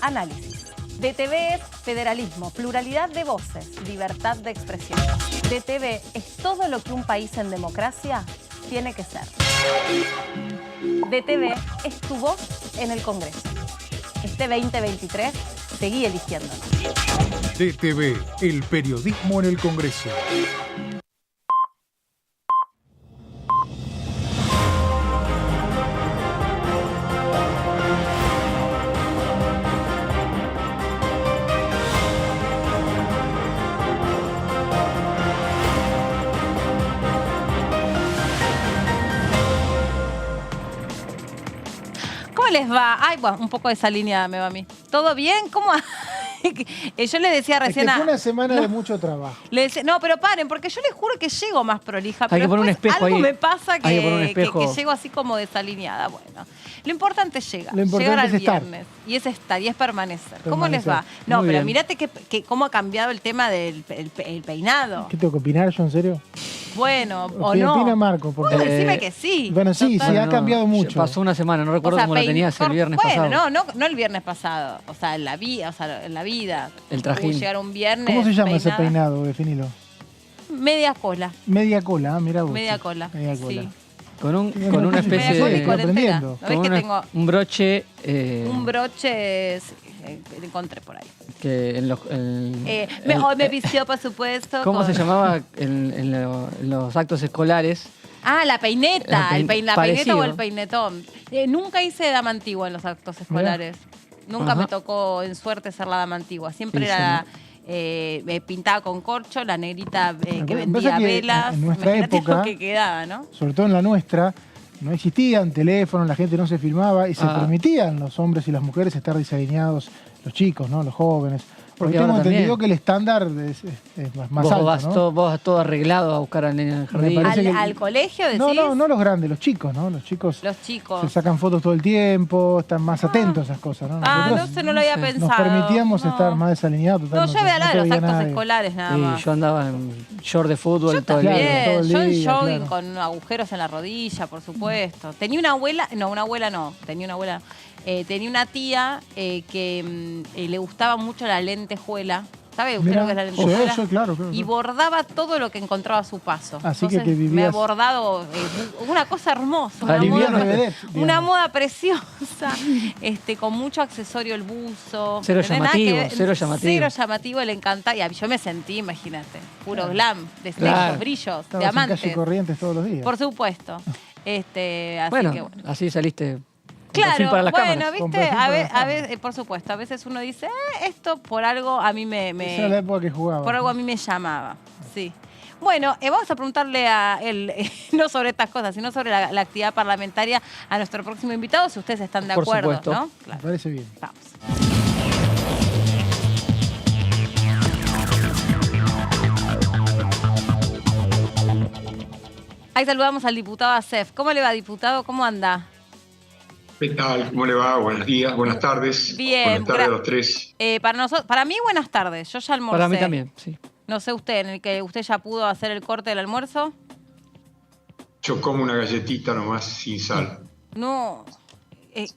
análisis. DTV es federalismo, pluralidad de voces, libertad de expresión. DTV es todo lo que un país en democracia tiene que ser. DTV es tu voz en el Congreso. Este 2023, seguí eligiéndonos. DTV, el periodismo en el Congreso. ¿Cómo les va? Ay, bueno, un poco desalineada me va a mí. ¿Todo bien? ¿Cómo? Yo le decía recién fue una semana de mucho trabajo. Le decía, no, pero paren, porque yo les juro que llego más prolija. Hay Pero que poner un después espejo algo ahí. me pasa Hay que poner un que espejo. llego así como desalineada. Bueno, lo importante es llegar. Lo importante llegar es al estar. viernes. Y es estar, y es permanecer. ¿Cómo les va? Permanecer. No, Muy pero bien. mirate cómo ha cambiado el tema del el peinado. ¿Qué tengo que opinar yo, en serio? Bueno, o Opina no. Marco, porque... Vos decime que sí. Bueno, sí, Total. sí, ha cambiado mucho. Pasó una semana, no recuerdo O sea, cómo lo tenías el viernes pasado. No el viernes pasado. O sea, en la vida, en la vida. El trajín. Llegar un viernes. ¿Cómo se llama ese peinada. peinado? Definilo. Media cola. Media cola, mira vos. Media cola. Media cola. Sí. Con Bueno, una media especie cola y de... con entera. aprendiendo. ¿No ves con que una- tengo un broche... un broche que encontré por ahí? que en los, Hoy me vistió, por supuesto. ¿Cómo con- se llamaba en los actos escolares? Ah, la peineta. La La peineta parecido. o el peinetón. Nunca hice dama antigua en los actos escolares. Nunca Ajá. me tocó en suerte ser la dama antigua. Siempre Sí, era pintada con corcho, la negrita que Lo que vendía pasa es que velas. en nuestra Imagínate época- lo que quedaba, ¿no? Sobre todo en la nuestra, no existían teléfonos, la gente no se filmaba y se Ah. permitían los hombres y las mujeres estar desalineados, los chicos, ¿no? Los jóvenes. Porque Porque ahora tengo entendido también. que el estándar es más Vos alto, vas, ¿no? vos vas todo arreglado a buscar al nene en el jardín. parece que- Al colegio decís. No los grandes, los chicos, ¿no? Los chicos Los chicos. se sacan fotos todo el tiempo, están más atentos a esas cosas, ¿no? Ah, Nosotros no sé, no lo había no sé. pensado. nos permitíamos No. estar más desalineados. No, total, yo voy a hablar de te los veía actos nadie. escolares nada Y más. yo andaba en short de fútbol Yo todo el también, día. todo el yo en día, jogging claro. con agujeros en la rodilla, por supuesto. Tenía una abuela, tenía una tía que le gustaba mucho la lentejuela. ¿Sabe usted Mirá, lo que es la sí, lentejuela? sí, claro. Y bordaba todo lo que encontraba a su paso. Así que Entonces, me vivías- ha bordado una cosa hermosa, una Vivías moda, de vedette, una digamos. moda preciosa, con mucho accesorio, el buzo. Cero ¿Entendés? Nada que llamativo, ver. cero llamativo. Cero llamativo, le encanta. Y yo me sentí, imagínate, puro glam, destellos, Claro. brillos, Estabas en diamantes. calle Corrientes todos los días. Por supuesto. Así Bueno, que bueno. así saliste con perfil Claro, para las bueno, cámaras. Con viste, perfil para las a cámaras. veces, por supuesto, a veces uno dice, esto por algo a mí Esa era la época que jugaba. por algo a mí me llamaba, sí. Bueno, vamos a preguntarle a él, no sobre estas cosas, sino sobre la actividad parlamentaria a nuestro próximo invitado, si ustedes están de Por acuerdo, supuesto. ¿no? Me Claro, parece bien. vamos. Ahí saludamos al diputado Acef. ¿Cómo le va, diputado? ¿Cómo anda? ¿Qué tal? ¿Cómo le va? Buenos días, buenas tardes. Bien, Buenas tardes a los tres. Para mí, buenas tardes. Yo ya almorcé. Para mí también, sí. No sé usted, en el que usted ya pudo hacer el corte del almuerzo. Yo como una galletita nomás sin sal. No. ¿Y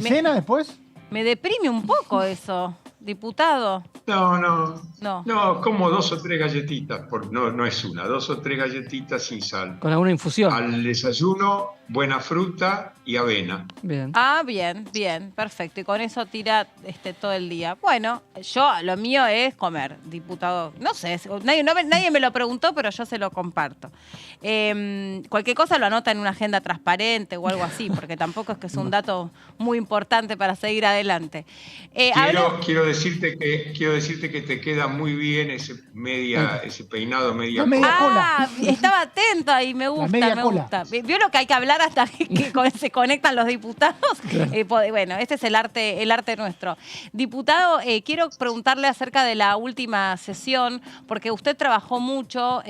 cena después? me deprime un poco eso, diputado. No. No. No, como 2 o 3 galletitas. No es una, 2 o 3 galletitas sin sal. Con alguna infusión. Al desayuno, buena fruta y avena. Bien. Ah, bien, perfecto. Y con eso tira todo el día. Bueno, lo mío es comer, diputado. No sé, nadie me lo preguntó, pero yo se lo comparto. Cualquier cosa lo anota en una agenda transparente o algo así, porque tampoco es que es un dato muy importante para seguir adelante. Quiero decirte que te queda muy bien ese peinado media La media cola. Ah, estaba atento y me gusta, media me cola. gusta. ¿Vio lo que hay que hablar hasta que se conectan los diputados? Bueno, este es el arte nuestro. Diputado, quiero preguntarle acerca de la última sesión, porque usted trabajó mucho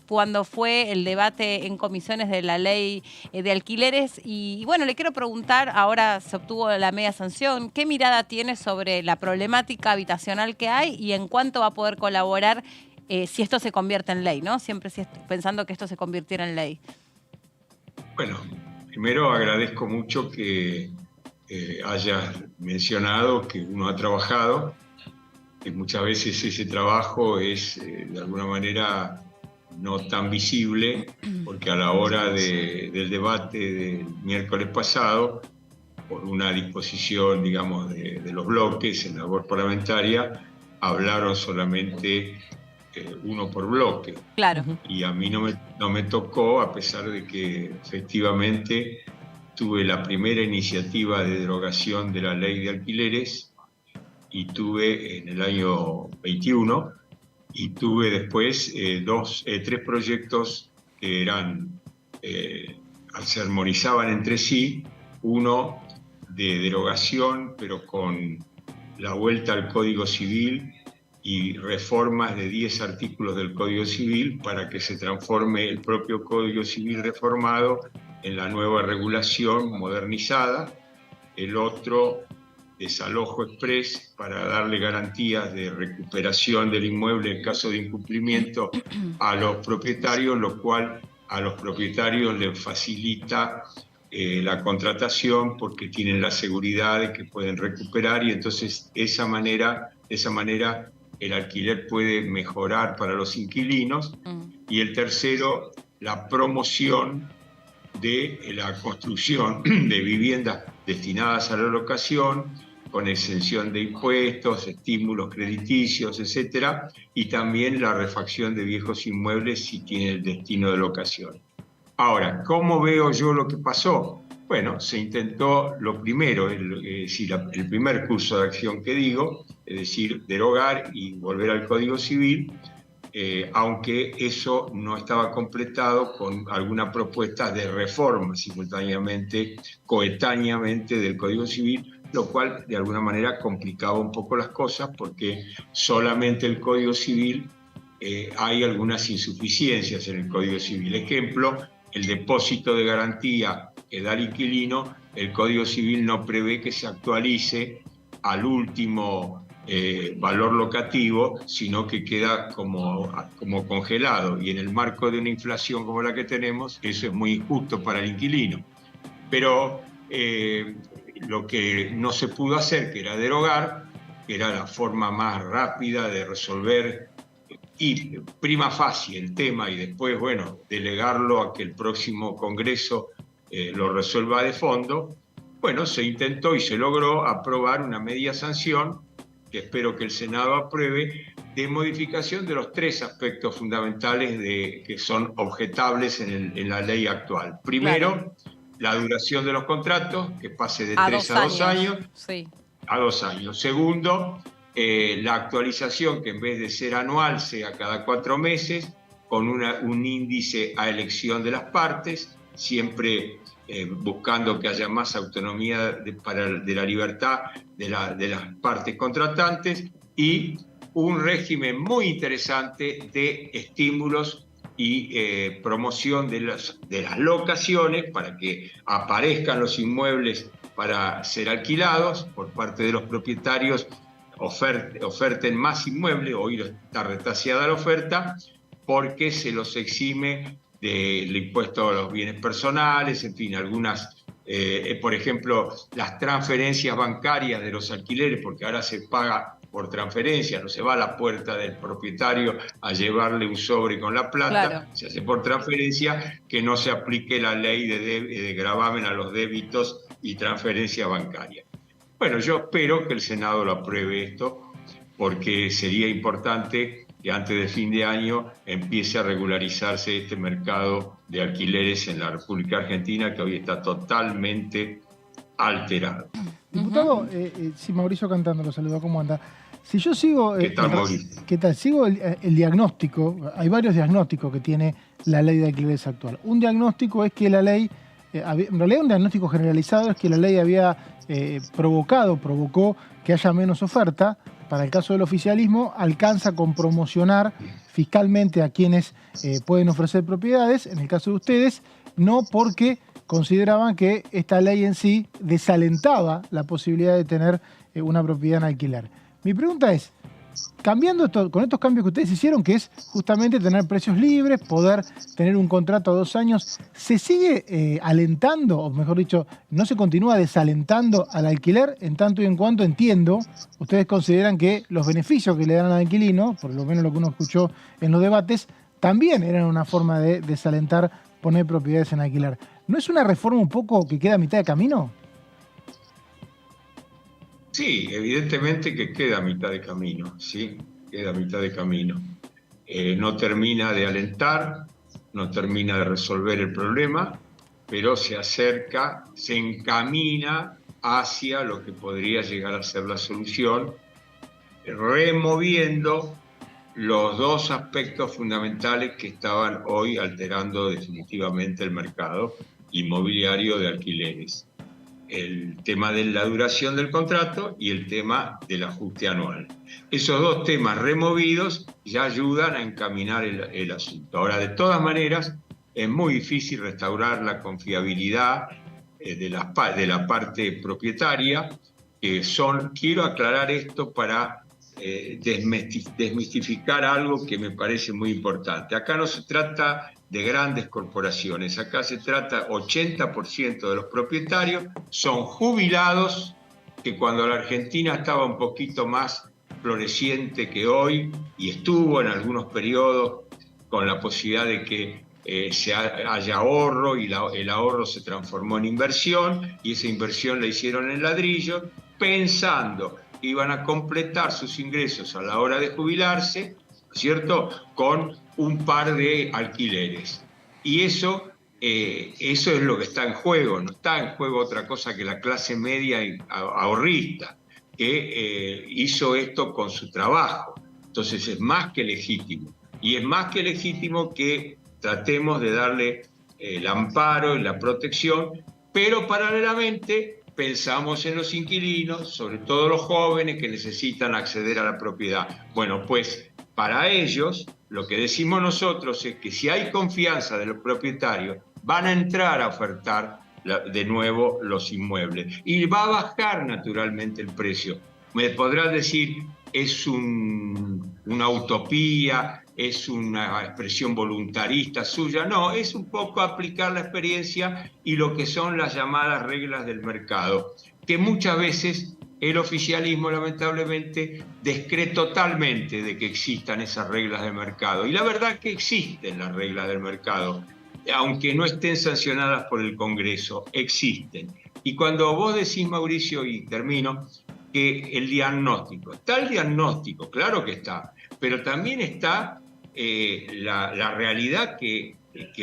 cuando fue el debate en comisiones de la ley de alquileres y bueno, le quiero preguntar, ahora se obtuvo la media sanción, ¿qué mirada tiene sobre la problemática habitacional que hay y en cuánto va a poder colaborar si esto se convierte en ley, ¿no? Siempre pensando que esto se convirtiera en ley. Bueno, primero agradezco mucho que hayas mencionado que uno ha trabajado, que muchas veces ese trabajo es de alguna manera no tan visible, porque a la hora del debate del miércoles pasado, por una disposición, digamos, de los bloques en la labor parlamentaria, hablaron solamente uno por bloque. Claro. Y a mí no me tocó, a pesar de que efectivamente tuve la primera iniciativa de derogación de la ley de alquileres, y tuve en el año 21, y tuve después tres proyectos que eran, se armonizaban entre sí, uno de derogación, pero con la vuelta al Código Civil y reformas de 10 artículos del Código Civil para que se transforme el propio Código Civil reformado en la nueva regulación modernizada. El otro, desalojo express para darle garantías de recuperación del inmueble en caso de incumplimiento a los propietarios, lo cual a los propietarios les facilita la contratación porque tienen la seguridad de que pueden recuperar, y entonces de esa manera el alquiler puede mejorar para los inquilinos. Y el tercero, la promoción de la construcción de viviendas destinadas a la locación, con exención de impuestos, estímulos crediticios, etcétera, y también la refacción de viejos inmuebles si tienen el destino de locación. Ahora, ¿cómo veo yo lo que pasó? Bueno, se intentó lo primero, el primer curso de acción que digo, es decir, derogar y volver al Código Civil, aunque eso no estaba completado con alguna propuesta de reforma simultáneamente, coetáneamente del Código Civil, lo cual de alguna manera complicaba un poco las cosas, porque solamente el Código Civil, hay algunas insuficiencias en el Código Civil. Ejemplo, el depósito de garantía que da el inquilino, el Código Civil no prevé que se actualice al último valor locativo, sino que queda como congelado, y en el marco de una inflación como la que tenemos, eso es muy injusto para el inquilino. Pero lo que no se pudo hacer, que era derogar, que era la forma más rápida de resolver y prima facie el tema, y después, bueno, delegarlo a que el próximo Congreso lo resuelva de fondo. Bueno, se intentó y se logró aprobar una media sanción, que espero que el Senado apruebe, de modificación de los tres aspectos fundamentales que son objetables en la ley actual. Primero, la duración de los contratos, que pase de 3 a 2 años. Sí. A 2 años. Segundo, la actualización, que en vez de ser anual sea cada 4 meses, con un índice a elección de las partes, siempre buscando que haya más autonomía de la libertad de las partes contratantes, y un régimen muy interesante de estímulos y promoción de las locaciones para que aparezcan los inmuebles para ser alquilados por parte de los propietarios, oferten más inmuebles. Hoy está retaseada la oferta porque se los exime del impuesto a los bienes personales, en fin, algunas, por ejemplo, las transferencias bancarias de los alquileres, porque ahora se paga por transferencia, no se va a la puerta del propietario a llevarle un sobre con la plata, claro. Se hace por transferencia, que no se aplique la ley de gravamen a los débitos y transferencia bancaria. Bueno, yo espero que el Senado lo apruebe esto, porque sería importante que antes de fin de año empiece a regularizarse este mercado de alquileres en la República Argentina, que hoy está totalmente alterado. Diputado, si Mauricio Cantando lo saluda, ¿cómo anda? Si yo sigo... ¿Qué tal, Mauricio? ¿Qué tal? Sigo el diagnóstico, hay varios diagnósticos que tiene la ley de alquileres actual. Un diagnóstico es que la ley, en realidad un diagnóstico generalizado es que la ley había provocó que haya menos oferta. Para el caso del oficialismo, alcanza con promocionar fiscalmente a quienes pueden ofrecer propiedades. En el caso de ustedes, no, porque consideraban que esta ley en sí desalentaba la posibilidad de tener una propiedad en alquiler. Mi pregunta es, cambiando esto, con estos cambios que ustedes hicieron, que es justamente tener precios libres, poder tener un contrato a 2 años, ¿se sigue alentando, o mejor dicho, no se continúa desalentando al alquiler en tanto y en cuanto, entiendo, ustedes consideran que los beneficios que le dan al inquilino, por lo menos lo que uno escuchó en los debates, también eran una forma de desalentar poner propiedades en alquiler? ¿No es una reforma un poco que queda a mitad de camino? Sí, evidentemente que queda a mitad de camino, ¿sí? Queda a mitad de camino. No termina de alentar, no termina de resolver el problema, pero se acerca, se encamina hacia lo que podría llegar a ser la solución, removiendo los 2 aspectos fundamentales que estaban hoy alterando definitivamente el mercado inmobiliario de alquileres. El tema de la duración del contrato y el tema del ajuste anual. Esos 2 temas removidos ya ayudan a encaminar el asunto. Ahora, de todas maneras, es muy difícil restaurar la confiabilidad de la parte propietaria. Quiero aclarar esto para desmistificar algo que me parece muy importante. Acá no se trata de grandes corporaciones, acá se trata 80% de los propietarios son jubilados que cuando la Argentina estaba un poquito más floreciente que hoy y estuvo en algunos periodos con la posibilidad de que haya ahorro y el ahorro se transformó en inversión y esa inversión la hicieron en ladrillos pensando que iban a completar sus ingresos a la hora de jubilarse, ¿cierto?, con un par de alquileres. Y eso es lo que está en juego, no está en juego otra cosa que la clase media ahorrista, que hizo esto con su trabajo. Entonces es más que legítimo. Y es más que legítimo que tratemos de darle el amparo y la protección, pero paralelamente pensamos en los inquilinos, sobre todo los jóvenes que necesitan acceder a la propiedad. Bueno, pues para ellos, lo que decimos nosotros es que si hay confianza de los propietarios, van a entrar a ofertar de nuevo los inmuebles. Y va a bajar naturalmente el precio. Me podrás decir, es una utopía, es una expresión voluntarista suya. No, es un poco aplicar la experiencia y lo que son las llamadas reglas del mercado, que muchas veces el oficialismo lamentablemente descree totalmente de que existan esas reglas del mercado. Y la verdad es que existen las reglas del mercado, aunque no estén sancionadas por el Congreso, existen. Y cuando vos decís, Mauricio, y termino, que el diagnóstico, está el diagnóstico, claro que está, pero también está la realidad que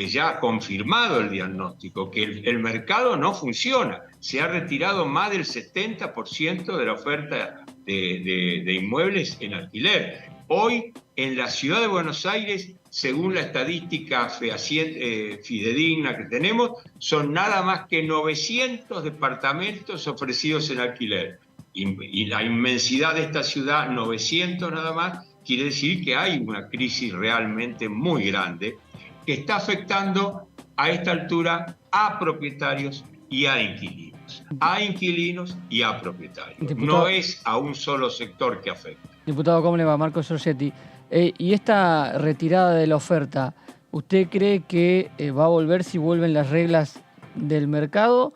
ya ha confirmado el diagnóstico, que el mercado no funciona. Se ha retirado más del 70% de la oferta de inmuebles en alquiler. Hoy, en la ciudad de Buenos Aires, según la estadística fidedigna que tenemos, son nada más que 900 departamentos ofrecidos en alquiler. Y la inmensidad de esta ciudad, 900 nada más, quiere decir que hay una crisis realmente muy grande que está afectando a esta altura a propietarios y a inquilinos. A inquilinos y a propietarios. Diputado, no es a un solo sector que afecta. Diputado, ¿cómo le va? Marco Giorgetti. Y esta retirada de la oferta, ¿usted cree que va a volver si vuelven las reglas del mercado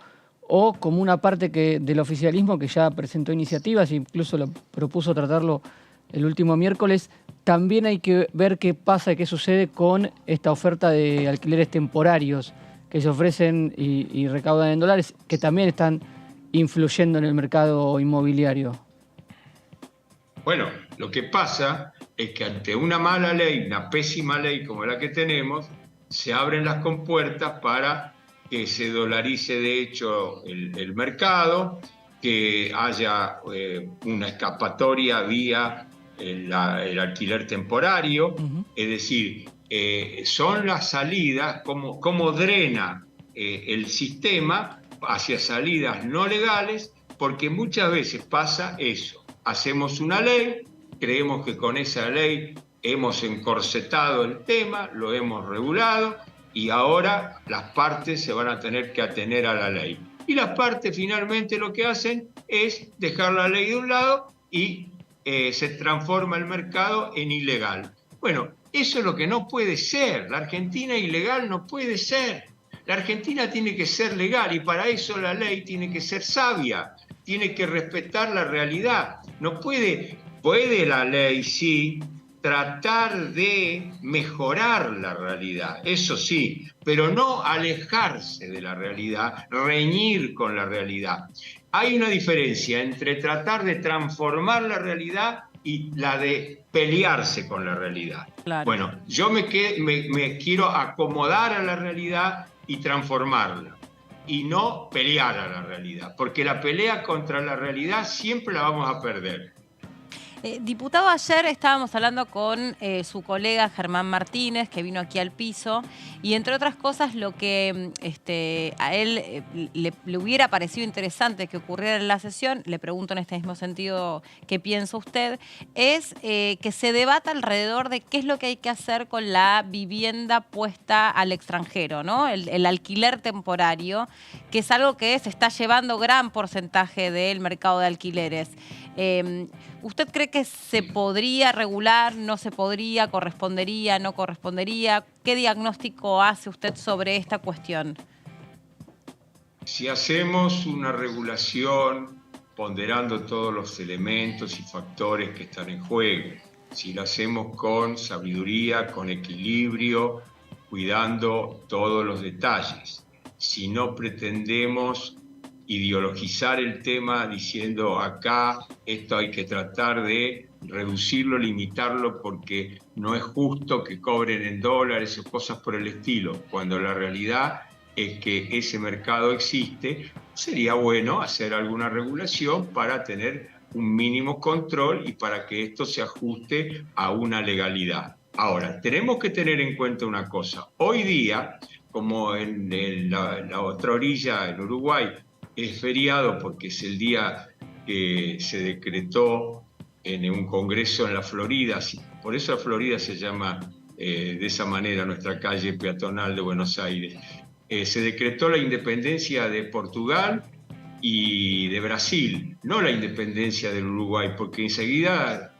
o como una parte del oficialismo que ya presentó iniciativas e incluso lo propuso tratarlo el último miércoles? También hay que ver qué pasa y qué sucede con esta oferta de alquileres temporarios que se ofrecen y recaudan en dólares, que también están influyendo en el mercado inmobiliario. Bueno, lo que pasa es que ante una mala ley, una pésima ley como la que tenemos, se abren las compuertas para que se dolarice de hecho el mercado, que haya una escapatoria vía el alquiler temporario, es decir, son las salidas, como drena el sistema hacia salidas no legales, porque muchas veces pasa eso. Hacemos una ley, creemos que con esa ley hemos encorsetado el tema, lo hemos regulado y ahora las partes se van a tener que atener a la ley. Y las partes finalmente lo que hacen es dejar la ley de un lado y se transforma el mercado en ilegal. Bueno, eso es lo que no puede ser. La Argentina ilegal no puede ser. La Argentina tiene que ser legal y para eso la ley tiene que ser sabia, tiene que respetar la realidad. No puede la ley, sí, tratar de mejorar la realidad, eso sí, pero no alejarse de la realidad, reñir con la realidad. Hay una diferencia entre tratar de transformar la realidad y la de pelearse con la realidad. Claro. Bueno, yo me quiero acomodar a la realidad y transformarla, y no pelear a la realidad, porque la pelea contra la realidad siempre la vamos a perder. Diputado, ayer estábamos hablando con su colega Germán Martínez, que vino aquí al piso, y entre otras cosas lo que a él le hubiera parecido interesante que ocurriera en la sesión, le pregunto en este mismo sentido qué piensa usted, es que se debata alrededor de qué es lo que hay que hacer con la vivienda puesta al extranjero, ¿no? El alquiler temporario, que es algo que se está llevando gran porcentaje del mercado de alquileres. ¿Usted cree que se podría regular, no se podría, correspondería, no correspondería? ¿Qué diagnóstico hace usted sobre esta cuestión? Si hacemos una regulación ponderando todos los elementos y factores que están en juego, si lo hacemos con sabiduría, con equilibrio, cuidando todos los detalles, si no pretendemos ideologizar el tema diciendo acá esto hay que tratar de reducirlo, limitarlo porque no es justo que cobren en dólares o cosas por el estilo, cuando la realidad es que ese mercado existe, sería bueno hacer alguna regulación para tener un mínimo control y para que esto se ajuste a una legalidad. Ahora, tenemos que tener en cuenta una cosa, hoy día, como en la otra orilla, en Uruguay, es feriado porque es el día que se decretó en un congreso en la Florida, por eso la Florida se llama de esa manera nuestra calle peatonal de Buenos Aires. Se decretó la independencia de Portugal y de Brasil, no la independencia del Uruguay, porque enseguida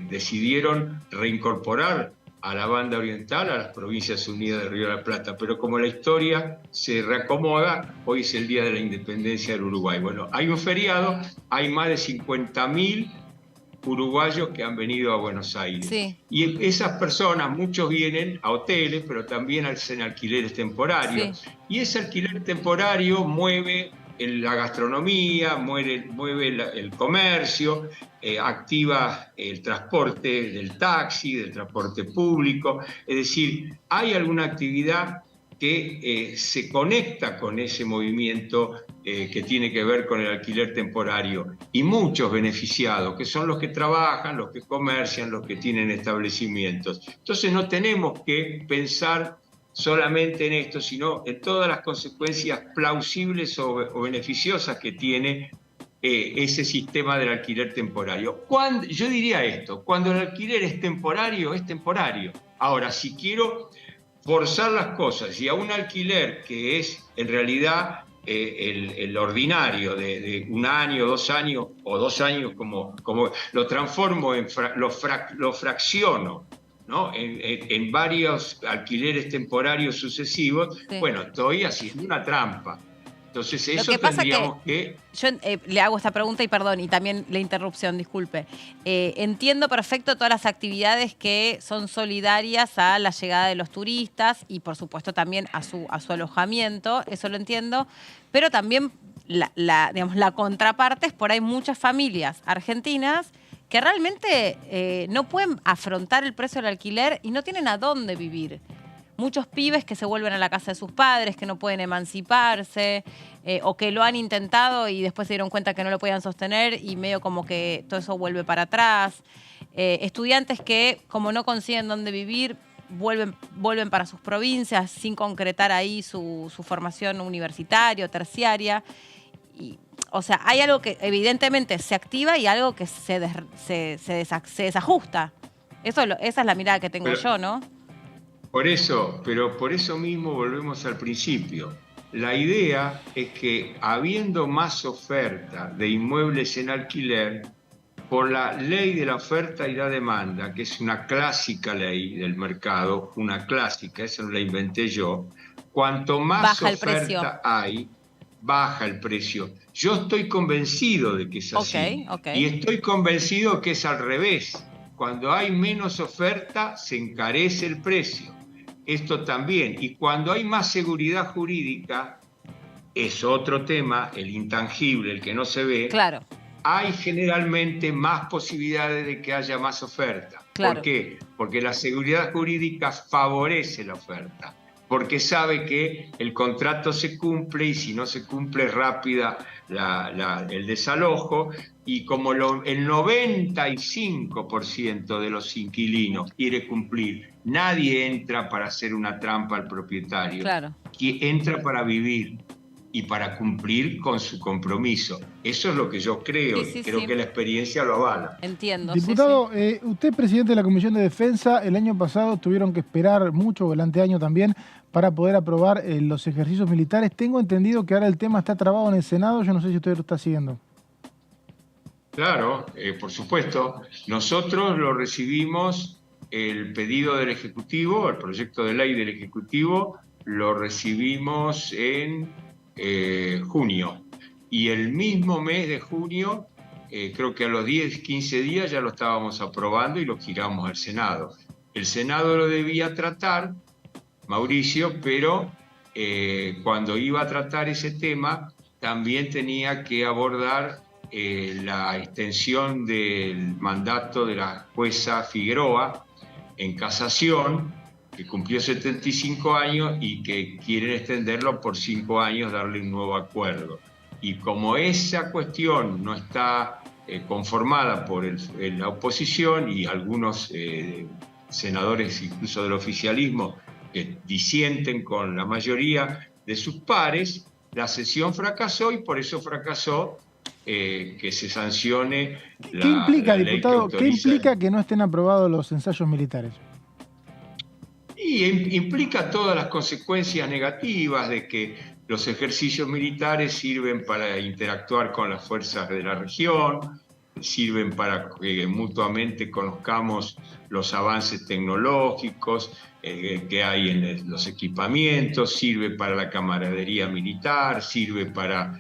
decidieron reincorporar a la banda oriental, a las Provincias Unidas del Río de la Plata, pero como la historia se reacomoda, hoy es el día de la independencia del Uruguay. Bueno, hay un feriado, hay más de 50.000 uruguayos que han venido a Buenos Aires. Sí. Y esas personas, muchos vienen a hoteles, pero también hacen alquileres temporarios. Sí. Y ese alquiler temporario mueve la gastronomía, mueve el comercio, activa el transporte del taxi, del transporte público. Es decir, hay alguna actividad que se conecta con ese movimiento que tiene que ver con el alquiler temporario. Y muchos beneficiados, que son los que trabajan, los que comercian, los que tienen establecimientos. Entonces no tenemos que pensar solamente en esto, sino en todas las consecuencias plausibles o beneficiosas que tiene ese sistema del alquiler temporario. Yo diría esto, cuando el alquiler es temporario, es temporario. Ahora, si quiero forzar las cosas y a un alquiler que es en realidad el ordinario de 1 año, 2 años o 2 años, como lo transformo, lo fracciono, ¿no? En varios alquileres temporarios sucesivos, sí. Bueno, estoy haciendo una trampa. Entonces eso tendríamos que... Yo le hago esta pregunta y perdón, y también la interrupción, disculpe. Entiendo perfecto todas las actividades que son solidarias a la llegada de los turistas y por supuesto también a su alojamiento, eso lo entiendo, pero también la contraparte es por ahí muchas familias argentinas que realmente no pueden afrontar el precio del alquiler y no tienen a dónde vivir. Muchos pibes que se vuelven a la casa de sus padres, que no pueden emanciparse, o que lo han intentado y después se dieron cuenta que no lo podían sostener y medio como que todo eso vuelve para atrás. Estudiantes que, como no consiguen dónde vivir, vuelven para sus provincias sin concretar ahí su formación universitaria o terciaria. O sea, hay algo que evidentemente se activa y algo que se desajusta. Esa es la mirada que tengo yo, ¿no? Por eso mismo volvemos al principio. La idea es que habiendo más oferta de inmuebles en alquiler, por la ley de la oferta y la demanda, que es una clásica ley del mercado, una clásica, esa no la inventé yo, cuanto más Baja el precio. oferta hay, baja el precio. Yo estoy convencido de que es así. Ok. Y estoy convencido que es al revés. Cuando hay menos oferta, se encarece el precio. Esto también. Y cuando hay más seguridad jurídica, es otro tema, el intangible, el que no se ve. Claro. Hay generalmente más posibilidades de que haya más oferta. Claro. ¿Por qué? Porque la seguridad jurídica favorece la oferta, porque sabe que el contrato se cumple y si no se cumple rápida el desalojo, y como el 95% de los inquilinos quiere cumplir, nadie entra para hacer una trampa al propietario, Claro. entra para vivir y para cumplir con su compromiso. Eso es lo que yo creo, Sí, y creo que la experiencia lo avala. Entiendo. Diputado, usted, presidente de la Comisión de Defensa, el año pasado tuvieron que esperar mucho, o el anteaño también, para poder aprobar los ejercicios militares. Tengo entendido que ahora el tema está trabado en el Senado, yo no sé si usted lo está siguiendo. Claro, por supuesto. Nosotros lo recibimos, el pedido del Ejecutivo, el proyecto de ley del Ejecutivo, lo recibimos en junio. Y el mismo mes de junio, creo que a los 10, 15 días ya lo estábamos aprobando y lo giramos al Senado. El Senado lo debía tratar, Mauricio, pero cuando iba a tratar ese tema, también tenía que abordar la extensión del mandato de la jueza Figueroa en casación, que cumplió 75 años y que quieren extenderlo por 5 años, darle un nuevo acuerdo. Y como esa cuestión no está conformada por la oposición y algunos senadores incluso del oficialismo que disienten con la mayoría de sus pares, la sesión fracasó y por eso fracasó que se sancione la ¿Qué implica, ley diputado, que qué autoriza? implica que no estén aprobados los ensayos militares? Y implica todas las consecuencias negativas de que los ejercicios militares sirven para interactuar con las fuerzas de la región, sirven para que mutuamente conozcamos los avances tecnológicos que hay en los equipamientos, sirve para la camaradería militar, sirve para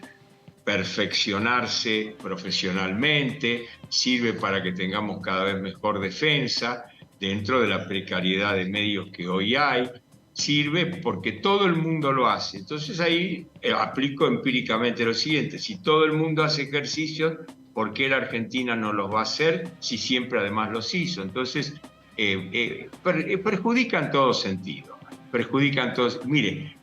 perfeccionarse profesionalmente, sirve para que tengamos cada vez mejor defensa dentro de la precariedad de medios que hoy hay, sirve porque todo el mundo lo hace. Entonces ahí aplico empíricamente lo siguiente: si todo el mundo hace ejercicios, ¿por qué la Argentina no los va a hacer si siempre además los hizo? Entonces perjudica en todo sentido, perjudican todos. Mire,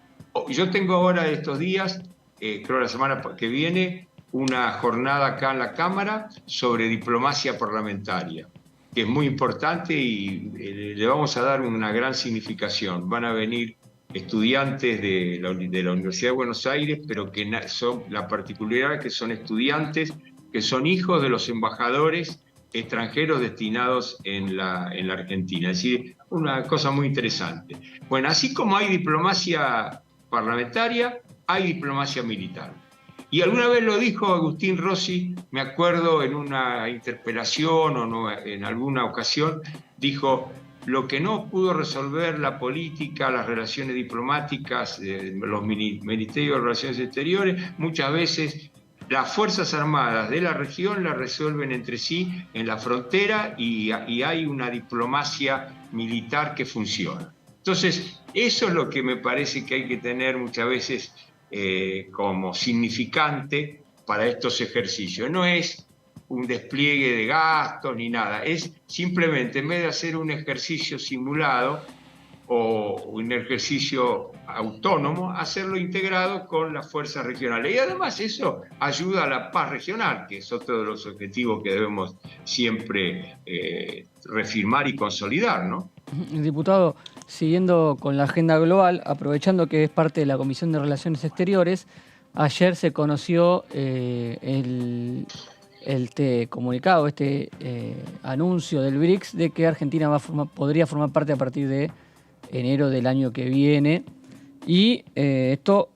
yo tengo ahora estos días, creo la semana que viene, una jornada acá en la Cámara sobre diplomacia parlamentaria, que es muy importante y le vamos a dar una gran significación. Van a venir estudiantes de la Universidad de Buenos Aires, pero que son la particularidad que son estudiantes que son hijos de los embajadores extranjeros destinados en la Argentina. Es decir, una cosa muy interesante. Bueno, así como hay diplomacia parlamentaria, hay diplomacia militar. Y alguna vez lo dijo Agustín Rossi, me acuerdo en una interpelación o no, en alguna ocasión, dijo: lo que no pudo resolver la política, las relaciones diplomáticas, los ministerios de Relaciones Exteriores, muchas veces las Fuerzas Armadas de la región la resuelven entre sí en la frontera y hay una diplomacia militar que funciona. Entonces, eso es lo que me parece que hay que tener muchas veces como significante para estos ejercicios. No es un despliegue de gastos ni nada, es simplemente, en vez de hacer un ejercicio simulado o un ejercicio autónomo, hacerlo integrado con las fuerzas regionales. Y además eso ayuda a la paz regional, que es otro de los objetivos que debemos siempre reafirmar y consolidar, ¿no? Diputado, siguiendo con la agenda global, aprovechando que es parte de la Comisión de Relaciones Exteriores, ayer se conoció el comunicado, anuncio del BRICS de que Argentina podría formar parte a partir de enero del año que viene. Y esto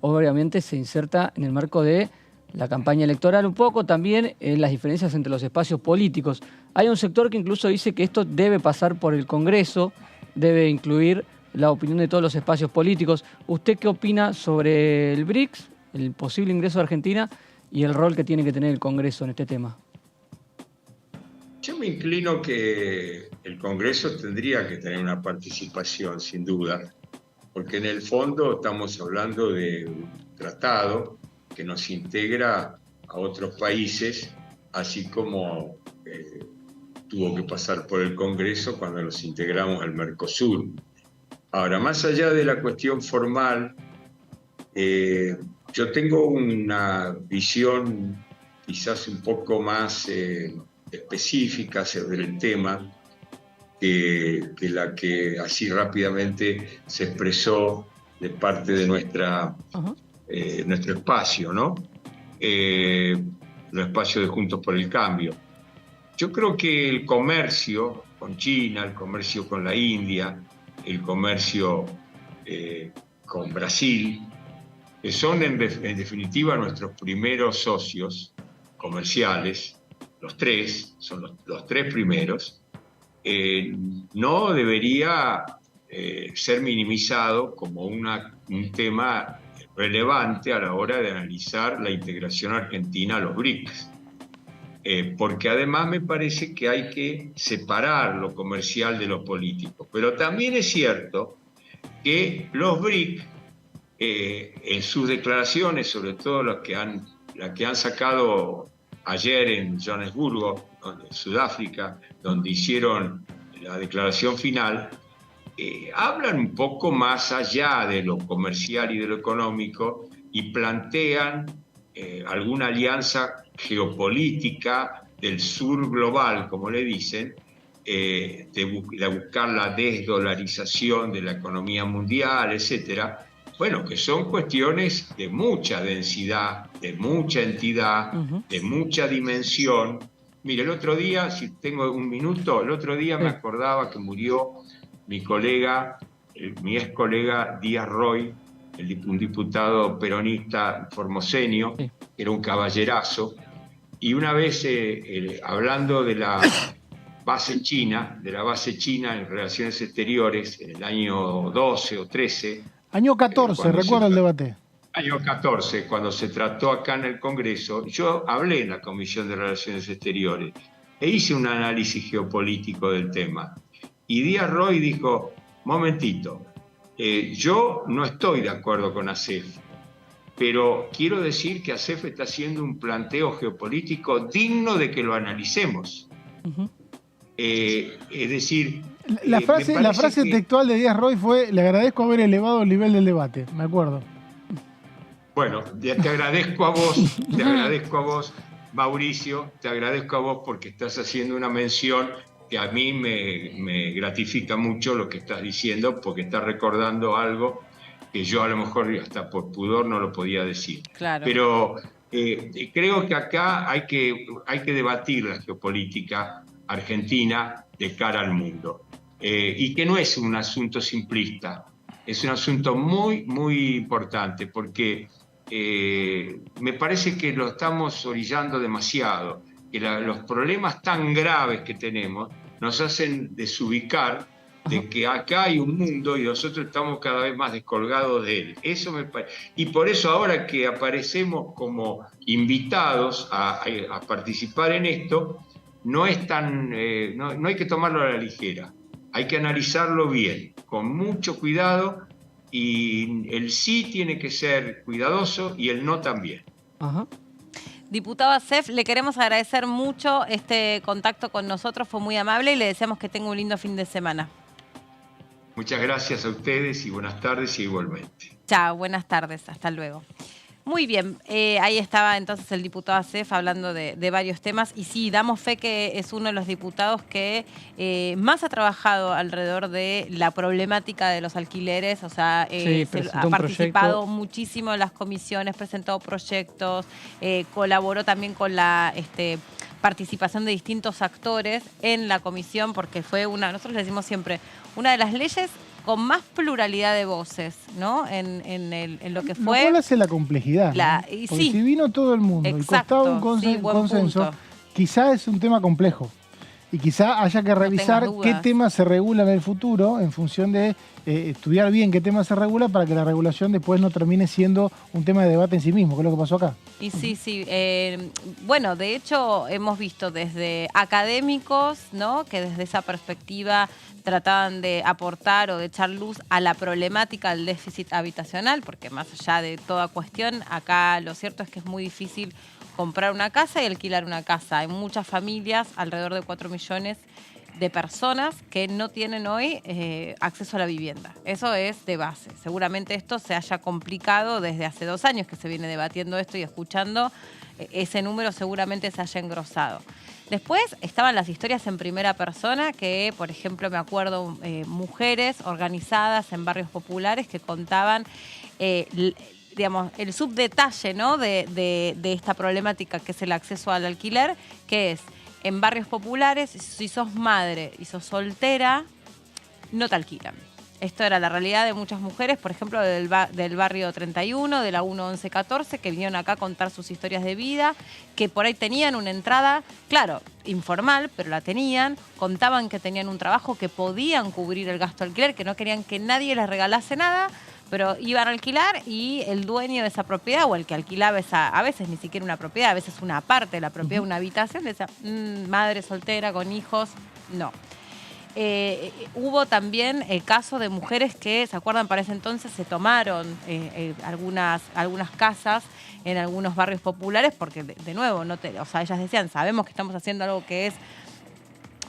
obviamente se inserta en el marco de la campaña electoral un poco, también en las diferencias entre los espacios políticos. Hay un sector que incluso dice que esto debe pasar por el Congreso, debe incluir la opinión de todos los espacios políticos. ¿Usted qué opina sobre el BRICS, el posible ingreso de Argentina y el rol que tiene que tener el Congreso en este tema? Yo me inclino que el Congreso tendría que tener una participación, sin duda, porque en el fondo estamos hablando de un tratado que nos integra a otros países, así como tuvo que pasar por el Congreso cuando nos integramos al Mercosur. Ahora, más allá de la cuestión formal, yo tengo una visión quizás un poco más específica sobre el tema que la que así rápidamente se expresó de parte de nuestro espacio, ¿no? El espacio de Juntos por el Cambio. Yo creo que el comercio con China, el comercio con la India, el comercio con Brasil, que son en definitiva nuestros primeros socios comerciales, los tres, son los tres primeros, no debería ser minimizado como un tema relevante a la hora de analizar la integración argentina a los BRICS. Porque además me parece que hay que separar lo comercial de lo político. Pero también es cierto que los BRICS, en sus declaraciones, sobre todo las que han sacado ayer en Johannesburgo, en Sudáfrica, donde hicieron la declaración final, hablan un poco más allá de lo comercial y de lo económico y plantean alguna alianza geopolítica del sur global, como le dicen, de buscar la desdolarización de la economía mundial, etcétera. Bueno, que son cuestiones de mucha densidad, de mucha entidad, de mucha dimensión. Mire, el otro día, si tengo un minuto, el otro día me acordaba que murió mi colega, mi ex colega Díaz Roy, un diputado peronista formoseño, que era un caballerazo, y una vez hablando de la base china, en relaciones exteriores, en el año 12 o 13. Año 14, recuerdo el debate. Año 14, cuando se trató acá en el Congreso, yo hablé en la Comisión de Relaciones Exteriores e hice un análisis geopolítico del tema. Y Díaz Roy dijo, momentito, yo no estoy de acuerdo con ASEF, pero quiero decir que ASEF está haciendo un planteo geopolítico digno de que lo analicemos. Es decir... La frase textual de Díaz Roy fue: le agradezco haber elevado el nivel del debate, me acuerdo. Bueno, te agradezco a vos, Mauricio, te agradezco a vos porque estás haciendo una mención que a mí me gratifica mucho lo que estás diciendo, porque estás recordando algo que yo a lo mejor hasta por pudor no lo podía decir. Claro. Pero creo que acá hay que debatir la geopolítica argentina de cara al mundo. Y que no es un asunto simplista, es un asunto muy, muy importante, porque me parece que lo estamos orillando demasiado, que los problemas tan graves que tenemos nos hacen desubicar de que acá hay un mundo y nosotros estamos cada vez más descolgados de él. Eso me parece. Y por eso ahora que aparecemos como invitados a participar en esto, no es tan, no hay que tomarlo a la ligera. Hay que analizarlo bien, con mucho cuidado, y el sí tiene que ser cuidadoso y el no también. Ajá. Diputado Asef, le queremos agradecer mucho este contacto con nosotros, fue muy amable y le deseamos que tenga un lindo fin de semana. Muchas gracias a ustedes y buenas tardes y igualmente. Chao, buenas tardes, hasta luego. Muy bien, ahí estaba entonces el diputado Asef hablando de varios temas y sí, damos fe que es uno de los diputados que más ha trabajado alrededor de la problemática de los alquileres, o sea, ha participado muchísimo en las comisiones, presentado proyectos, colaboró también con la participación de distintos actores en la comisión, porque fue nosotros le decimos siempre, una de las leyes con más pluralidad de voces, ¿no? En lo que fue... Lo cual hace la complejidad, ¿no? Y porque sí, si vino todo el mundo y exacto, costaba un sí, buen consenso, punto. quizá es un tema complejo. Y quizá haya que revisar tengas qué dudas. temas se regulan en el futuro en función de estudiar bien qué tema se regula para que la regulación después no termine siendo un tema de debate en sí mismo, que es lo que pasó acá. Y sí, sí. Bueno, de hecho hemos visto desde académicos, ¿no? Que desde esa perspectiva trataban de aportar o de echar luz a la problemática del déficit habitacional, porque más allá de toda cuestión, acá lo cierto es que es muy difícil comprar una casa y alquilar una casa. Hay muchas familias, alrededor de 4 millones de personas que no tienen hoy acceso a la vivienda. Eso es de base. Seguramente esto se haya complicado desde hace 2 años que se viene debatiendo esto y escuchando. Ese número seguramente se haya engrosado. Después estaban las historias en primera persona que, por ejemplo, me acuerdo mujeres organizadas en barrios populares que contaban digamos, el subdetalle, ¿no? de esta problemática que es el acceso al alquiler, que es en barrios populares, si sos madre y sos soltera, no te alquilan. Esto era la realidad de muchas mujeres, por ejemplo, del barrio 31, de la 1-11-14, que vinieron acá a contar sus historias de vida, que por ahí tenían una entrada, claro, informal, pero la tenían, contaban que tenían un trabajo, que podían cubrir el gasto de alquiler, que no querían que nadie les regalase nada, pero iban a alquilar y el dueño de esa propiedad o el que alquilaba a veces ni siquiera una propiedad, a veces una parte de la propiedad, una habitación, decía, madre soltera con hijos, no. Hubo también el caso de mujeres que, ¿se acuerdan? Para ese entonces se tomaron algunas casas en algunos barrios populares porque, de nuevo, o sea, ellas decían, sabemos que estamos haciendo algo que es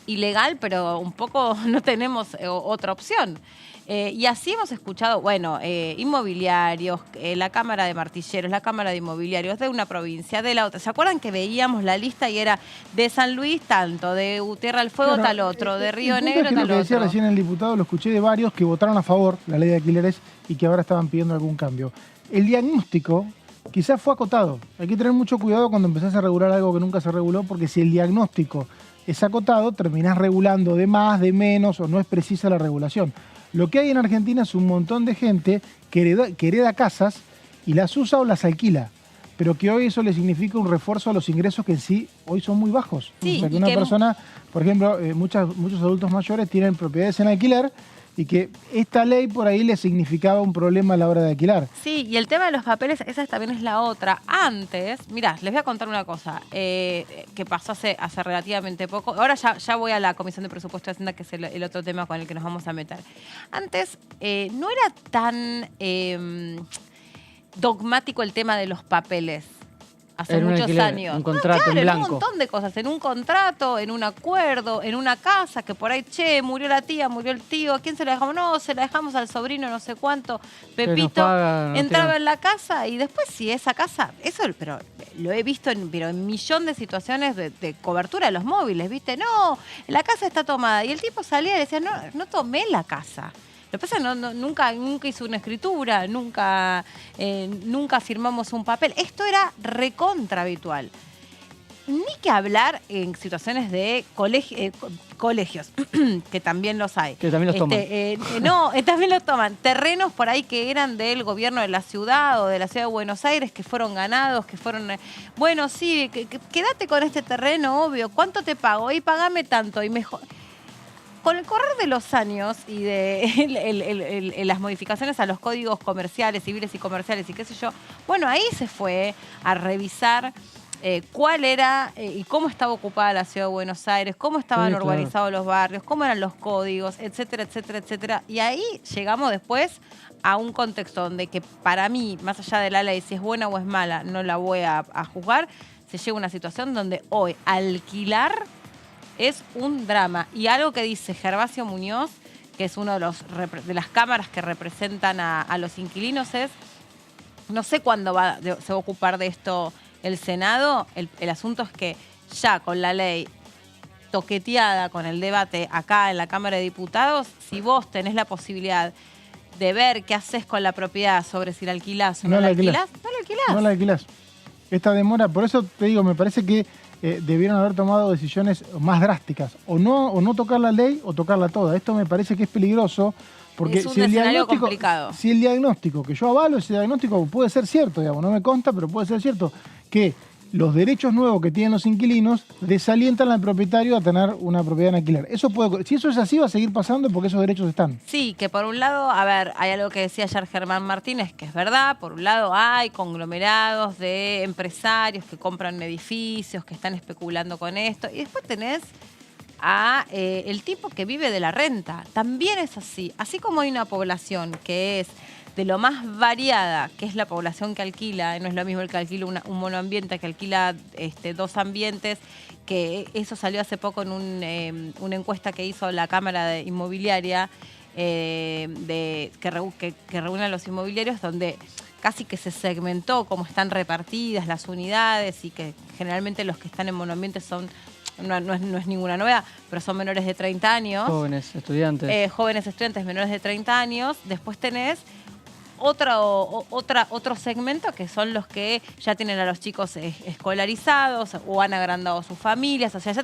ilegal, pero un poco no tenemos otra opción. Y así hemos escuchado, bueno, inmobiliarios, la Cámara de Martilleros, la Cámara de Inmobiliarios de una provincia, de la otra. ¿Se acuerdan que veíamos la lista y era de San Luis tanto, de Tierra del Fuego tal otro, de Río Negro tal otro? Lo que decía otro. recién el diputado, lo escuché de varios que votaron a favor de la ley de alquileres y que ahora estaban pidiendo algún cambio. El diagnóstico quizás fue acotado. Hay que tener mucho cuidado cuando empezás a regular algo que nunca se reguló, porque si el diagnóstico es acotado, terminás regulando de más, de menos, o no es precisa la regulación. Lo que hay en Argentina es un montón de gente que hereda casas y las usa o las alquila, pero que hoy eso le significa un refuerzo a los ingresos que en sí hoy son muy bajos. Sí, o sea, que una persona, por ejemplo, muchos adultos mayores tienen propiedades en alquiler y que esta ley por ahí le significaba un problema a la hora de alquilar. Sí, y el tema de los papeles, esa también es la otra. Antes, mirá, les voy a contar una cosa que pasó hace relativamente poco. Ahora ya voy a la Comisión de Presupuesto de Hacienda, que es el otro tema con el que nos vamos a meter. Antes no era tan dogmático el tema de los papeles. Hace Era un muchos alquiler, años. un contrato claro, en blanco. un montón de cosas. En un contrato, en un acuerdo, en una casa que por ahí, murió la tía, murió el tío. ¿A quién se la dejamos? No, se la dejamos al sobrino, no sé cuánto. Pepito paga, no entraba tiene... en la casa y después si esa casa, pero lo he visto en millón de situaciones de cobertura de los móviles, ¿viste? No, la casa está tomada. Y el tipo salía y decía, no tomé la casa. Lo que pasa es que nunca hizo una escritura, nunca firmamos un papel. Esto era recontra habitual. Ni que hablar en situaciones de colegios, que también los hay. Que también los toman. También los toman. Terrenos por ahí que eran del gobierno de la ciudad o de la ciudad de Buenos Aires, que fueron ganados, que fueron... Bueno, sí, quédate con este terreno, obvio. ¿Cuánto te pago? Y pagame tanto y mejor... Con el correr de los años y de las modificaciones a los códigos comerciales, civiles y comerciales y qué sé yo, bueno, ahí se fue a revisar cuál era y cómo estaba ocupada la ciudad de Buenos Aires, cómo estaban urbanizados los barrios, cómo eran los códigos, etcétera, etcétera, etcétera. Y ahí llegamos después a un contexto donde que para mí, más allá de la ley, si es buena o es mala, no la voy a juzgar, se llega a una situación donde hoy alquilar es un drama. Y algo que dice Gervasio Muñoz, que es uno de las cámaras que representan a los inquilinos, es, no sé cuándo se va a ocupar de esto el Senado, el asunto es que ya con la ley toqueteada, con el debate acá en la Cámara de Diputados, si vos tenés la posibilidad de ver qué haces con la propiedad sobre si la alquilás o no la alquilás, no la alquilás. No la alquilás. Esta demora, por eso te digo, me parece que debieron haber tomado decisiones más drásticas, o no tocar la ley o tocarla toda. Esto me parece que es peligroso Porque es un escenario complicado. Si el diagnóstico que yo avalo, ese diagnóstico puede ser cierto, digamos, no me consta, pero puede ser cierto que los derechos nuevos que tienen los inquilinos desalientan al propietario a tener una propiedad en alquiler. Eso puede, si eso es así, va a seguir pasando porque esos derechos están. Sí, que por un lado, a ver, hay algo que decía ayer Germán Martínez, que es verdad, por un lado hay conglomerados de empresarios que compran edificios, que están especulando con esto, y después tenés a el tipo que vive de la renta. También es así. Así como hay una población que es de lo más variada, que es la población que alquila, no es lo mismo el que alquila un monoambiente que alquila 2 ambientes, que eso salió hace poco en una encuesta que hizo la Cámara Inmobiliaria, que reúne a los inmobiliarios, donde casi que se segmentó cómo están repartidas las unidades y que generalmente los que están en monoambientes son... No es ninguna novedad, pero son menores de 30 años. Jóvenes estudiantes. Jóvenes estudiantes menores de 30 años. Después tenés otro segmento que son los que ya tienen a los chicos escolarizados o han agrandado sus familias. O sea, ya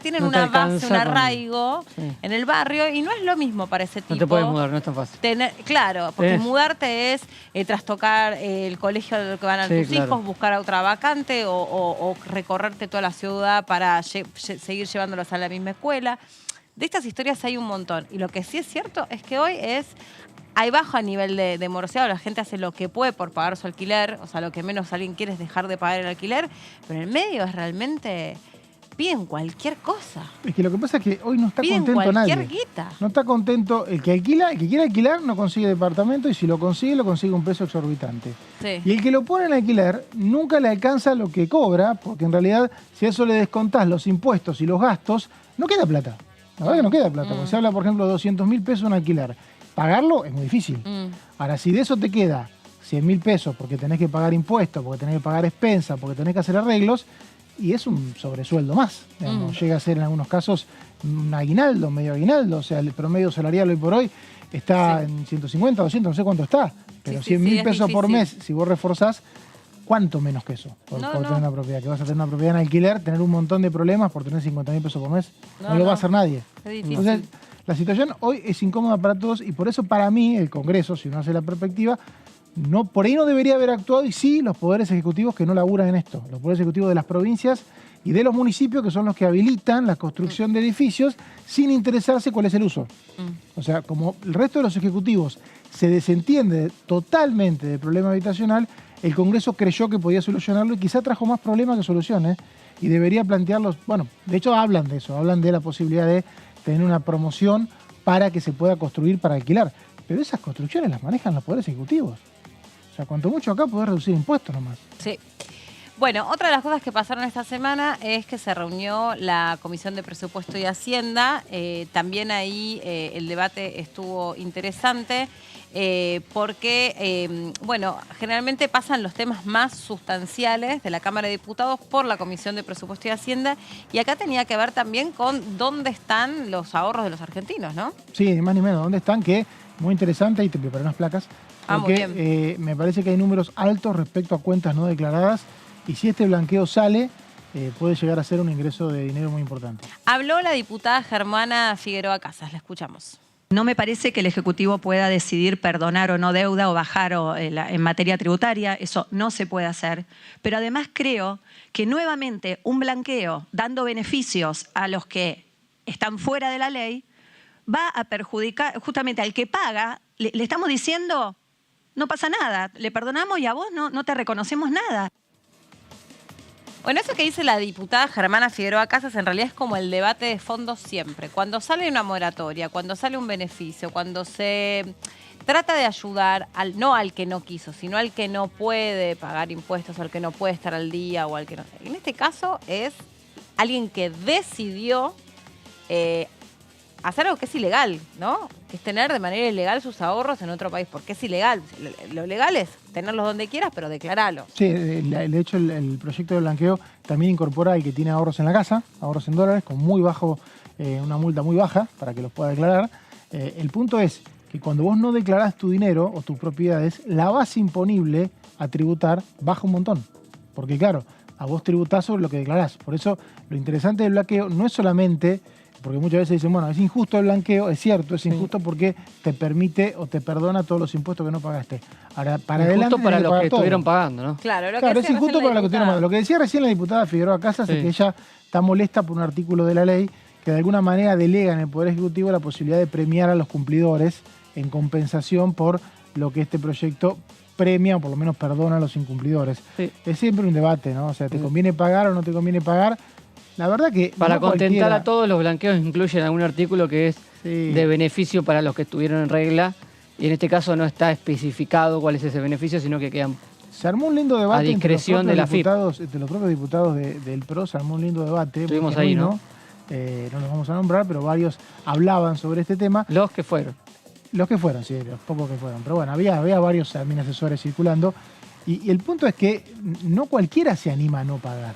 tienen No te una base, alcanza un arraigo Sí. en el barrio y no es lo mismo para ese tipo. No te puedes mudar, no es tan fácil. Claro, porque mudarte es trastocar el colegio al que van a Sí, tus claro. hijos, buscar otra vacante o recorrerte toda la ciudad para seguir llevándolos a la misma escuela. De estas historias hay un montón. Y lo que sí es cierto es que hoy hay bajo nivel de morosidad. La gente hace lo que puede por pagar su alquiler. O sea, lo que menos alguien quiere es dejar de pagar el alquiler. Pero en el medio es realmente... Piden cualquier cosa. Es que lo que pasa es que hoy no está Piden contento nadie. cualquier guita. No está contento el que alquila, el que quiere alquilar no consigue departamento y si lo consigue a un precio exorbitante. Sí. Y el que lo pone en alquiler nunca le alcanza lo que cobra, porque en realidad si a eso le descontás los impuestos y los gastos, no queda plata. La verdad que no queda plata. Porque se habla, por ejemplo, de 200.000 pesos en alquiler. Pagarlo es muy difícil. Ahora, si de eso te queda 100.000 pesos porque tenés que pagar impuestos, porque tenés que pagar expensas, porque tenés que hacer arreglos, y es un sobresueldo más. Digamos. Llega a ser en algunos casos un aguinaldo, medio aguinaldo. O sea, el promedio salarial hoy por hoy está en 150, 200, no sé cuánto está. Pero Sí, 100.000 es pesos por difícil. mes, si vos reforzás, ¿cuánto menos que eso? Por tener una propiedad. Que vas a tener una propiedad en alquiler, tener un montón de problemas por tener 50.000 pesos por mes. No lo va a hacer nadie. Es difícil. Entonces, la situación hoy es incómoda para todos y por eso para mí el Congreso, si uno hace la perspectiva, por ahí no debería haber actuado y sí los poderes ejecutivos que no laburan en esto. Los poderes ejecutivos de las provincias y de los municipios que son los que habilitan la construcción de edificios sin interesarse cuál es el uso. O sea, como el resto de los ejecutivos se desentiende totalmente del problema habitacional, el Congreso creyó que podía solucionarlo y quizá trajo más problemas que soluciones y debería plantearlos, bueno, de hecho hablan de eso, hablan de la posibilidad de tener una promoción para que se pueda construir para alquilar. Pero esas construcciones las manejan los poderes ejecutivos. O sea, cuanto mucho acá podés reducir impuestos nomás. Sí. Bueno, otra de las cosas que pasaron esta semana es que se reunió la Comisión de Presupuesto y Hacienda. También ahí el debate estuvo interesante porque, bueno, generalmente pasan los temas más sustanciales de la Cámara de Diputados por la Comisión de Presupuesto y Hacienda. Y acá tenía que ver también con dónde están los ahorros de los argentinos, ¿no? Sí, ni más ni menos. ¿Dónde están? Que muy interesante, y te preparé unas placas. Porque Muy bien. me parece que hay números altos respecto a cuentas no declaradas. Y si este blanqueo sale, puede llegar a ser un ingreso de dinero muy importante. Habló la diputada Germana Figueroa Casas, la escuchamos. No me parece que el Ejecutivo pueda decidir perdonar o no deuda o bajar en materia tributaria, eso no se puede hacer. Pero además creo que nuevamente un blanqueo dando beneficios a los que están fuera de la ley va a perjudicar justamente al que paga. Le estamos diciendo, no pasa nada, le perdonamos y a vos no te reconocemos nada. Bueno, eso que dice la diputada Germana Figueroa Casas en realidad es como el debate de fondo siempre. Cuando sale una moratoria, cuando sale un beneficio, cuando se trata de ayudar no al que no quiso, sino al que no puede pagar impuestos, al que no puede estar al día o al que no... En este caso es alguien que decidió hacer algo que es ilegal, ¿no? Que es tener de manera ilegal sus ahorros en otro país, porque es ilegal. Lo legal es tenerlos donde quieras, pero declararlos. Sí, de hecho el proyecto de blanqueo también incorpora al que tiene ahorros en la casa, ahorros en dólares, con muy bajo, una multa muy baja para que los pueda declarar. El punto es que cuando vos no declarás tu dinero o tus propiedades, la base imponible a tributar baja un montón. Porque claro, a vos tributás sobre lo que declarás. Por eso lo interesante del blanqueo no es solamente porque muchas veces dicen, bueno, es injusto el blanqueo, es cierto, es injusto porque te permite o te perdona todos los impuestos que no pagaste. Ahora, para adelante para los que todo. estuvieron pagando, ¿no? Claro, Es injusto para los que estuvieron pagando. Lo que decía recién la diputada Figueroa Casas es que ella está molesta por un artículo de la ley que de alguna manera delega en el Poder Ejecutivo la posibilidad de premiar a los cumplidores en compensación por lo que este proyecto premia o por lo menos perdona a los incumplidores. Sí. Es siempre un debate, ¿no? O sea, ¿te conviene pagar o no te conviene pagar? La verdad que... Para no contentar cualquiera... a todos, los blanqueos incluyen algún artículo que es de beneficio para los que estuvieron en regla, y en este caso no está especificado cuál es ese beneficio, sino que quedan... Se armó un lindo debate a discreción de la FIP. entre los propios diputados del PRO, se armó un lindo debate. Estuvimos ahí, ¿no? No los vamos a nombrar, pero varios hablaban sobre este tema. Los que fueron. Los que fueron, sí, los pocos que fueron. Pero bueno, había varios también asesores circulando. Y el punto es que no cualquiera se anima a no pagar.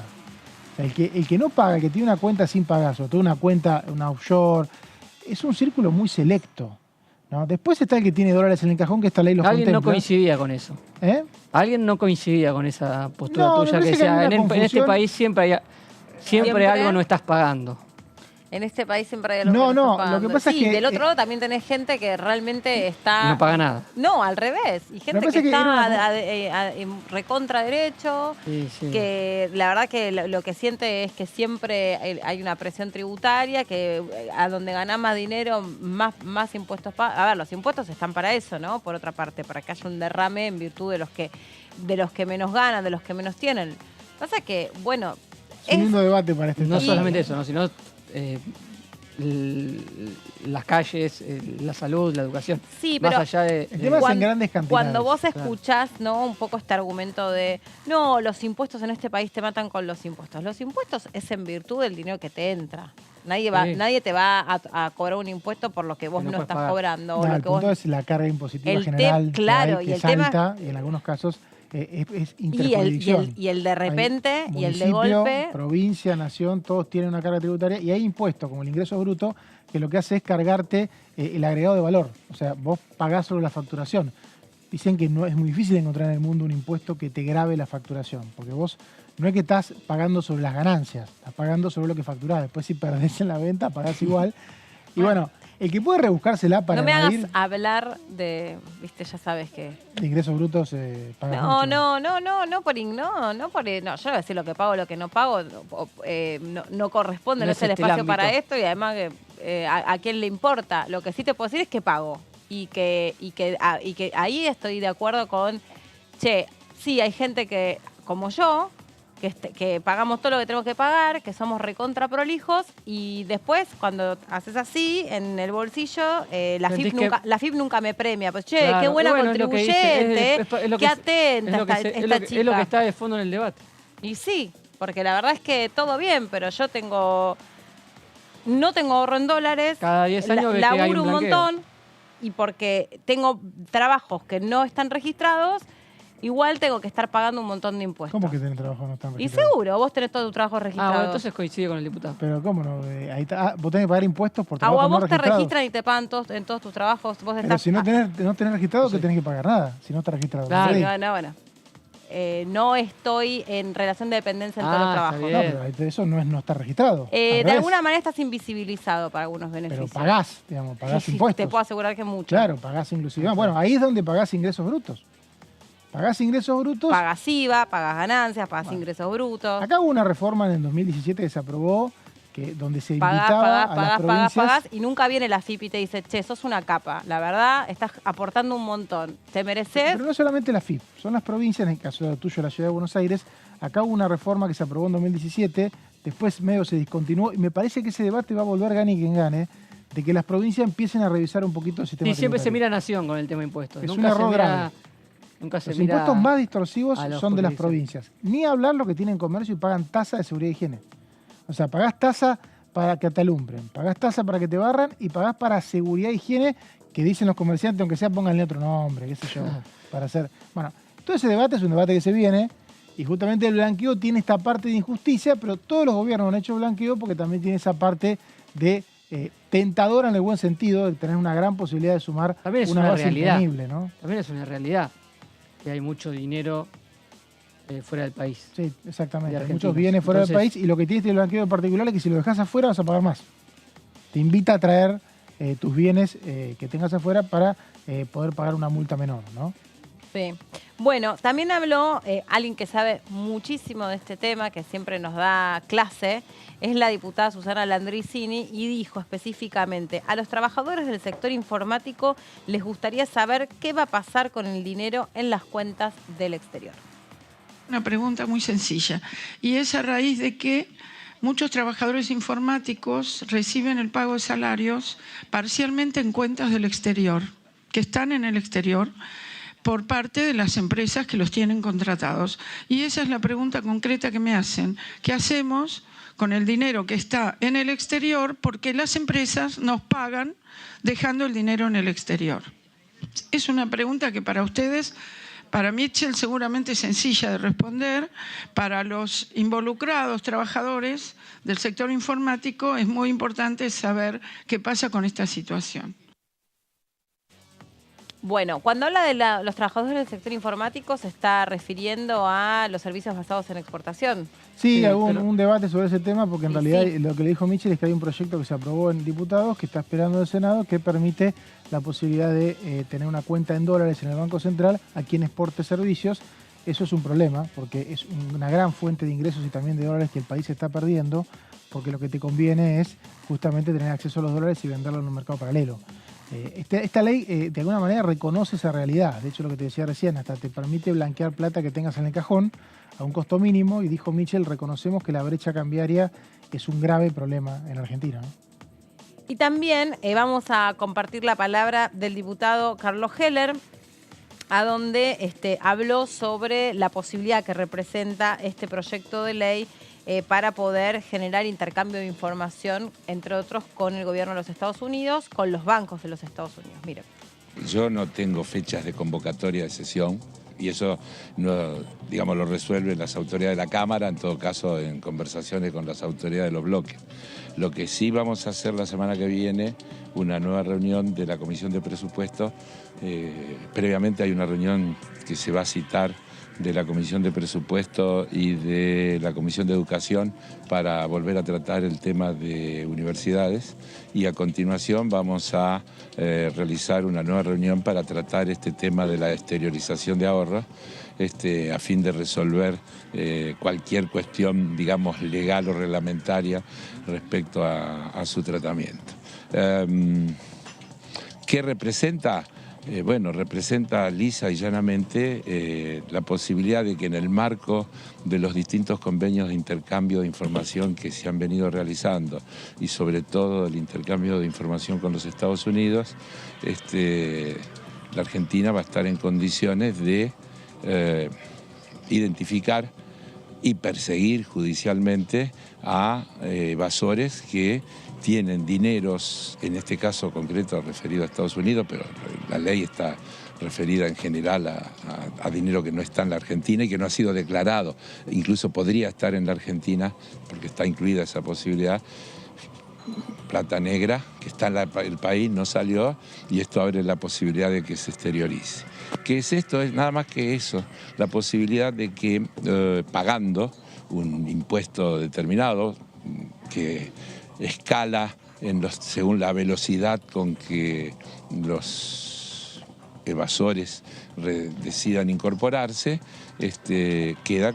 O sea, el que no paga, el que tiene una cuenta sin pagar, sobre todo una cuenta, una offshore, es un círculo muy selecto, ¿no? Después está el que tiene dólares en el cajón, que esta ley los Alguien contempla. no coincidía con eso. ¿Eh? Alguien no coincidía con esa postura No, me tuya, que parece que decía, hay una en este confusión. país siempre algo no estás pagando. En este país siempre hay algo No, que no, estás lo pagando. que pasa es Sí, que... del otro lado también tenés gente que realmente está... No paga nada. No, al revés. Y gente parece que que está era en recontra derecho, Sí, sí. que la verdad que lo que siente es que siempre hay una presión tributaria, que a donde ganás más dinero, más impuestos pagas. A ver, los impuestos están para eso, ¿no? Por otra parte, para que haya un derrame en virtud de los que menos ganan, de los que menos tienen. Pasa que, bueno... Es un lindo debate para este No tema. solamente eso, ¿no? Sino las calles, la salud, la educación. Sí, más pero allá de... El tema es en grandes cantidades. Cuando vos escuchás, ¿no? Un poco este argumento de, no, los impuestos en este país te matan con los impuestos. Los impuestos es en virtud del dinero que te entra. Nadie te va a cobrar un impuesto por lo que vos Que no no puedes estás pagar. cobrando. No, O lo el que vos... punto es la carga impositiva El general. claro, que y hay, el que tema- salta, y en algunos casos es y interjurisdicción. el de repente Hay y el de municipio, golpe. provincia, nación, todos tienen una carga tributaria y hay impuestos como el ingreso bruto que lo que hace es cargarte el agregado de valor. O sea, vos pagás sobre la facturación. Dicen que no es muy difícil encontrar en el mundo un impuesto que te grave la facturación, porque vos no es que estás pagando sobre las ganancias, estás pagando sobre lo que facturás. Después si perdés en la venta, pagás igual. Y bueno, el que puede rebuscársela para No me hagas evadir hablar de, viste, ya sabes que... de ingresos brutos, pagás No, mucho. no, yo voy a decir lo que pago, lo que no pago, no corresponde, No no es es el este espacio el para ámbito. esto y además que a quién le importa. Lo que sí te puedo decir es que pago y que ahí estoy de acuerdo con, sí, hay gente que, como yo, que pagamos todo lo que tenemos que pagar, que somos recontra prolijos y después cuando haces así en el bolsillo, la Sentís FIP nunca me premia. Pues Claro, qué buena bueno, es lo que dice, contribuyente, es lo qué que- atenta es lo que esta es lo que- chica. es lo que está de fondo en el debate. Y sí, porque la verdad es que todo bien, pero yo no tengo ahorro en dólares, Cada 10 años ves que hay laburo un un blanqueo. montón y porque tengo trabajos que no están registrados, igual tengo que estar pagando un montón de impuestos. ¿Cómo que tenés trabajo no están Y registrados? seguro, vos tenés todos tus trabajos registrados. Bueno, entonces coincide con el diputado. Pero ¿cómo no? Ahí está. Vos tenés que pagar impuestos por o trabajo a no vos te registrado. registran y te pagan en todos tus trabajos. Vos Pero estás, si no tenés registrado, que tenés que pagar nada. Si no está registrado. Claro. Sí. bueno. No estoy en relación de dependencia en todos los Está trabajos. bien. No, pero eso no está registrado. Al De revés. alguna manera estás invisibilizado para algunos Pero beneficios. pagás, digamos, pagás Sí, impuestos. Te puedo asegurar que mucho. Claro, pagás inclusive. Bueno, ahí es donde pagás ingresos brutos. Pagás ingresos brutos. Pagas IVA, pagas ganancias, pagas ingresos brutos. Acá hubo una reforma en el 2017 que se aprobó, donde se invitaba a las provincias. Pagás y nunca viene la FIP y te dice, che, sos una capa. La verdad, estás aportando un montón. Te mereces. Pero no solamente la FIP, son las provincias, en el caso de lo tuyo, la Ciudad de Buenos Aires. Acá hubo una reforma que se aprobó en 2017, después medio se discontinuó, y me parece que ese debate va a volver gane quien gane, de que las provincias empiecen a revisar un poquito el sistema Sí, siempre se tributario. mira Nación con el tema de impuestos. Es Nunca un se error mira- grave. Nunca se Los mira impuestos más distorsivos a los son de las jurisdicciones. provincias. Ni hablar lo que tienen comercio y pagan tasa de seguridad e higiene. O sea, pagás tasa para que te alumbren, pagás tasa para que te barran y pagás para seguridad e higiene, que dicen los comerciantes, aunque sea pónganle otro nombre, qué sé yo, para hacer... Bueno, todo ese debate es un debate que se viene y justamente el blanqueo tiene esta parte de injusticia, pero todos los gobiernos han hecho blanqueo porque también tiene esa parte de tentadora en el buen sentido, de tener una gran posibilidad de sumar También es una una base realidad. imponible, ¿no? También es una realidad que hay mucho dinero fuera del país. Sí, exactamente. De Hay argentinos. muchos bienes fuera del Entonces- país y lo que tiene este blanqueo en particular es que si lo dejas afuera vas a pagar más. te invita a traer tus bienes que tengas afuera para poder pagar una multa menor, ¿no? Sí. Bueno, también habló alguien que sabe muchísimo de este tema, que siempre nos da clase, es la diputada Susana Landricini, y dijo específicamente: a los trabajadores del sector informático les gustaría saber qué va a pasar con el dinero en las cuentas del exterior. Una pregunta muy sencilla, y es a raíz de que muchos trabajadores informáticos reciben el pago de salarios parcialmente en cuentas del exterior, que están en el exterior, por parte de las empresas que los tienen contratados. Y esa es la pregunta concreta que me hacen. ¿Qué hacemos con el dinero que está en el exterior? Porque las empresas nos pagan dejando el dinero en el exterior. Es una pregunta que para ustedes, para Mitchell, seguramente es sencilla de responder. Para los involucrados, trabajadores del sector informático, es muy importante saber qué pasa con esta situación. Bueno, cuando habla de los trabajadores del sector informático, se está refiriendo a los servicios basados en exportación. Sí, hubo un debate sobre ese tema, porque en realidad lo que le dijo Mitchell es que hay un proyecto que se aprobó en diputados, que está esperando el Senado, que permite la posibilidad de tener una cuenta en dólares en el Banco Central a quien exporte servicios. Eso es un problema, porque es una gran fuente de ingresos y también de dólares que el país está perdiendo, porque lo que te conviene es justamente tener acceso a los dólares y venderlo en un mercado paralelo. Esta ley de alguna manera reconoce esa realidad. De hecho, lo que te decía recién, hasta te permite blanquear plata que tengas en el cajón a un costo mínimo, y dijo Mitchell: reconocemos que la brecha cambiaria es un grave problema en Argentina, ¿no? Y también vamos a compartir la palabra del diputado Carlos Heller, a donde habló sobre la posibilidad que representa este proyecto de ley para poder generar intercambio de información, entre otros, con el gobierno de los Estados Unidos, con los bancos de los Estados Unidos. Miren. Yo no tengo fechas de convocatoria de sesión, y eso no, digamos, lo resuelven las autoridades de la Cámara, en todo caso en conversaciones con las autoridades de los bloques. Lo que sí vamos a hacer la semana que viene, una nueva reunión de la Comisión de Presupuestos. Previamente hay una reunión que se va a citar de la Comisión de Presupuestos y de la Comisión de Educación para volver a tratar el tema de universidades, y a continuación vamos a realizar una nueva reunión para tratar este tema de la exteriorización de ahorros, a fin de resolver cualquier cuestión, digamos, legal o reglamentaria respecto a su tratamiento. ¿Qué representa? Bueno, representa lisa y llanamente la posibilidad de que en el marco de los distintos convenios de intercambio de información que se han venido realizando, y sobre todo el intercambio de información con los Estados Unidos, la Argentina va a estar en condiciones de identificar y perseguir judicialmente a evasores que tienen dineros, en este caso concreto referido a Estados Unidos, pero la ley está referida en general a dinero que no está en la Argentina y que no ha sido declarado. Incluso podría estar en la Argentina, porque está incluida esa posibilidad. Plata negra, que está en el país, no salió, y esto abre la posibilidad de que se exteriorice. ¿Qué es esto? Es nada más que eso, la posibilidad de que pagando un impuesto determinado, que escala según la velocidad con que los evasores decidan incorporarse, queda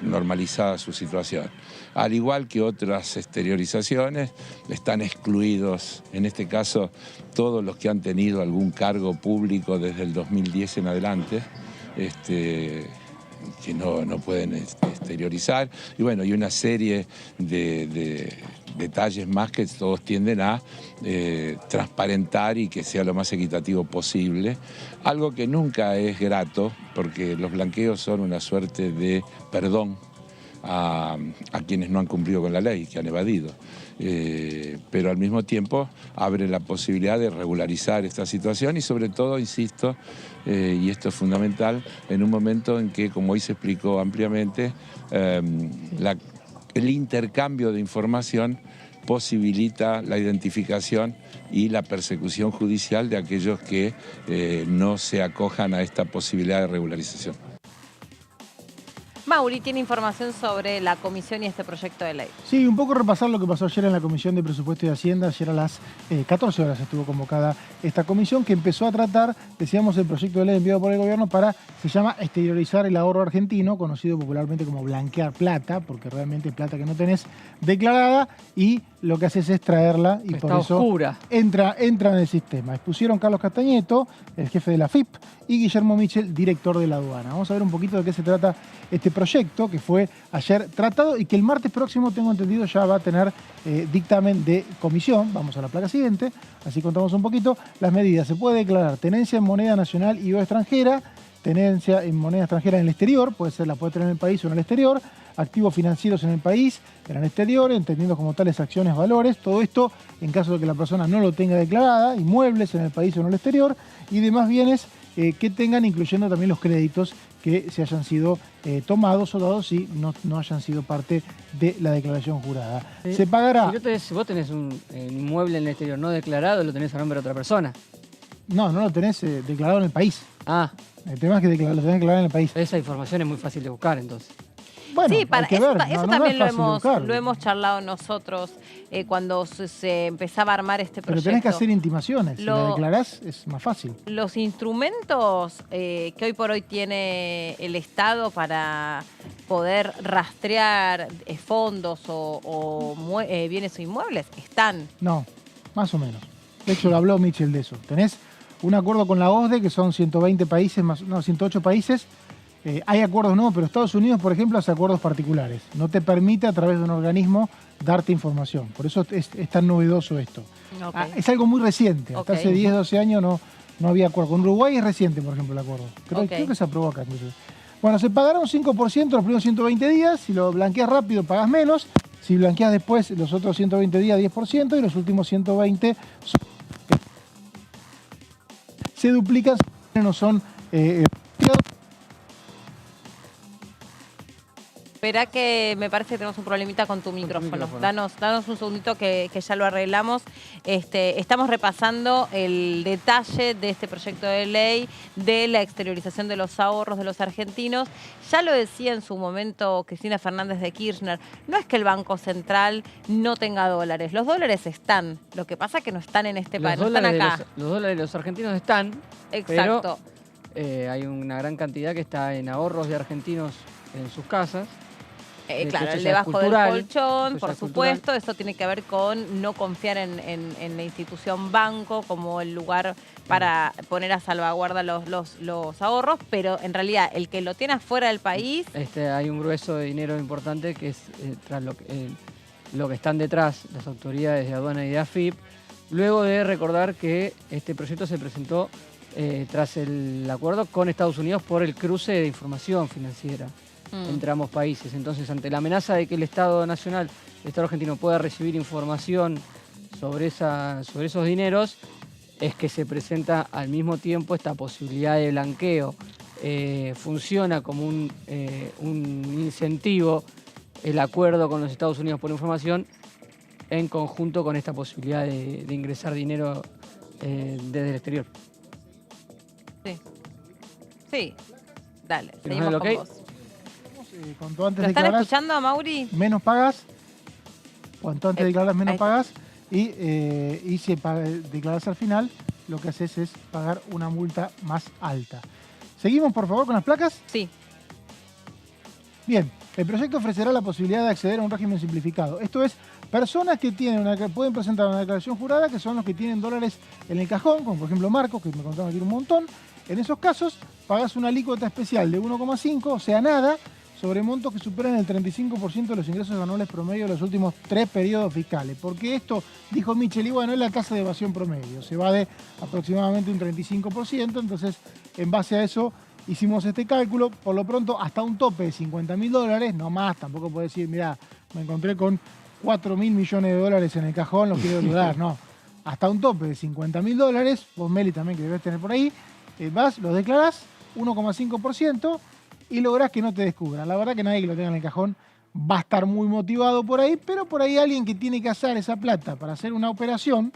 normalizada su situación. Al igual que otras exteriorizaciones, están excluidos, en este caso, todos los que han tenido algún cargo público desde el 2010 en adelante, que no pueden exteriorizar. Y bueno, y una serie de detalles más que todos tienden a transparentar y que sea lo más equitativo posible. Algo que nunca es grato, porque los blanqueos son una suerte de perdón a quienes no han cumplido con la ley, que han evadido. Pero al mismo tiempo abre la posibilidad de regularizar esta situación y sobre todo, insisto, y esto es fundamental, en un momento en que, como hoy se explicó ampliamente, el intercambio de información posibilita la identificación y la persecución judicial de aquellos que no se acojan a esta posibilidad de regularización. Mauri tiene información sobre la comisión y este proyecto de ley. Sí, un poco repasar lo que pasó ayer en la Comisión de Presupuesto y Hacienda. Ayer a las 14 horas estuvo convocada esta comisión que empezó a tratar, decíamos, el proyecto de ley enviado por el gobierno para, se llama, exteriorizar el ahorro argentino, conocido popularmente como blanquear plata, porque realmente es plata que no tenés declarada y lo que haces es traerla y Está por eso oscura. entra en el sistema. Expusieron Carlos Castañeto, el jefe de la FIP, y Guillermo Michel, director de la aduana. Vamos a ver un poquito de qué se trata este proyecto que fue ayer tratado y que el martes próximo, tengo entendido, ya va a tener dictamen de comisión. Vamos a la placa siguiente, así contamos un poquito las medidas. Se puede declarar tenencia en moneda nacional y o extranjera, tenencia en moneda extranjera en el exterior, puede ser, la puede tener en el país o en el exterior, activos financieros en el país, en el exterior, entendiendo como tales acciones, valores, todo esto en caso de que la persona no lo tenga declarada, inmuebles en el país o en el exterior, y demás bienes que tengan, incluyendo también los créditos que se hayan sido tomados o dados si no hayan sido parte de la declaración jurada. Se pagará... Si vos tenés un inmueble en el exterior no declarado, lo tenés a nombre de otra persona. No lo tenés declarado en el país. Ah, El tema es que lo tenés declarado en el país. esa información es muy fácil de buscar, entonces. Bueno, Sí, hay que eso, ver. eso No también es lo fácil buscarlo. hemos charlado nosotros cuando se empezaba a armar este Pero proyecto. tenés que hacer intimaciones. Si la declarás es más fácil. Los instrumentos que hoy por hoy tiene el Estado para poder rastrear fondos o bienes o inmuebles están. No, más o menos. De hecho, lo habló Michel de eso. Tenés un acuerdo con la OSDE, que son 120 países, 108 países. Hay acuerdos no, pero Estados Unidos, por ejemplo, hace acuerdos particulares. No te permite a través de un organismo darte información. Por eso es tan novedoso esto. Okay. Es algo muy reciente. Hasta hace 10, 12 años no había acuerdo. Con Uruguay es reciente, por ejemplo, el acuerdo. Creo que se aprobó acá. Entonces. Bueno, se pagará un 5% los primeros 120 días. Si lo blanqueas rápido, pagas menos. Si blanqueas después, los otros 120 días, 10%. Y los últimos 120 se duplican, no son... Espera que me parece que tenemos un problemita con tu micrófono. Danos un segundito que ya lo arreglamos. Estamos repasando el detalle de este proyecto de ley de la exteriorización de los ahorros de los argentinos. Ya lo decía en su momento Cristina Fernández de Kirchner, no es que el Banco Central no tenga dólares. Los dólares están. Lo que pasa es que no están en este país, no están acá. Los dólares de los argentinos están. Exacto. Pero hay una gran cantidad que está en ahorros de argentinos en sus casas. Claro, el debajo del colchón, por supuesto. Eso tiene que ver con no confiar en la institución banco como el lugar para poner a salvaguarda los ahorros, pero en realidad el que lo tiene afuera del país... Hay un grueso de dinero importante que es tras lo que están detrás las autoridades de aduana y de AFIP, luego de recordar que este proyecto se presentó tras el acuerdo con Estados Unidos por el cruce de información financiera entre ambos países. Entonces, ante la amenaza de que el Estado Nacional, el Estado argentino, pueda recibir información sobre esos dineros, es que se presenta al mismo tiempo esta posibilidad de blanqueo. Funciona como un incentivo el acuerdo con los Estados Unidos por información en conjunto con esta posibilidad de ingresar dinero desde el exterior. Sí. Dale, ¿Nos seguimos dan el con ok? vos. Cuanto antes ¿Lo están declarás, escuchando, Mauri? menos pagas. Cuanto antes declarás, menos ahí. pagas. Y si declarás al final, lo que haces es pagar una multa más alta. Seguimos, por favor, con las placas. Sí. Bien, el proyecto ofrecerá la posibilidad de acceder a un régimen simplificado. Esto es, personas que pueden presentar una declaración jurada, que son los que tienen dólares en el cajón, como por ejemplo Marcos, que me contaron aquí un montón. En esos casos, pagas una alícuota especial de 1,5, o sea, nada, sobre montos que superan el 35% de los ingresos anuales promedio de los últimos 3 periodos fiscales. Porque esto, dijo Michel, y bueno, es la tasa de evasión promedio. Se va de aproximadamente un 35%, entonces, en base a eso, hicimos este cálculo. Por lo pronto, hasta un tope de $50.000, no más, tampoco puedes decir, mirá, me encontré con 4.000 millones de dólares en el cajón, los quiero ayudar, no. Hasta un tope de $50.000, vos, Meli, también que debes tener por ahí, vas, lo declarás, 1,5%, y lográs que no te descubran. La verdad que nadie que lo tenga en el cajón va a estar muy motivado por ahí, pero por ahí alguien que tiene que hacer esa plata para hacer una operación,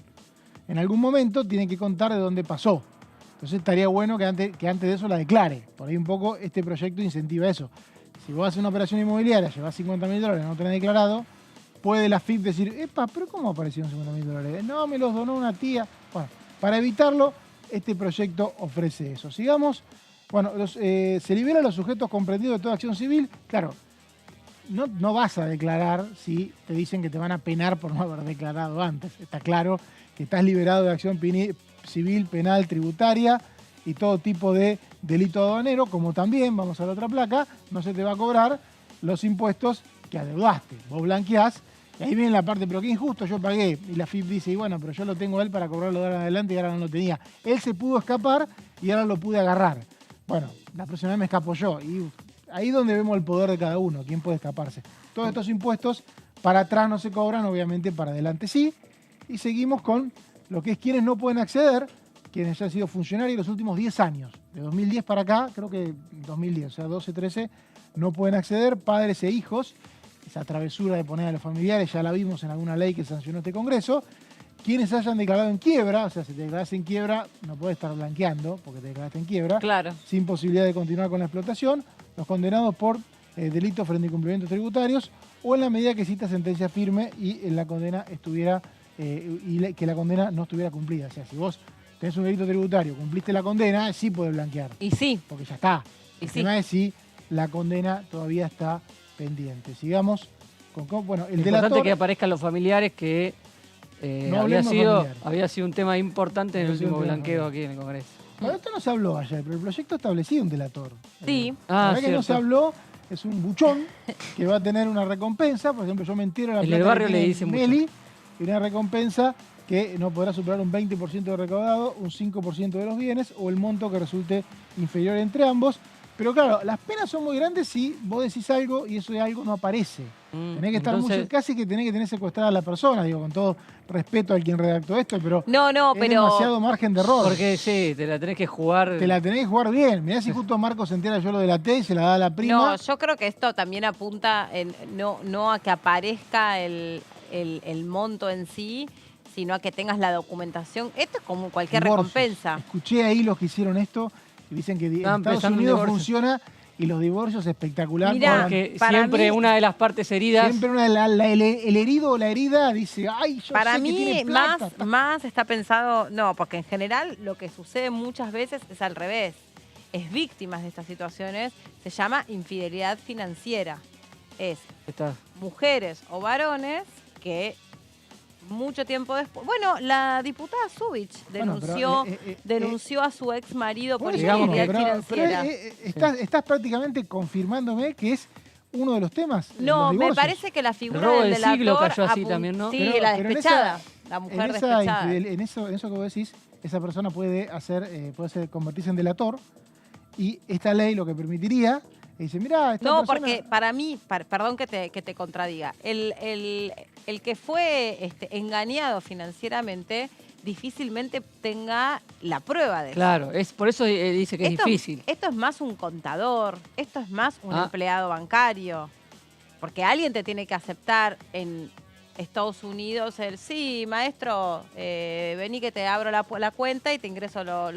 en algún momento tiene que contar de dónde pasó. Entonces estaría bueno que antes de eso la declare. Por ahí un poco este proyecto incentiva eso. Si vos haces una operación inmobiliaria, llevas $50.000, no tenés declarado, puede la FIP decir, epa, pero ¿cómo aparecieron $50.000? No, me los donó una tía. Bueno, para evitarlo, este proyecto ofrece eso. Sigamos. Bueno, se liberan los sujetos comprendidos de toda acción civil. Claro, no vas a declarar si te dicen que te van a penar por no haber declarado antes. Está claro que estás liberado de acción civil, penal, tributaria y todo tipo de delito aduanero, como también, vamos a la otra placa, no se te va a cobrar los impuestos que adeudaste. Vos blanqueás y ahí viene la parte, pero qué injusto, yo pagué. Y la FIP dice, y bueno, pero yo lo tengo a él para cobrarlo de ahora en adelante y ahora no lo tenía. Él se pudo escapar y ahora lo pude agarrar. Bueno, la próxima vez me escapo yo. Y ahí es donde vemos el poder de cada uno, quién puede escaparse. Todos estos impuestos para atrás no se cobran, obviamente para adelante sí. Y seguimos con lo que es quienes no pueden acceder, quienes ya han sido funcionarios los últimos 10 años. De 2010 para acá, creo que 2010, o sea, 12, 13, no pueden acceder, padres e hijos. Esa travesura de poner a los familiares, ya la vimos en alguna ley que sancionó este Congreso. Quienes hayan declarado en quiebra, o sea, si te declaras en quiebra, no puedes estar blanqueando porque te declaraste en quiebra. Claro. Sin posibilidad de continuar con la explotación. Los condenados por delitos frente a incumplimientos tributarios o en la medida que exista sentencia firme y en la condena estuviera que la condena no estuviera cumplida. O sea, si vos tenés un delito tributario, cumpliste la condena, sí podés blanquear. Y sí. Porque ya está. Y El sí. tema es si la condena todavía está pendiente. Sigamos con... Bueno, el Importante delator... que aparezcan los familiares que No hablemos familiar. había sido un tema importante en el Había sido último un tema blanqueo familiar. aquí en el Congreso. Bueno, esto no se habló ayer, pero el proyecto establecía un delator. Sí. La Ah, verdad que no se cierto. habló, es un buchón que va a tener una recompensa. Por ejemplo, yo me entero de la En plata el barrio que le tiene dicen mucho. Meli, y una recompensa que no podrá superar un 20% de recaudado, un 5% de los bienes o el monto que resulte inferior entre ambos. Pero claro, las penas son muy grandes si vos decís algo y eso de algo no aparece. Tenés que estar Entonces- casi que tenés que tener secuestrada a la persona, digo, con todo respeto al quien redactó esto, pero No, es demasiado margen de error. Porque sí, te la tenés que jugar. Te la tenés que jugar bien. Mirá si justo Marcos se entera, yo lo delaté y se la da a la prima. No, yo creo que esto también apunta no a que aparezca el monto en sí, sino a que tengas la documentación. Esto es como cualquier Divorcios. recompensa. Escuché ahí los que hicieron esto y dicen que en Estaban Estados empezando un Unidos divorcio. funciona y los divorcios espectacular. Mirá, cobran- Porque para siempre mí- una de las partes heridas. siempre el herido o la herida dice, ay, yo Para sé que mí, tiene plata. más está pensado, no, porque en general lo que sucede muchas veces es al revés. Es víctimas de estas situaciones, se llama infidelidad financiera. Es Está. mujeres o varones que mucho tiempo después... Bueno, la diputada Zubich Bueno, denunció, pero, denunció a su ex marido por Por eso digamos infidelidad digo, pero financiera. estás prácticamente confirmándome que es uno de los temas. No, los me divorcios. parece que la El figura robo del del siglo delator cayó así también, ¿no? Sí, Pero- la pero en despechada, esa- la mujer en despechada. en eso que vos decís, esa persona puede convertirse en delator y esta ley lo que permitiría dice, mirá, esta No, persona... porque para mí, perdón que te contradiga, el que fue engañado financieramente difícilmente tenga la prueba de eso. Claro, es por eso dice que es difícil. Esto es más un contador, esto es más un Ah. empleado bancario, porque alguien te tiene que aceptar en Estados Unidos sí, maestro, vení que te abro la cuenta y te ingreso los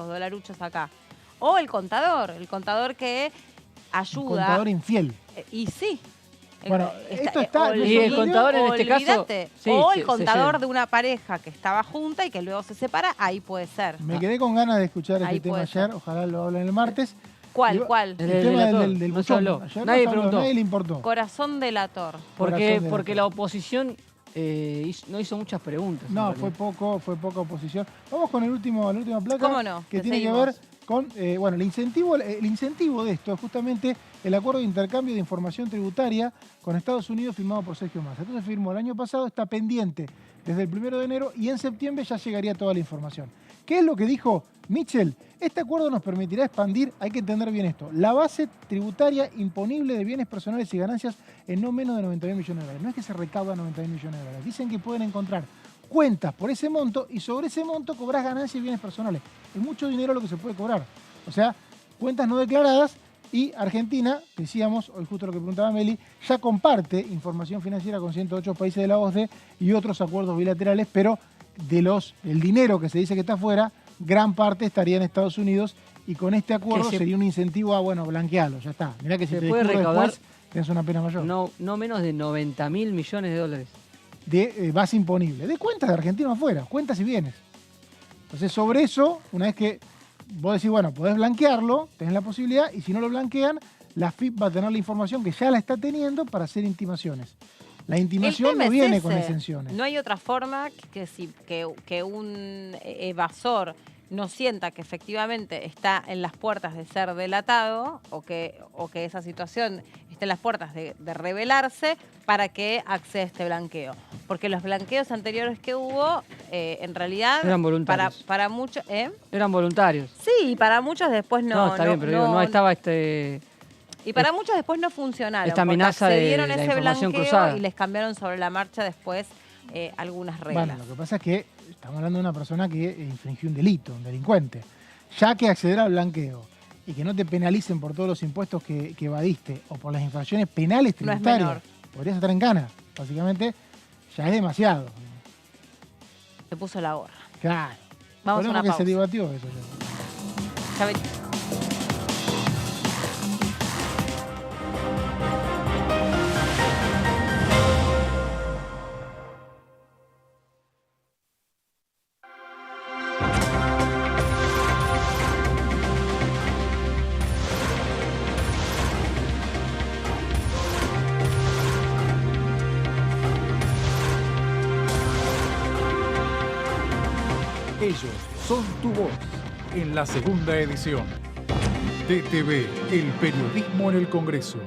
dolaruchos acá. O el contador que un ayuda. contador infiel. Y sí. Bueno, esto está- Y el contador en este caso, olvídate, sí, o se el contador llena. de una pareja que estaba junta y que luego se separa, ahí puede ser. Me quedé con ganas de escuchar Ahí este tema puede ayer, ser. ojalá lo hablen el martes. ¿Cuál? Digo, ¿Cuál? El El tema delator, del no se buchón. habló. Ayer Nadie no se habló, preguntó. nadie le importó. Corazón delator. Porque Corazón de la oposición no hizo muchas preguntas. No, en fue realidad. poca oposición. Vamos con la última placa. ¿Cómo no? Que Que tiene seguimos. que ver con, el incentivo de esto es justamente el acuerdo de intercambio de información tributaria con Estados Unidos firmado por Sergio Massa. Entonces firmó el año pasado, está pendiente desde el 1 de enero y en septiembre ya llegaría toda la información. ¿Qué es lo que dijo Mitchell? Este acuerdo nos permitirá expandir, hay que entender bien esto, la base tributaria imponible de bienes personales y ganancias en no menos de 90.000 millones de dólares. No es que se recauda 90.000 millones de dólares. Dicen que pueden encontrar cuentas por ese monto y sobre ese monto cobrás ganancias y bienes personales. Es mucho dinero lo que se puede cobrar. O sea, cuentas no declaradas y Argentina, decíamos, hoy justo lo que preguntaba Meli, ya comparte información financiera con 108 países de la OCDE y otros acuerdos bilaterales, pero del dinero que se dice que está afuera, gran parte estaría en Estados Unidos y con este acuerdo Que sería un incentivo a, bueno, blanquearlo, ya está. Mirá que si se te puede descubro recaudar después, tenés una pena mayor. no menos de 90.000 millones de dólares. De base imponible, de cuentas de argentinos afuera, cuentas y bienes. Entonces, sobre eso, una vez que vos decís, bueno, podés blanquearlo, tenés la posibilidad, y si no lo blanquean, la FIP va a tener la información que ya la está teniendo para hacer intimaciones. La intimación no viene con exenciones. No hay otra forma que un evasor no sienta que efectivamente está en las puertas de ser delatado o que esa situación esté en las puertas de revelarse para que acceda a este blanqueo. Porque los blanqueos anteriores que hubo, en realidad, eran voluntarios. Para muchos... Eran voluntarios. Sí, para muchos después no... No, está bien, pero digo, no estaba Y para muchos después no funcionaron. Esta amenaza de accedieron la ese información blanqueo cruzada. y les cambiaron sobre la marcha después algunas reglas. Bueno, lo que pasa es que estamos hablando de una persona que infringió un delito, un delincuente. Ya que acceder al blanqueo y que no te penalicen por todos los impuestos que evadiste o por las infracciones penales tributarias, menor. podrías estar en cana. Básicamente, ya es demasiado. Se puso la gorra. Claro. Vamos a una que pausa. se debatió eso ya. Ya venimos. Ellos son tu voz en la segunda edición. DTV, el periodismo en el Congreso.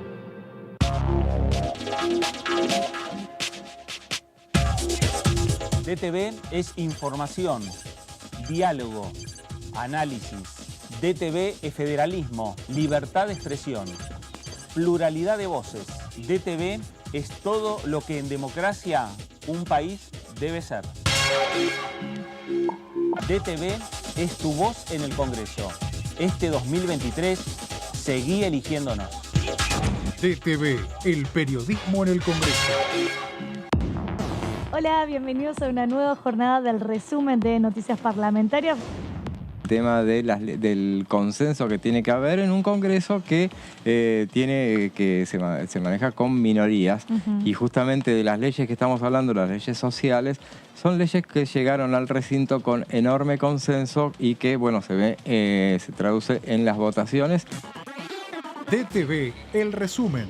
DTV es información, diálogo, análisis. DTV es federalismo, libertad de expresión, pluralidad de voces. DTV es todo lo que en democracia un país debe ser. DTV es tu voz en el Congreso. Este 2023, seguí eligiéndonos. DTV, el periodismo en el Congreso. Hola, bienvenidos a una nueva jornada del resumen de noticias parlamentarias. Tema del consenso que tiene que haber en un Congreso que se maneja con minorías. Y justamente de las leyes que estamos hablando, las leyes sociales, son leyes que llegaron al recinto con enorme consenso y que, bueno, se traduce en las votaciones. DTV, el resumen,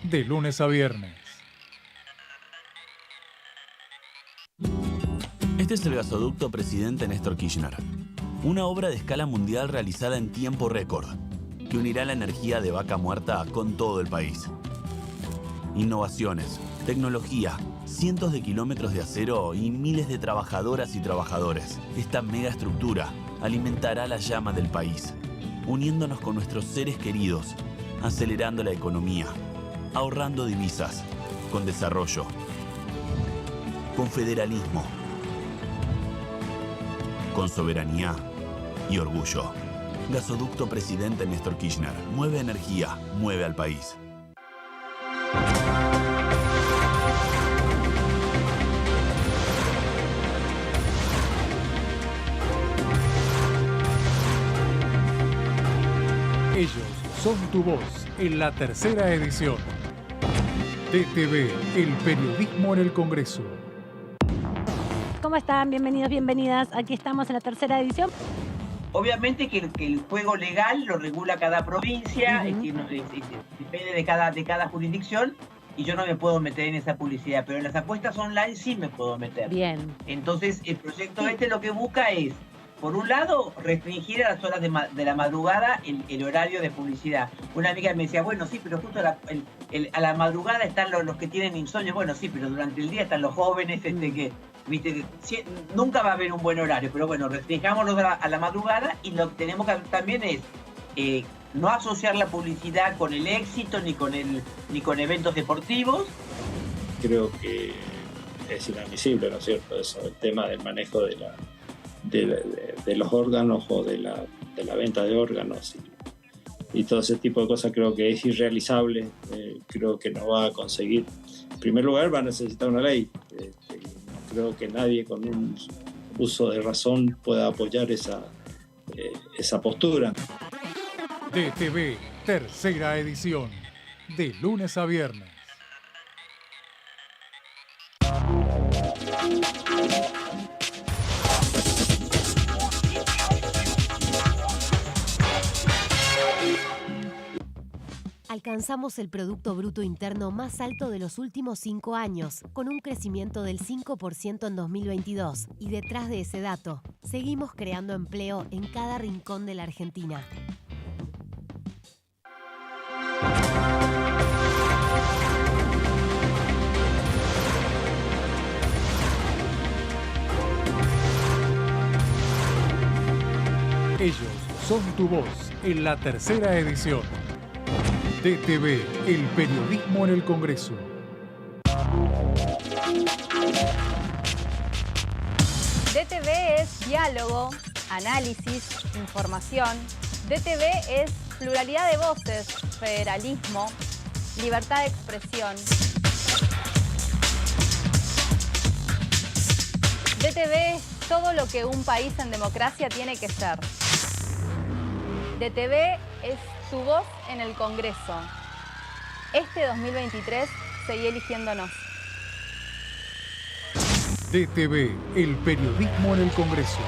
de lunes a viernes. Este es el gasoducto Presidente Néstor Kirchner. Una obra de escala mundial realizada en tiempo récord, que unirá la energía de Vaca Muerta con todo el país. Innovaciones, tecnología, cientos de kilómetros de acero y miles de trabajadoras y trabajadores. Esta megaestructura alimentará la llama del país, uniéndonos con nuestros seres queridos, acelerando la economía, ahorrando divisas, con desarrollo, con federalismo, con soberanía y orgullo. Gasoducto Presidente Néstor Kirchner. Mueve energía, mueve al país. Ellos son tu voz en la tercera edición. DTV, el periodismo en el Congreso. ¿Cómo están? Bienvenidos, bienvenidas. Aquí estamos en la tercera edición. Obviamente que el juego legal lo regula cada provincia, depende de cada jurisdicción, y yo no me puedo meter en esa publicidad, pero en las apuestas online sí me puedo meter. Bien. Entonces el proyecto lo que busca es, por un lado, restringir a las horas de la madrugada el horario de publicidad. Una amiga me decía, bueno, sí, pero justo a la madrugada están los que tienen insomnio. Bueno, sí, pero durante el día están los jóvenes que... ¿Viste? Nunca va a haber un buen horario, pero bueno, restringámoslo a la madrugada, y lo que tenemos que hacer también es no asociar la publicidad con el éxito ni con eventos deportivos. Creo que es inadmisible, ¿no es cierto? Eso, el tema del manejo de los órganos o de la venta de órganos y todo ese tipo de cosas creo que es irrealizable, creo que no va a conseguir. En primer lugar, va a necesitar una ley. Creo que nadie con un uso de razón pueda apoyar esa postura. DTV, tercera edición, de lunes a viernes. Alcanzamos el Producto Bruto Interno más alto de los últimos 5 años, con un crecimiento del 5% en 2022. Y detrás de ese dato, seguimos creando empleo en cada rincón de la Argentina. Ellos son tu voz en la tercera edición. DTV, el periodismo en el Congreso. DTV es diálogo, análisis, información. DTV es pluralidad de voces, federalismo, libertad de expresión. DTV es todo lo que un país en democracia tiene que ser. DTV es tu voz en el Congreso. Este 2023 seguí eligiéndonos. DTV, el periodismo en el Congreso.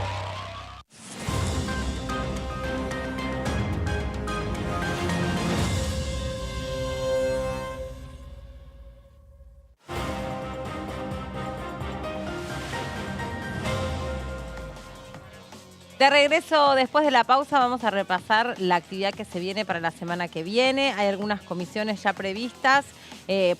De regreso, después de la pausa, vamos a repasar la actividad que se viene para la semana que viene. Hay algunas comisiones ya previstas.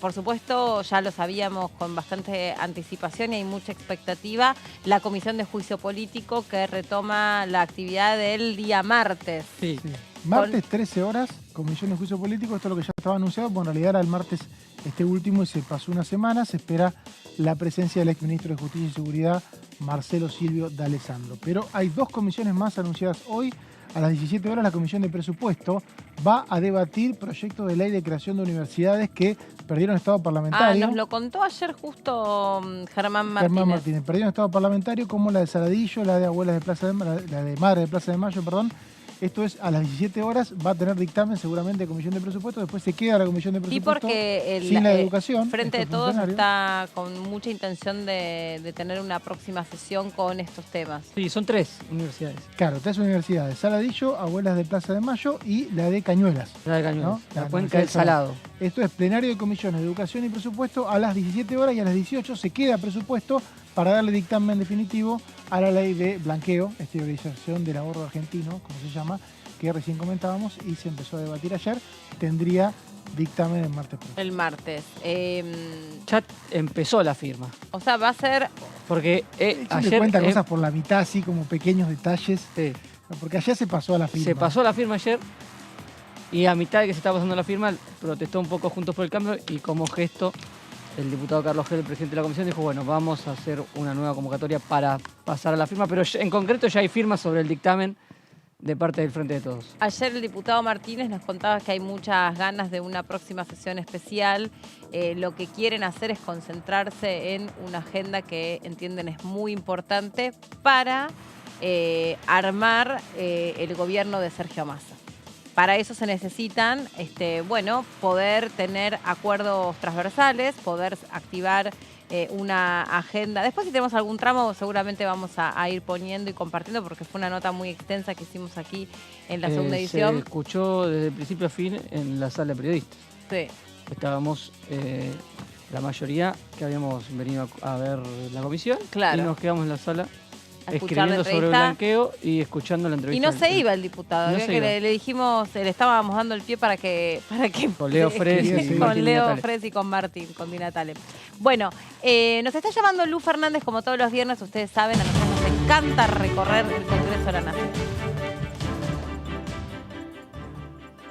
Por supuesto, ya lo sabíamos con bastante anticipación y hay mucha expectativa. La Comisión de Juicio Político que retoma la actividad del día martes. Sí. Martes, 13 horas, Comisión de Juicio Político. Esto es lo que ya estaba anunciado, porque en realidad era el martes este último y se pasó una semana. Se espera la presencia del exministro de Justicia y Seguridad, Marcelo Silvio D'Alessandro. Pero hay 2 comisiones más anunciadas hoy. A las 17 horas la Comisión de Presupuesto va a debatir proyectos de ley de creación de universidades que perdieron estado parlamentario. Nos lo contó ayer justo Germán Martínez. Germán Martínez. Perdieron estado parlamentario como la de Saladillo, la de Abuelas de Plaza de la de Madre de Plaza de Mayo, perdón. Esto es a las 17 horas, va a tener dictamen seguramente de Comisión de Presupuesto, después se queda la Comisión de Presupuesto. Y porque sin la educación. Frente de Todos está con mucha intención de tener una próxima sesión con estos temas. Sí, son 3 universidades. Claro, 3 universidades. Saladillo, Abuelas de Plaza de Mayo y la de Cañuelas. La de Cañuelas, ¿no? la Cuenca del Salado. Esto es plenario de Comisiones de Educación y Presupuesto a las 17 horas y a las 18 se queda presupuesto para darle dictamen definitivo a la ley de blanqueo, exteriorización del ahorro argentino, como se llama, que recién comentábamos y se empezó a debatir ayer. Tendría dictamen el martes próximo. El martes. Ya empezó la firma. O sea, va a ser... Porque ayer se cuenta cosas por la mitad, así como pequeños detalles. Sí. Porque ayer se pasó a la firma. Se pasó a la firma ayer y a mitad de que se estaba pasando la firma protestó un poco Juntos por el Cambio y como gesto el diputado Carlos Gel, el presidente de la comisión, dijo, bueno, vamos a hacer una nueva convocatoria para pasar a la firma, pero en concreto ya hay firmas sobre el dictamen de parte del Frente de Todos. Ayer el diputado Martínez nos contaba que hay muchas ganas de una próxima sesión especial. Lo que quieren hacer es concentrarse en una agenda que entienden es muy importante para armar el gobierno de Sergio Massa. Para eso se necesitan, poder tener acuerdos transversales, poder activar una agenda. Después si tenemos algún tramo seguramente vamos a ir poniendo y compartiendo porque fue una nota muy extensa que hicimos aquí en la segunda edición. Se escuchó desde principio a fin en la sala de periodistas. Sí. Estábamos la mayoría que habíamos venido a ver la comisión. Claro. Y nos quedamos en la sala escuchar escribiendo sobre el blanqueo y escuchando la entrevista. Y no se iba el diputado, no que le dijimos, le estábamos dando el pie para que con Leo Fresi, con Leo Fresi y con Martín, con Di Natale. Bueno, nos está llamando Lu Fernández como todos los viernes, ustedes saben, a nosotros nos encanta recorrer el Congreso de la Nación.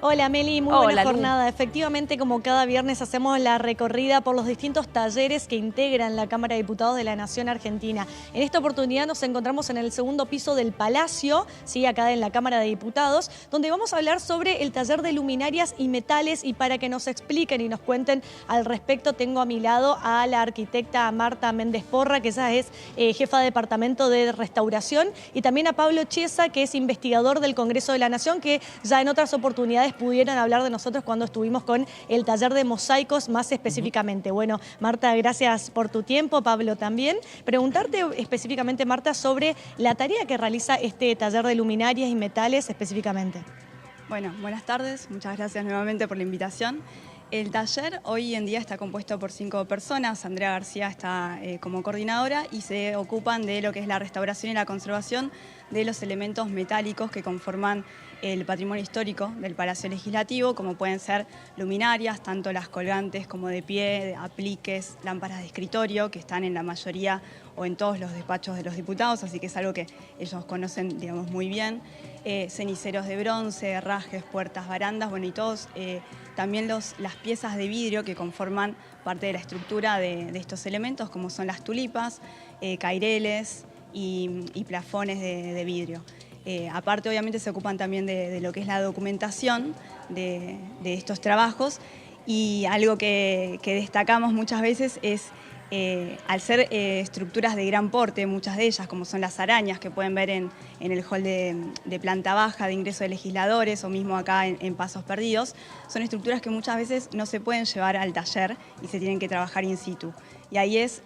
Hola Meli, muy buena jornada. Efectivamente, como cada viernes hacemos la recorrida por los distintos talleres que integran la Cámara de Diputados de la Nación Argentina. En esta oportunidad nos encontramos en el segundo piso del Palacio, ¿sí? Acá en la Cámara de Diputados, donde vamos a hablar sobre el taller de luminarias y metales, y para que nos expliquen y nos cuenten al respecto tengo a mi lado a la arquitecta Marta Méndez Porra, que ella es jefa de Departamento de Restauración, y también a Pablo Chiesa, que es investigador del Congreso de la Nación, que ya en otras oportunidades pudieron hablar de nosotros cuando estuvimos con el taller de mosaicos más específicamente. Bueno, Marta, gracias por tu tiempo, Pablo también. Preguntarte específicamente, Marta, sobre la tarea que realiza este taller de luminarias y metales específicamente. Bueno, buenas tardes, muchas gracias nuevamente por la invitación. El taller hoy en día está compuesto por 5 personas. Andrea García está como coordinadora y se ocupan de lo que es la restauración y la conservación de los elementos metálicos que conforman el patrimonio histórico del Palacio Legislativo, como pueden ser luminarias, tanto las colgantes como de pie, apliques, lámparas de escritorio, que están en la mayoría o en todos los despachos de los diputados, así que es algo que ellos conocen, digamos, muy bien. Ceniceros de bronce, herrajes, puertas, barandas, bueno, y todos también las piezas de vidrio que conforman parte de la estructura de estos elementos, como son las tulipas, caireles y plafones de vidrio. Aparte, obviamente, se ocupan también de lo que es la documentación de estos trabajos, y algo que destacamos muchas veces es, al ser estructuras de gran porte, muchas de ellas, como son las arañas que pueden ver en el hall de planta baja de ingreso de legisladores o mismo acá en Pasos Perdidos, son estructuras que muchas veces no se pueden llevar al taller y se tienen que trabajar in situ. Y ahí es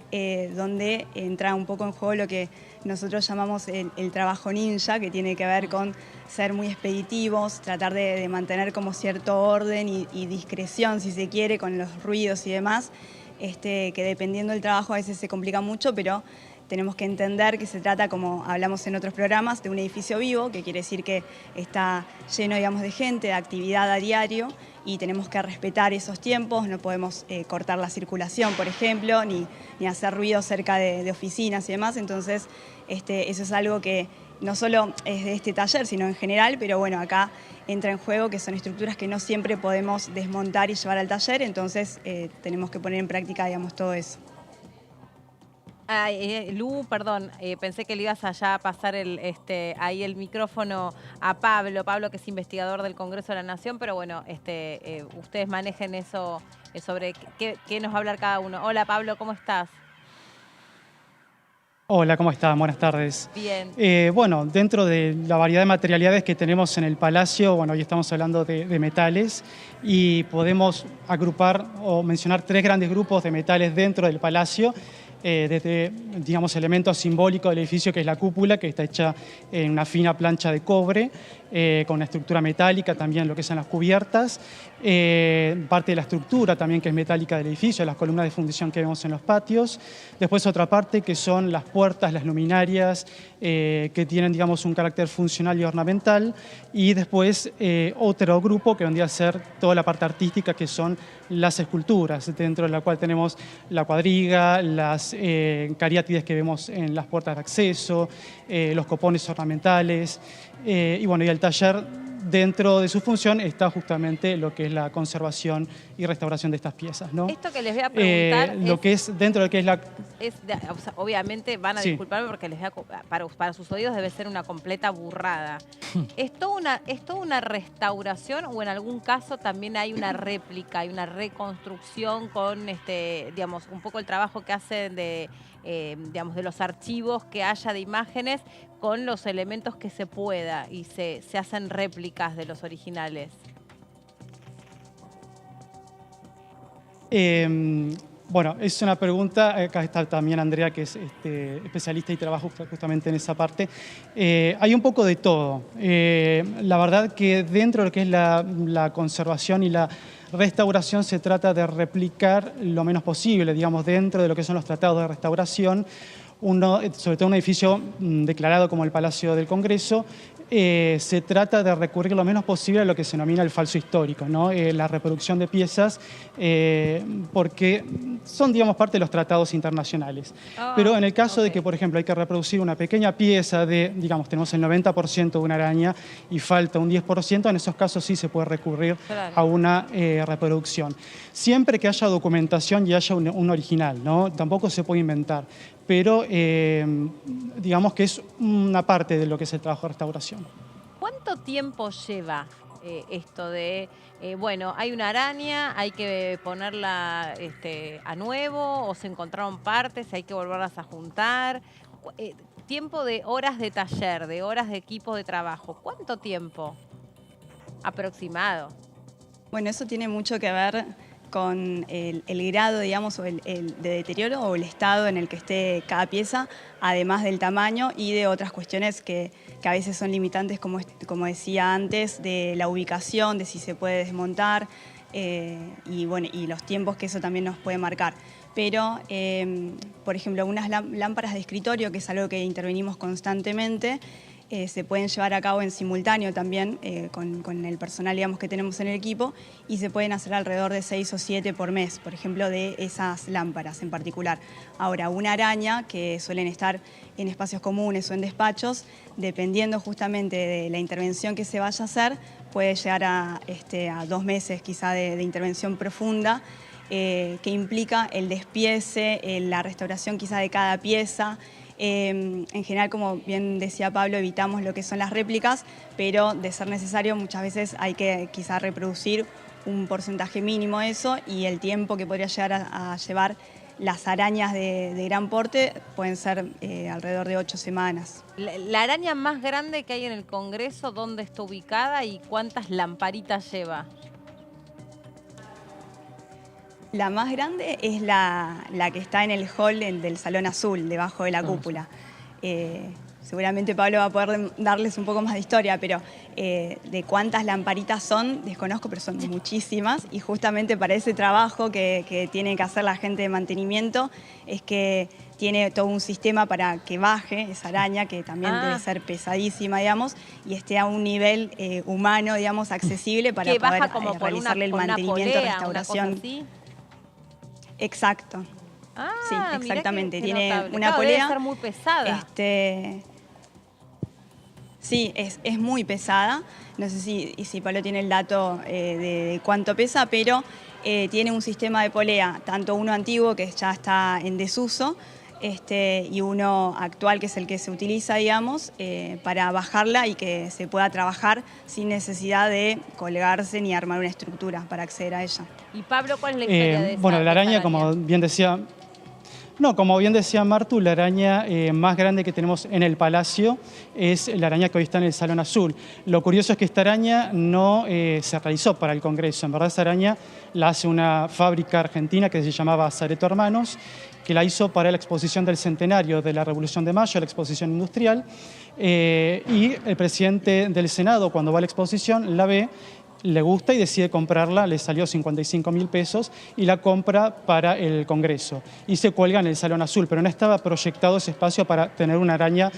donde entra un poco en juego lo que nosotros llamamos el trabajo ninja, que tiene que ver con ser muy expeditivos, tratar de mantener como cierto orden y discreción, si se quiere, con los ruidos y demás, que dependiendo del trabajo a veces se complica mucho, pero tenemos que entender que se trata, como hablamos en otros programas, de un edificio vivo, que quiere decir que está lleno, digamos, de gente, de actividad a diario, y tenemos que respetar esos tiempos. No podemos cortar la circulación, por ejemplo, ni hacer ruido cerca de oficinas y demás. Entonces, eso es algo que no solo es de este taller, sino en general, pero bueno, acá entra en juego que son estructuras que no siempre podemos desmontar y llevar al taller, entonces tenemos que poner en práctica, digamos, todo eso. Lu, perdón, pensé que le ibas allá a pasar ahí el micrófono a Pablo. Pablo, que es investigador del Congreso de la Nación, pero bueno, ustedes manejen eso sobre qué nos va a hablar cada uno. Hola Pablo, ¿cómo estás? Hola, ¿cómo están? Buenas tardes. Bien. Bueno, dentro de la variedad de materialidades que tenemos en el Palacio, bueno, hoy estamos hablando de metales, y podemos agrupar o mencionar 3 grandes grupos de metales dentro del Palacio. Desde, digamos, elementos simbólicos del edificio, que es la cúpula, que está hecha en una fina plancha de cobre, con una estructura metálica, también lo que son las cubiertas, parte de la estructura también que es metálica del edificio, las columnas de fundición que vemos en los patios. Después otra parte que son las puertas, las luminarias, que tienen, digamos, un carácter funcional y ornamental, y después otro grupo que vendría a ser toda la parte artística, que son las esculturas, dentro de la cual tenemos la cuadriga, las cariátides que vemos en las puertas de acceso, los copones ornamentales, y bueno, y el taller, dentro de su función, está justamente lo que es la conservación y restauración de estas piezas, ¿no? Esto que les voy a preguntar lo que es dentro de lo que es la... o sea, obviamente van a disculparme porque les voy a, para sus oídos debe ser una completa burrada. ¿Es toda una restauración o en algún caso también hay una réplica, hay una reconstrucción con, digamos, un poco el trabajo que hacen digamos, de los archivos que haya de imágenes con los elementos que se pueda y se hacen réplicas de los originales? Bueno, es una pregunta, acá está también Andrea, que es especialista y trabaja justamente en esa parte. Hay un poco de todo. La verdad que dentro de lo que es la conservación y la restauración se trata de replicar lo menos posible, digamos, dentro de lo que son los tratados de restauración. Sobre todo un edificio declarado como el Palacio del Congreso, se trata de recurrir lo menos posible a lo que se denomina el falso histórico, ¿no? La reproducción de piezas, porque son, digamos, parte de los tratados internacionales. Pero en el caso de que, por ejemplo, hay que reproducir una pequeña pieza de, digamos, tenemos el 90% de una araña y falta un 10%, en esos casos sí se puede recurrir a una reproducción. Siempre que haya documentación y haya un original, ¿no? Tampoco se puede inventar. Pero digamos que es una parte de lo que es el trabajo de restauración. ¿Cuánto tiempo lleva esto de, bueno, hay una araña, hay que ponerla a nuevo, o se encontraron partes, hay que volverlas a juntar? Tiempo de horas de taller, de horas de equipo de trabajo, ¿cuánto tiempo aproximado? Bueno, eso tiene mucho que ver con el grado, digamos, o de deterioro o el estado en el que esté cada pieza, además del tamaño y de otras cuestiones que a veces son limitantes, como decía antes, de la ubicación, de si se puede desmontar y, bueno, y los tiempos que eso también nos puede marcar. Pero, por ejemplo, unas lámparas de escritorio, que es algo que intervenimos constantemente, se pueden llevar a cabo en simultáneo también con el personal, digamos, que tenemos en el equipo, y se pueden hacer alrededor de 6 o 7 por mes, por ejemplo, de esas lámparas en particular. Ahora, una araña, que suelen estar en espacios comunes o en despachos, dependiendo justamente de la intervención que se vaya a hacer, puede llegar a 2 meses quizá de intervención profunda, que implica el despiece, la restauración quizá de cada pieza. En general, como bien decía Pablo, evitamos lo que son las réplicas, pero de ser necesario muchas veces hay que quizá reproducir un porcentaje mínimo de eso, y el tiempo que podría llegar a llevar las arañas de gran porte pueden ser alrededor de 8 semanas. La araña más grande que hay en el Congreso, ¿dónde está ubicada y cuántas lamparitas lleva? La más grande es la que está en el hall del Salón Azul, debajo de la cúpula. Seguramente Pablo va a poder darles un poco más de historia, pero de cuántas lamparitas son, desconozco, pero son muchísimas. Y justamente para ese trabajo que tiene que hacer la gente de mantenimiento, es que tiene todo un sistema para que baje esa araña, que también debe ser pesadísima, digamos, y esté a un nivel humano, digamos, accesible para poder realizarle el mantenimiento, restauración. Exacto. Sí, exactamente. Tiene una polea. Debe ser muy pesada. Sí, es muy pesada. No sé si Pablo tiene el dato de cuánto pesa, pero tiene un sistema de polea, tanto uno antiguo que ya está en desuso, y uno actual, que es el que se utiliza, digamos, para bajarla y que se pueda trabajar sin necesidad de colgarse ni armar una estructura para acceder a ella. Y Pablo, ¿cuál es la historia de esa? Bueno, la araña, como bien decía Martu, la araña más grande que tenemos en el Palacio es la araña que hoy está en el Salón Azul. Lo curioso es que esta araña no se realizó para el Congreso. En verdad, esa araña la hace una fábrica argentina que se llamaba Zareto Hermanos, que la hizo para la exposición del centenario de la Revolución de Mayo, la exposición industrial. Y el presidente del Senado, cuando va a la exposición, la ve, le gusta y decide comprarla, le salió 55.000 pesos y la compra para el Congreso. Y se cuelga en el Salón Azul, pero no estaba proyectado ese espacio para tener una araña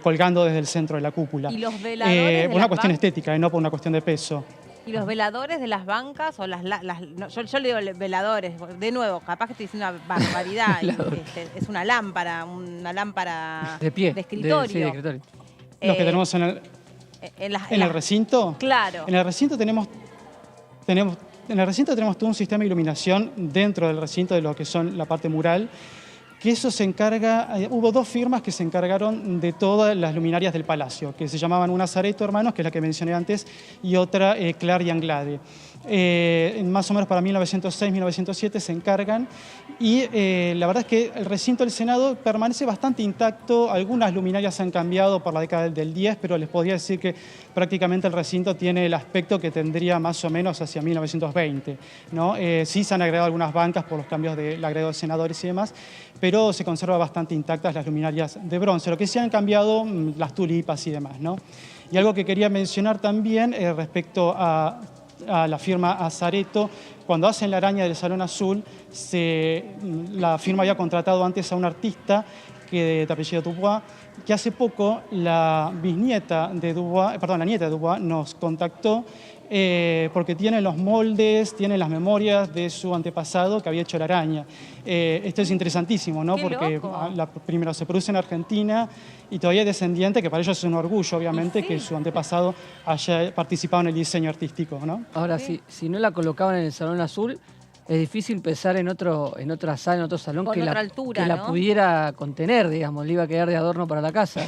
colgando desde el centro de la cúpula. ¿Y los veladores por una cuestión estética y no por una cuestión de peso. ¿Y los veladores de las bancas o yo le digo veladores, de nuevo, capaz que estoy diciendo una barbaridad, es una lámpara de pie, de escritorio. Sí, de escritorio. Los que tenemos en el recinto. Claro. En el recinto tenemos todo un sistema de iluminación dentro del recinto de lo que son la parte mural, que eso se encarga. Hubo 2 firmas que se encargaron de todas las luminarias del Palacio, que se llamaban una Zareto Hermanos, que es la que mencioné antes, y otra Clar y Anglade. Más o menos para 1906-1907 se encargan, y la verdad es que el recinto del Senado permanece bastante intacto. Algunas luminarias han cambiado por la década del 10, pero les podría decir que prácticamente el recinto tiene el aspecto que tendría más o menos hacia 1920, ¿no? Sí se han agregado algunas bancas por los cambios del agregado de senadores y demás, pero se conserva bastante intactas las luminarias de bronce. Lo que sí han cambiado, las tulipas y demás, ¿no? Y algo que quería mencionar también respecto a la firma Zareto, cuando hacen la araña del Salón Azul, la firma había contratado antes a un artista de apellido Dubois, que hace poco la nieta de Dubois nos contactó porque tiene los moldes, tiene las memorias de su antepasado que había hecho la araña. Esto es interesantísimo, ¿no? Qué Porque loco. primero se produce en Argentina y todavía es descendiente, que para ellos es un orgullo, obviamente, que su antepasado haya participado en el diseño artístico, ¿no? Ahora, si no la colocaban en el Salón Azul, es difícil pensar en otra sala, en otro salón Con que, otra la, altura, que la ¿no? pudiera contener, digamos, le iba a quedar de adorno para la casa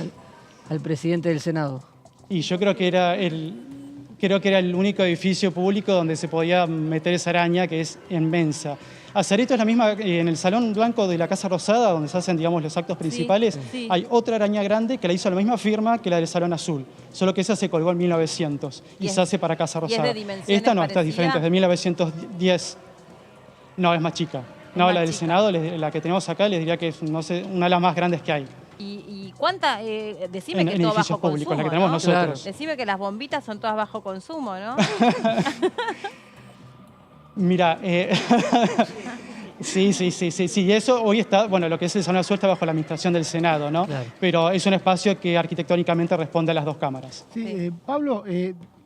al presidente del Senado. Y yo creo que era el único edificio público donde se podía meter esa araña, que es inmensa. Hacer esto es la misma, en el Salón Blanco de la Casa Rosada, donde se hacen, digamos, los actos principales, sí. hay otra araña grande que la hizo la misma firma que la del Salón Azul, solo que esa se colgó en 1900 y se hace para Casa y es Rosada. de dimensiones Esta no, esta es parecidas. diferente, es de 1910. No, es más chica. No, más la del chica. Senado, la que tenemos acá, les diría que es, no sé, una de las más grandes que hay. ¿Y cuánta? Decime En que es todo edificios bajo públicos, consumo, la que tenemos ¿no? nosotros. Claro. Decime que las bombitas son todas bajo consumo, ¿no? Mira, sí, eso hoy está, bueno, lo que es el Salón Azul está bajo la administración del Senado, ¿no? Claro. Pero es un espacio que arquitectónicamente responde a las dos cámaras. Sí, Pablo,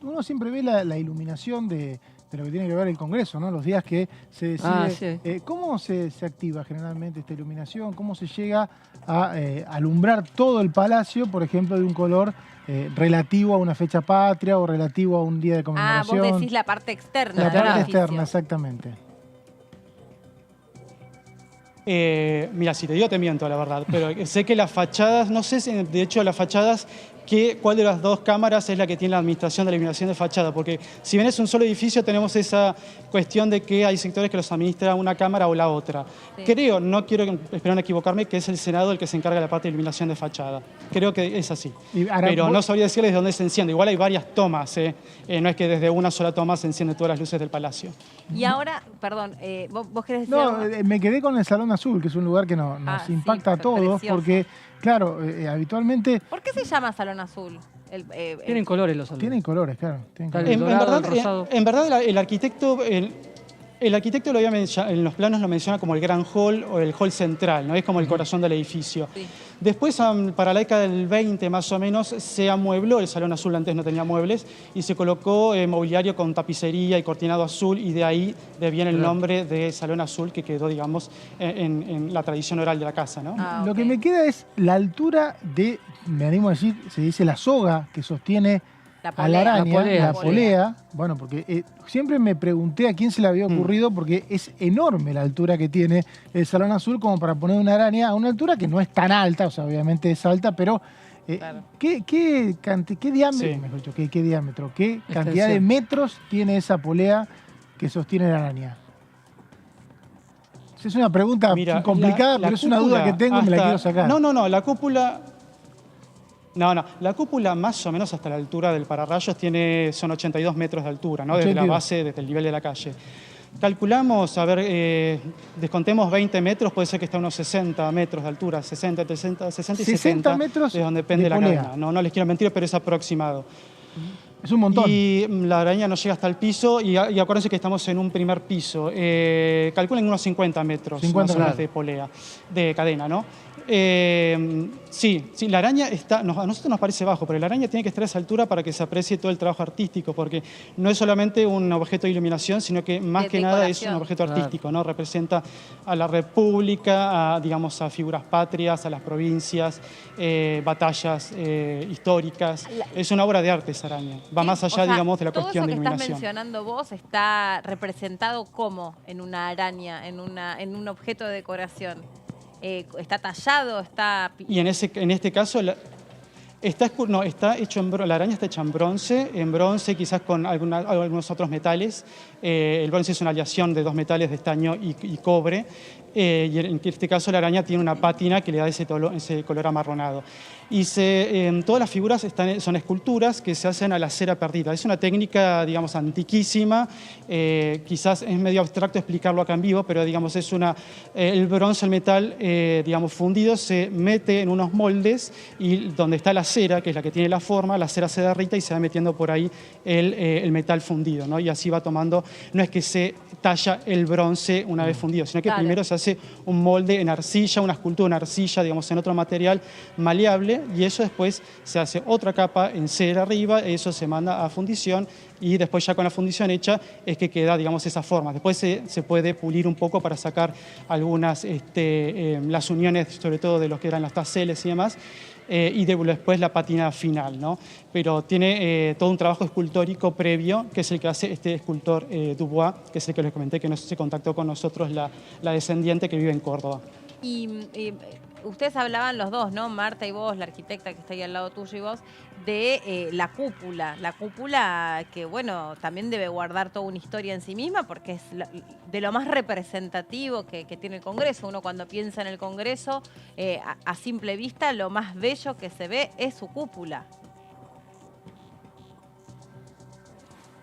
uno siempre ve la iluminación de lo que tiene que ver el Congreso, ¿no? Los días que se decide. sí. ¿Cómo se activa generalmente esta iluminación? ¿Cómo se llega a alumbrar todo el palacio, por ejemplo, de un color relativo a una fecha patria o relativo a un día de conmemoración? Vos decís la parte externa. La del parte edificio. externa, exactamente. Mira, si te digo te miento, la verdad, pero sé que las fachadas, no sé si de hecho las fachadas, cuál de las dos cámaras es la que tiene la administración de la iluminación de fachada, porque si bien es un solo edificio tenemos esa cuestión de que hay sectores que los administra una cámara o la otra. Sí. Creo, espero no equivocarme, que es el Senado el que se encarga de la parte de iluminación de fachada. Creo que es así. Pero no sabría decirles de dónde se enciende. Igual hay varias tomas, no es que desde una sola toma se encienden todas las luces del palacio. Y ahora, perdón, ¿vos querés decir No, algo? me quedé con el Salón Azul, que es un lugar que nos impacta a todos, precioso. porque, claro, habitualmente... ¿Por qué se llama Salón Azul? Tienen colores los salones. Tienen colores, claro. En verdad, el arquitecto... El arquitecto en los planos lo menciona como el gran hall o el hall central, ¿no? Es como el corazón del edificio. Sí. Después, para la década del 20 más o menos, se amuebló el Salón Azul, antes no tenía muebles, y se colocó mobiliario con tapicería y cortinado azul, y de ahí viene el nombre de Salón Azul, que quedó, digamos, en la tradición oral de la casa, ¿no? Lo que me queda es la altura de, me animo a decir, se dice la soga que sostiene a la araña, la polea. Bueno, porque siempre me pregunté a quién se le había ocurrido, porque es enorme la altura que tiene el Salón Azul como para poner una araña a una altura que no es tan alta, o sea, obviamente es alta, pero Claro. ¿qué diámetro, Sí. mejor dicho, qué diámetro, qué cantidad de metros tiene esa polea que sostiene la araña? Es una pregunta complicada, pero es una duda que tengo y me la quiero sacar. No, la cúpula... la cúpula más o menos hasta la altura del pararrayos son 82 metros de altura, ¿no? Desde la 82. base, desde el nivel de la calle. Calculamos, descontemos 20 metros, puede ser que está a unos 60 metros de altura, 60 y 70 metros de donde depende de la polea. cadena. No les quiero mentir, pero es aproximado. Es un montón. Y la araña no llega hasta el piso, y acuérdense que estamos en un primer piso. Calculen unos 50 metros 50 más o menos grados. de polea, de cadena, ¿no? Sí, la araña a nosotros nos parece bajo, pero la araña tiene que estar a esa altura para que se aprecie todo el trabajo artístico, porque no es solamente un objeto de iluminación, sino que más De que nada es decoración. un objeto Claro. artístico, ¿no? Representa a la República, a figuras patrias, a las provincias, batallas históricas. Es una obra de arte esa araña. Va más allá, O sea, digamos, de la cuestión de todo eso que estás iluminación. mencionando vos está representado como en una araña, en un objeto de decoración. Está tallado, está... Y en este caso está hecho la araña está hecha en bronce quizás con algunos otros metales. El bronce es una aleación de dos metales de estaño y cobre. Y en este caso la araña tiene una pátina que le da ese color amarronado. Y todas las figuras son esculturas que se hacen a la cera perdida. Es una técnica, digamos, antiquísima. Quizás es medio abstracto explicarlo acá en vivo, pero digamos, el bronce, el metal, digamos, fundido, se mete en unos moldes y donde está la cera, que es la que tiene la forma, la cera se derrita y se va metiendo por ahí el metal fundido, ¿no? Y así va tomando, no es que se talla el bronce una vez fundido, sino que Claro. primero se hace hace un molde en arcilla, una escultura en arcilla, digamos, en otro material maleable, y eso después se hace otra capa en cera arriba, eso se manda a fundición, y después ya con la fundición hecha es que queda, digamos, esa forma. Después se puede pulir un poco para sacar algunas, las uniones, sobre todo de lo que eran las taseles y demás, y después la pátina final, ¿no? Pero tiene todo un trabajo escultórico previo, que es el que hace este escultor Dubois, que es el que les comenté que se contactó con nosotros, la descendiente que vive en Córdoba. Y ustedes hablaban los dos, ¿no? Marta y vos, la arquitecta que está ahí al lado tuyo y vos, de la cúpula. La cúpula que, bueno, también debe guardar toda una historia en sí misma porque es de lo más representativo que tiene el Congreso. Uno cuando piensa en el Congreso, a simple vista, lo más bello que se ve es su cúpula.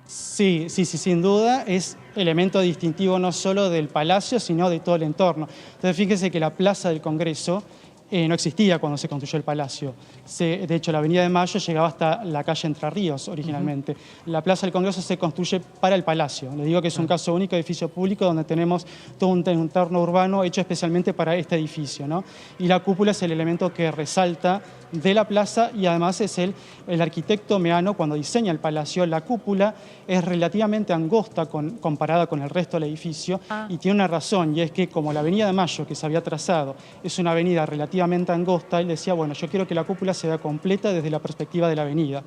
Sí, sin duda es elemento distintivo no solo del Palacio, sino de todo el entorno. Entonces, fíjense que la Plaza del Congreso no existía cuando se construyó el Palacio. De hecho, la Avenida de Mayo llegaba hasta la calle Entre Ríos originalmente. La Plaza del Congreso se construye para el Palacio. Les digo que es un caso único, edificio público, donde tenemos todo un entorno urbano hecho especialmente para este edificio, ¿no? Y la cúpula es el elemento que resalta de la plaza, y además es el arquitecto Meano, cuando diseña el Palacio, la cúpula es relativamente angosta comparada con el resto del edificio, y tiene una razón, y es que como la Avenida de Mayo que se había trazado es una avenida relativamente angosta, él decía, bueno, yo quiero que la cúpula se vea completa desde la perspectiva de la avenida.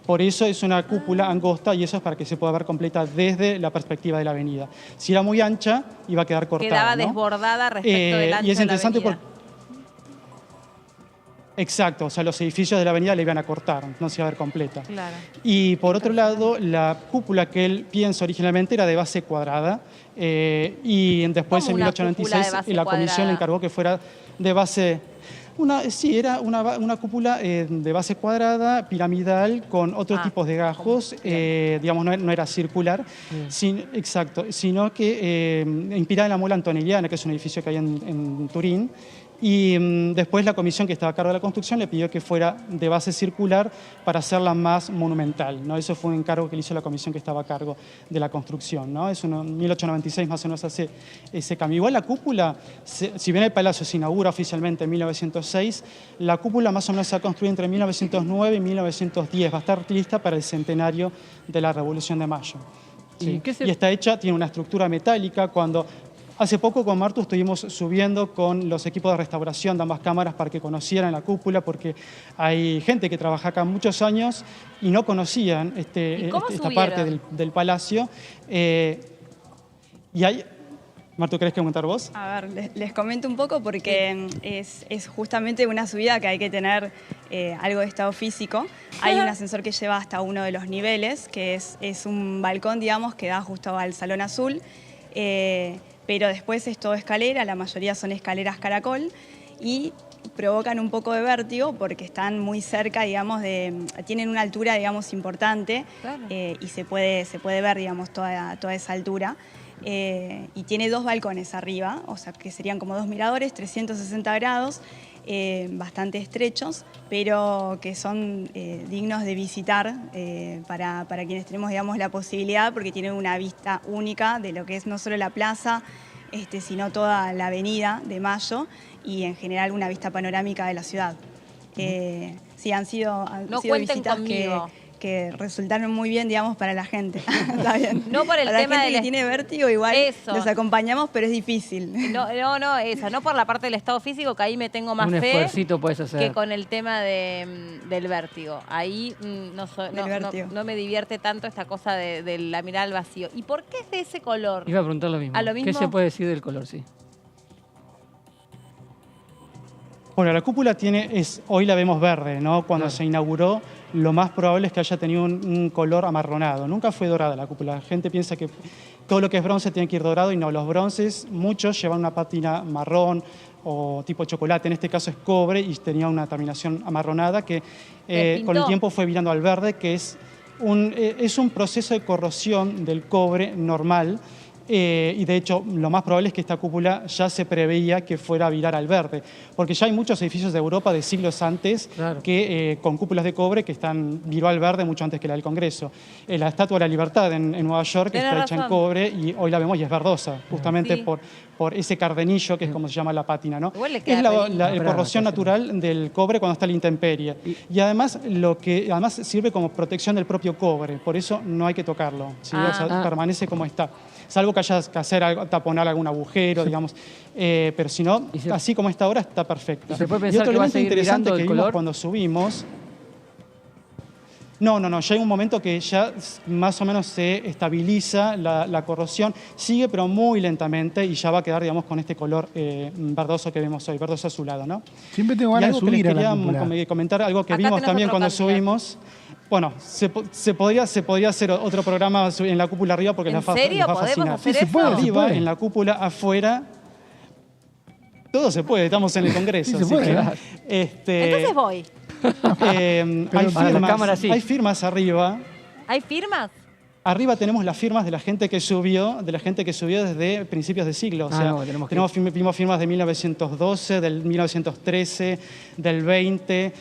Por eso es una cúpula angosta, y eso es para que se pueda ver completa desde la perspectiva de la avenida. Si era muy ancha, iba a quedar cortada, Quedaba ¿no? desbordada respecto del ancho y es de la interesante avenida. Exacto, o sea, los edificios de la avenida le iban a cortar, no se iba a ver completa. Claro. Y por otro lado, la cúpula que él piensa originalmente era de base cuadrada, y después en 1896 la comisión le encargó que fuera de base... era una cúpula de base cuadrada, piramidal, con otros tipos de gajos, digamos, no era circular, exacto, sino que inspirada en la Mola Antonelliana, que es un edificio que hay en Turín. Y después la comisión que estaba a cargo de la construcción le pidió que fuera de base circular para hacerla más monumental, ¿no? Eso fue un encargo que le hizo la comisión que estaba a cargo de la construcción, ¿no? Es en 1896 más o menos hace ese cambio. Igual la cúpula, si bien el Palacio se inaugura oficialmente en 1906, la cúpula más o menos se ha construido entre 1909 y 1910. Va a estar lista para el centenario de la Revolución de Mayo. ¿Sí? Y está hecha, tiene una estructura metálica. Hace poco con Martu estuvimos subiendo con los equipos de restauración de ambas cámaras para que conocieran la cúpula, porque hay gente que trabaja acá muchos años y no conocían esta parte del palacio. Y hay... Martu, ¿querés comentar vos? A ver, les comento un poco porque es justamente una subida que hay que tener algo de estado físico. Hay un ascensor que lleva hasta uno de los niveles, que es un balcón, digamos, que da justo al Salón Azul. Pero después es todo escalera, la mayoría son escaleras caracol, y provocan un poco de vértigo porque están muy cerca, digamos, tienen una altura, digamos, importante, claro. Y se puede ver, digamos, toda esa altura. Y tiene dos balcones arriba, o sea, que serían como dos miradores, 360 grados, bastante estrechos, pero que son dignos de visitar para quienes tenemos, digamos, la posibilidad, porque tienen una vista única de lo que es no solo la plaza, sino toda la avenida de Mayo, y en general una vista panorámica de la ciudad. Sí, han sido visitas que resultaron muy bien, digamos, para la gente. Está bien. No por el para tema la gente que tiene vértigo, igual los acompañamos, pero es difícil. No por la parte del estado físico, que ahí me tengo más un fe esfuercito puedes hacer. que con el tema del vértigo. Ahí no me divierte tanto esta cosa de la mirada al vacío. ¿Y por qué es de ese color? Iba a preguntar lo mismo. ¿A lo mismo? ¿Qué se puede decir del color, sí? Bueno, la cúpula hoy la vemos verde, ¿no? Cuando se inauguró, lo más probable es que haya tenido un color amarronado. Nunca fue dorada la cúpula. La gente piensa que todo lo que es bronce tiene que ir dorado, y no. Los bronces, muchos llevan una pátina marrón o tipo chocolate. En este caso es cobre, y tenía una terminación amarronada que con el tiempo fue virando al verde, que es un proceso de corrosión del cobre normal. Y de hecho, lo más probable es que esta cúpula ya se preveía que fuera a virar al verde, porque ya hay muchos edificios de Europa de siglos antes que con cúpulas de cobre que viró al verde mucho antes que la del Congreso. La Estatua de la Libertad en Nueva York está hecha en cobre y hoy la vemos y es verdosa, justamente por ese cardenillo que es como se llama la pátina, ¿no? Es la corrosión natural del cobre cuando está a la intemperie. Y además, además sirve como protección del propio cobre, por eso no hay que tocarlo, ¿sí? O sea, permanece como está. Salvo que haya que hacer taponar algún agujero, digamos. Pero si no, así como está ahora, está perfecta. ¿Se puede pensar que va a seguir virando el color? Cuando subimos... No, ya hay un momento que ya más o menos se estabiliza la corrosión, sigue pero muy lentamente y ya va a quedar, digamos, con este color verdoso que vemos hoy, verdoso azulado, ¿no? Siempre tengo ganas de subir a la cúpula. Quería comentar algo que vimos también cuando subimos. Bueno, se podría hacer otro programa en la cúpula arriba porque les va a fascinar. ¿Podemos hacer eso? Arriba, en la cúpula, afuera, todo se puede, estamos en el Congreso. Sí, se puede. Entonces voy. Hay firmas arriba. ¿Hay firmas? Arriba tenemos las firmas de la gente que subió, desde principios de siglo. O sea, vimos firmas de 1912, del 1913, del 20.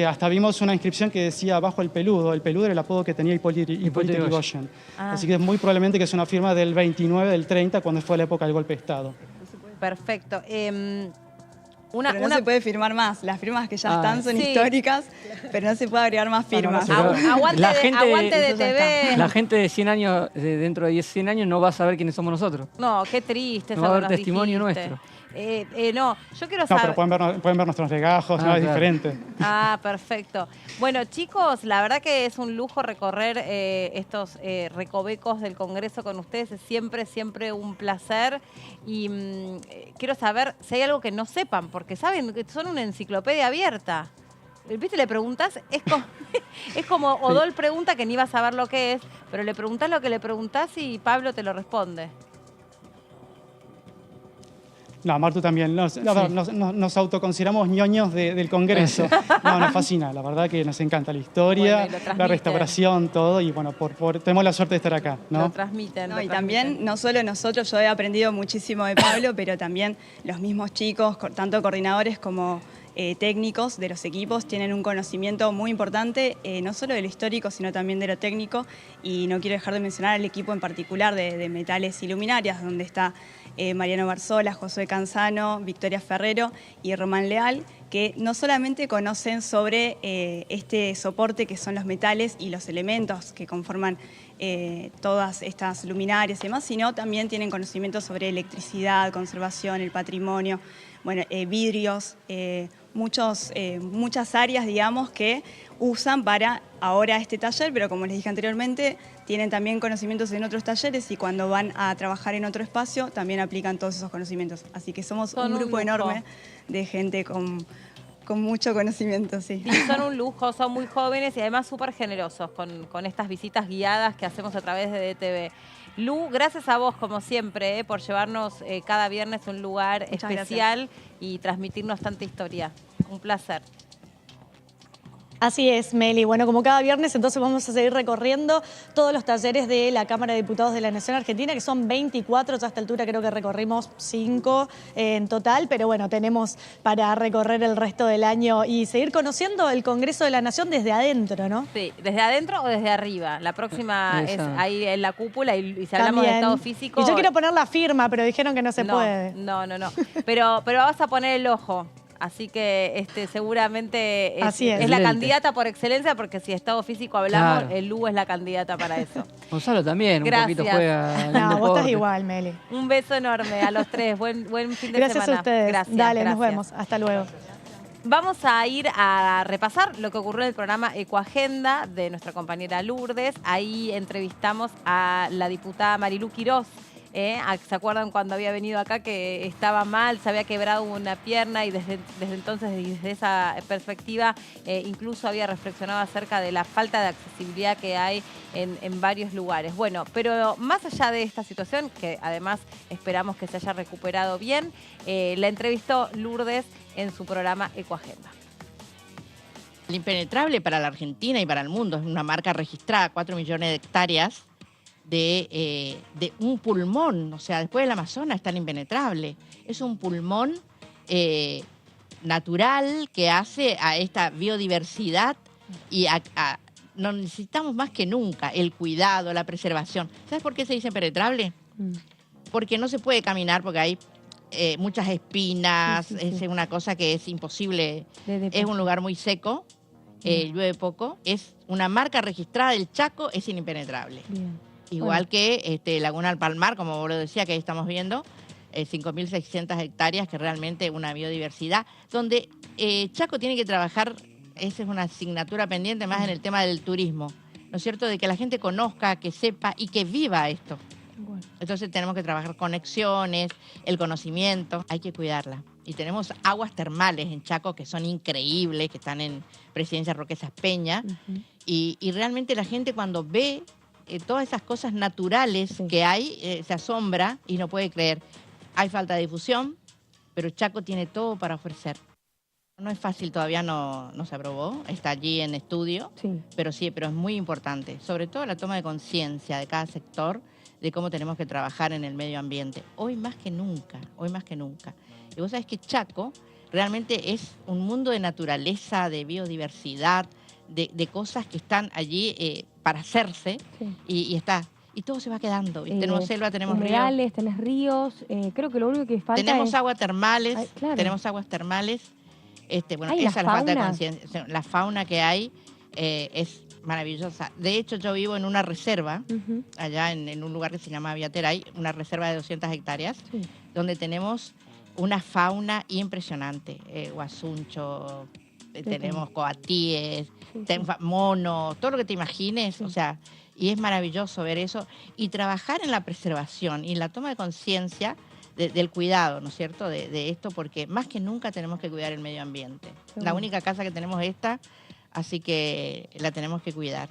Hasta vimos una inscripción que decía abajo el peludo. El peludo era el apodo que tenía Hipólito Yrigoyen. Así que es muy probablemente que es una firma del 29, del 30, cuando fue la época del golpe de Estado. Perfecto. No se puede firmar más. Las firmas que ya están son históricas, pero no se puede agregar más firmas. Aguante de TV. La gente de 100 años, dentro de 100 años, no va a saber quiénes somos nosotros. No, qué triste. No va a haber testimonio nuestro. No, yo quiero saber... No, pero pueden ver nuestros legajos, es diferente. Perfecto. Bueno, chicos, la verdad que es un lujo recorrer estos recovecos del Congreso con ustedes. Es siempre un placer. Y quiero saber si hay algo que no sepan, porque saben que son una enciclopedia abierta. ¿Viste? Le preguntás, es como Odol pregunta que ni va a saber lo que es, pero le preguntás lo que le preguntás y Pablo te lo responde. No, Martu también. Nos autoconsideramos ñoños del Congreso. Nos fascina, la verdad que nos encanta la historia, la restauración, todo. Y bueno, tenemos la suerte de estar acá, ¿no? Lo transmiten. Y también, no solo nosotros, yo he aprendido muchísimo de Pablo, pero también los mismos chicos, tanto coordinadores como técnicos de los equipos, tienen un conocimiento muy importante, no solo de lo histórico, sino también de lo técnico. Y no quiero dejar de mencionar al equipo en particular de metales y luminarias, donde está Mariano Barzola, Josué Canzano, Victoria Ferrero y Román Leal, que no solamente conocen sobre este soporte que son los metales y los elementos que conforman todas estas luminarias y demás, sino también tienen conocimiento sobre electricidad, conservación, el patrimonio, vidrios, muchas áreas, digamos, que usan para ahora este taller, pero como les dije anteriormente, tienen también conocimientos en otros talleres y cuando van a trabajar en otro espacio también aplican todos esos conocimientos. Así que somos un grupo enorme de gente con mucho conocimiento, sí. Y son un lujo, son muy jóvenes y además súper generosos con estas visitas guiadas que hacemos a través de DTV. Lu, gracias a vos, como siempre, por llevarnos cada viernes a un lugar especial y transmitirnos tanta historia. Un placer. Así es, Meli. Bueno, como cada viernes, entonces vamos a seguir recorriendo todos los talleres de la Cámara de Diputados de la Nación Argentina, que son 24, ya a esta altura creo que recorrimos 5 en total, pero bueno, tenemos para recorrer el resto del año y seguir conociendo el Congreso de la Nación desde adentro, ¿no? Sí, desde adentro o desde arriba. La próxima es ahí en la cúpula y si hablamos de estado físico... Y yo quiero poner la firma, pero dijeron que no se puede. No. Pero vas a poner el ojo. Así que seguramente es la candidata por excelencia, porque si estado físico hablamos, el Lu es la candidata para eso. Gonzalo también, un poquito juega. No, vos estás igual, Meli. Un beso enorme a los tres. Buen fin de semana. Gracias a ustedes. Gracias. Dale, nos vemos. Hasta luego. Vamos a ir a repasar lo que ocurrió en el programa Ecoagenda de nuestra compañera Lourdes. Ahí entrevistamos a la diputada Marilú Quirós. ¿Se acuerdan cuando había venido acá que estaba mal, se había quebrado una pierna y desde entonces, desde esa perspectiva, incluso había reflexionado acerca de la falta de accesibilidad que hay en varios lugares? Bueno, pero más allá de esta situación, que además esperamos que se haya recuperado bien, la entrevistó Lourdes en su programa Ecoagenda. El impenetrable para la Argentina y para el mundo es una marca registrada, 4 millones de hectáreas, de un pulmón, o sea, después del Amazonas es tan impenetrable. Es un pulmón natural que hace a esta biodiversidad y nos necesitamos más que nunca el cuidado, la preservación. ¿Sabes por qué se dice impenetrable? Porque no se puede caminar porque hay muchas espinas, es una cosa que es imposible. Es un lugar muy seco, llueve poco, es una marca registrada del Chaco, es impenetrable. Igual que Laguna del Palmar, como vos lo decía, que ahí estamos viendo, 5.600 hectáreas, que realmente una biodiversidad, donde Chaco tiene que trabajar, esa es una asignatura pendiente más en el tema del turismo, ¿no es cierto?, de que la gente conozca, que sepa y que viva esto. Entonces tenemos que trabajar conexiones, el conocimiento, hay que cuidarla. Y tenemos aguas termales en Chaco que son increíbles, que están en Presidencia Roque Sáenz Peña, y realmente la gente cuando ve todas esas cosas naturales que hay, se asombra y no puede creer. Hay falta de difusión, pero Chaco tiene todo para ofrecer. No es fácil, todavía no se aprobó, está allí en estudio, pero es muy importante. Sobre todo la toma de conciencia de cada sector, de cómo tenemos que trabajar en el medio ambiente. Hoy más que nunca, hoy más que nunca. Y vos sabés que Chaco realmente es un mundo de naturaleza, de biodiversidad, de cosas que están allí para hacerse y está. Y todo se va quedando. Tenemos selva, tenemos humedales, ríos. tenés ríos. Creo que lo único que falta tenemos aguas termales, tenemos aguas termales. Bueno, ¿Hay esa es la falta de fauna? conciencia. La fauna que hay es maravillosa. De hecho, yo vivo en una reserva, allá en un lugar que se llama Viateray, una reserva de 200 hectáreas, donde tenemos una fauna impresionante. Guasuncho, tenemos coatíes, monos, todo lo que te imagines, o sea, y es maravilloso ver eso y trabajar en la preservación y en la toma de conciencia del cuidado, ¿no es cierto?, de esto, porque más que nunca tenemos que cuidar el medio ambiente. La única casa que tenemos es esta, así que la tenemos que cuidar.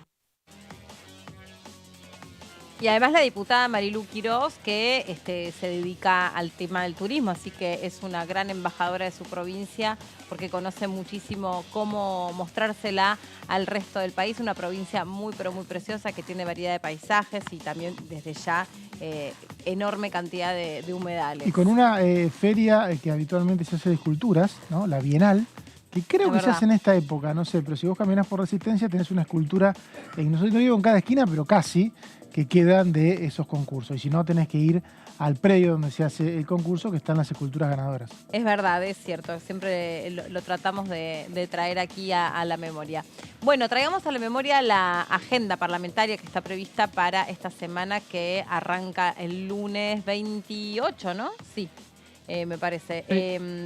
Y además la diputada Marilu Quiroz, que se dedica al tema del turismo, así que es una gran embajadora de su provincia, porque conoce muchísimo cómo mostrársela al resto del país. Una provincia muy, pero muy preciosa, que tiene variedad de paisajes y también desde ya enorme cantidad de humedales. Y con una feria que habitualmente se hace de esculturas, ¿no?, la Bienal, que creo que se hace en esta época, no sé, pero si vos caminás por Resistencia tenés una escultura, no digo en cada esquina, pero casi, que quedan de esos concursos. Y si no, tenés que ir al predio donde se hace el concurso, que están las esculturas ganadoras. Es verdad, es cierto. Siempre lo tratamos de traer aquí a la memoria. Bueno, traigamos a la memoria la agenda parlamentaria que está prevista para esta semana, que arranca el lunes 28, ¿no? Sí. Me parece.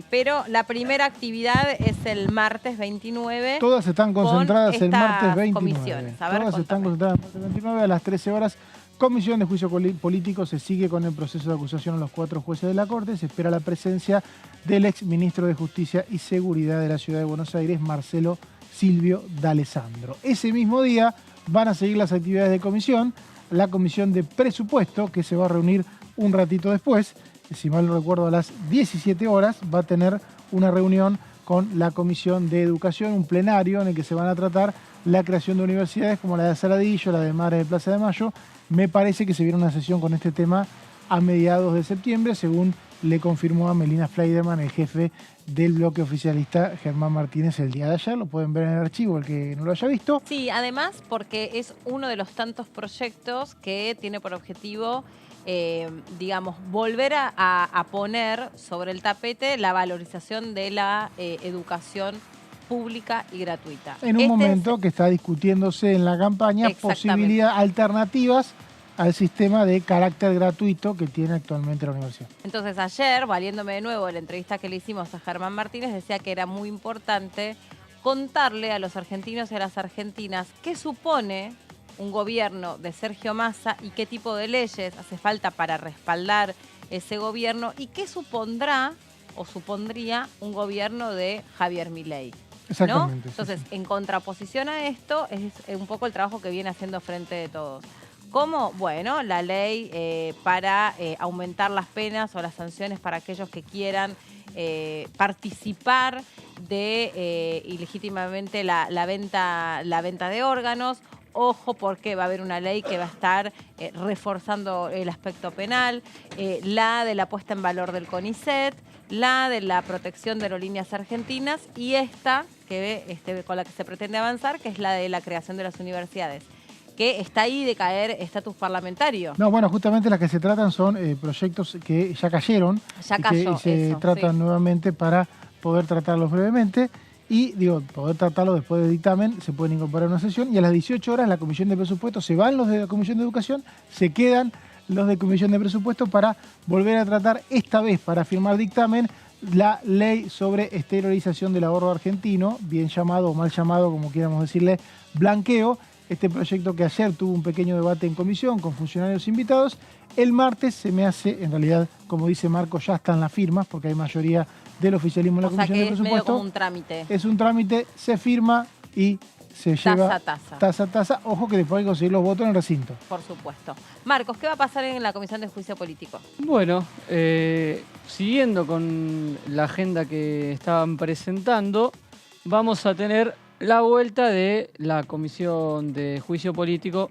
Pero la primera actividad es el martes 29. Todas están concentradas el martes 29. Comisiones. A ver, todas están concentradas el martes 29 a las 13 horas. Comisión de Juicio Político. Se sigue con el proceso de acusación a los 4 jueces de la Corte. Se espera la presencia del ex ministro de Justicia y Seguridad de la Ciudad de Buenos Aires, Marcelo Silvio D'Alessandro. Ese mismo día van a seguir las actividades de comisión. La Comisión de Presupuesto, que se va a reunir un ratito después, si mal no recuerdo, a las 17 horas, va a tener una reunión con la Comisión de Educación, un plenario en el que se van a tratar la creación de universidades como la de Saladillo, la de Madre de Plaza de Mayo. Me parece que se viene una sesión con este tema a mediados de septiembre, según le confirmó a Melina Fleiderman, el jefe del bloque oficialista Germán Martínez, el día de ayer. Lo pueden ver en el archivo, el que no lo haya visto. Sí, además porque es uno de los tantos proyectos que tiene por objetivo digamos, volver a poner sobre el tapete la valorización de la educación pública y gratuita. En un momento que está discutiéndose en la campaña posibilidades alternativas al sistema de carácter gratuito que tiene actualmente la universidad. Entonces ayer, valiéndome de nuevo de la entrevista que le hicimos a Germán Martínez, decía que era muy importante contarle a los argentinos y a las argentinas qué supone un gobierno de Sergio Massa y qué tipo de leyes hace falta para respaldar ese gobierno y qué supondrá o supondría un gobierno de Javier Milei. Exactamente. ¿No? Entonces, en contraposición a esto, es un poco el trabajo que viene haciendo Frente de Todos. ¿Cómo? Bueno, la ley para aumentar las penas o las sanciones para aquellos que quieran participar de ilegítimamente la venta de órganos, ojo porque va a haber una ley que va a estar reforzando el aspecto penal, la de la puesta en valor del CONICET, la de la protección de aerolíneas argentinas y esta con la que se pretende avanzar, que es la de la creación de las universidades, que está ahí de caer estatus parlamentario. No, bueno, justamente las que se tratan son proyectos que ya cayeron y se tratan nuevamente para poder tratarlos brevemente. Y, poder tratarlo después del dictamen, se pueden incorporar a una sesión y a las 18 horas la Comisión de Presupuestos, se van los de la Comisión de Educación, se quedan los de Comisión de Presupuestos para volver a tratar, esta vez para firmar dictamen, la ley sobre esterilización del ahorro argentino, bien llamado o mal llamado, como quieramos decirle, blanqueo. Este proyecto que ayer tuvo un pequeño debate en comisión con funcionarios invitados. El martes se me hace, en realidad, como dice Marco, ya están las firmas, porque hay mayoría del oficialismo en la Comisión de Presupuesto. Es medio como un trámite. Es un trámite, se firma y se lleva taza a taza. Ojo que después hay que conseguir los votos en el recinto. Por supuesto. Marcos, ¿qué va a pasar en la Comisión de Juicio Político? Bueno, siguiendo con la agenda que estaban presentando, vamos a tener la vuelta de la Comisión de Juicio Político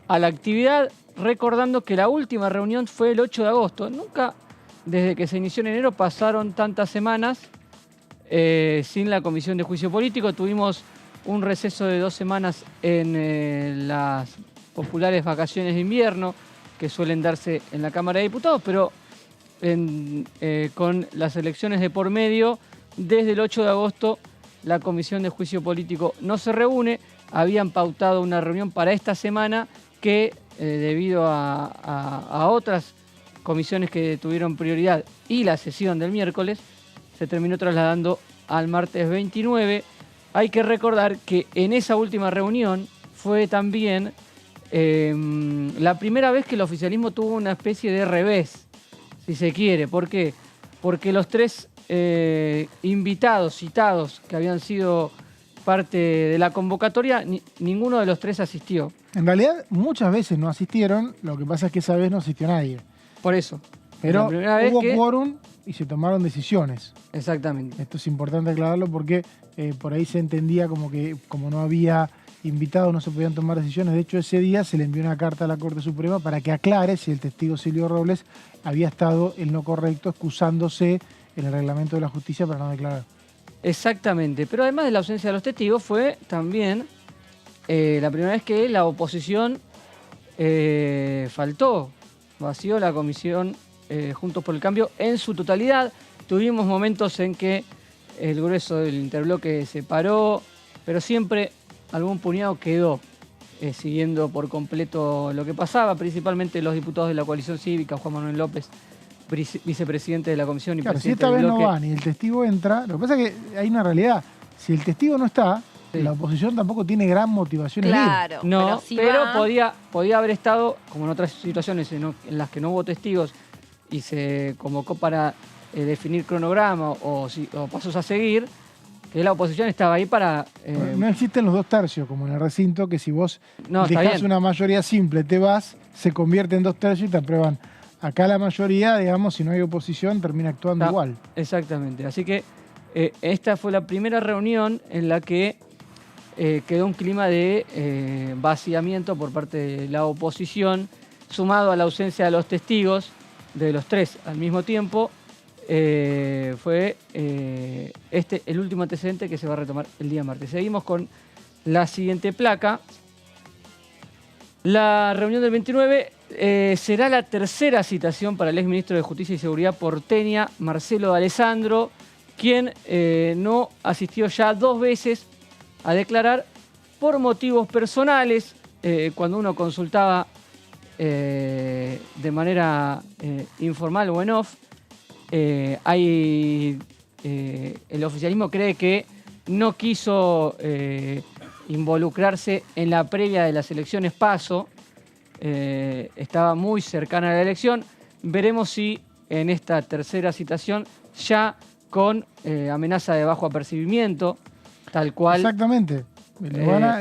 a la actividad, recordando que la última reunión fue el 8 de agosto. Nunca, desde que se inició en enero, pasaron tantas semanas sin la Comisión de Juicio Político. Tuvimos un receso de 2 semanas en las populares vacaciones de invierno que suelen darse en la Cámara de Diputados, pero con las elecciones de por medio, desde el 8 de agosto la Comisión de Juicio Político no se reúne. Habían pautado una reunión para esta semana que, debido a otras comisiones que tuvieron prioridad y la sesión del miércoles, se terminó trasladando al martes 29. Hay que recordar que en esa última reunión fue también la primera vez que el oficialismo tuvo una especie de revés, si se quiere. ¿Por qué? Porque los 3 invitados, citados, que habían sido parte de la convocatoria, ninguno de los 3 asistió. En realidad, muchas veces no asistieron, lo que pasa es que esa vez no asistió nadie. Por eso. Pero hubo quórum y se tomaron decisiones. Exactamente. Esto es importante aclararlo porque por ahí se entendía como que como no había invitados no se podían tomar decisiones. De hecho, ese día se le envió una carta a la Corte Suprema para que aclare si el testigo Silvio Robles había estado en lo correcto, excusándose en el reglamento de la justicia para no declarar. Exactamente, pero además de la ausencia de los testigos fue también la primera vez que la oposición faltó, vació la comisión Juntos por el Cambio en su totalidad. Tuvimos momentos en que el grueso del interbloque se paró, pero siempre algún puñado quedó siguiendo por completo lo que pasaba, principalmente los diputados de la coalición cívica, Juan Manuel López, vicepresidente de la comisión y presidente del bloque. Si esta vez no van y el testigo entra, lo que pasa es que hay una realidad. Si el testigo no está, la oposición tampoco tiene gran motivación en ir. No, pero podía haber estado, como en otras situaciones en las que no hubo testigos y se convocó para definir cronograma o pasos a seguir, que la oposición estaba ahí para... No existen los 2 tercios, como en el recinto, que si vos dejás dejás una mayoría simple, te vas, se convierte en 2 tercios y te aprueban. Acá la mayoría, digamos, si no hay oposición, termina actuando igual. Exactamente. Así que esta fue la primera reunión en la que quedó un clima de vaciamiento por parte de la oposición, sumado a la ausencia de los testigos, de los 3 al mismo tiempo. Fue el último antecedente que se va a retomar el día martes. Seguimos con la siguiente placa. La reunión del 29 será la tercera citación para el exministro de Justicia y Seguridad porteña, Marcelo D'Alessandro, quien no asistió ya 2 veces a declarar por motivos personales. Cuando uno consultaba de manera informal o en off, el oficialismo cree que no quiso involucrarse en la previa de las elecciones PASO, estaba muy cercana a la elección. Veremos si en esta tercera citación, ya con amenaza de bajo apercibimiento, tal cual. Exactamente.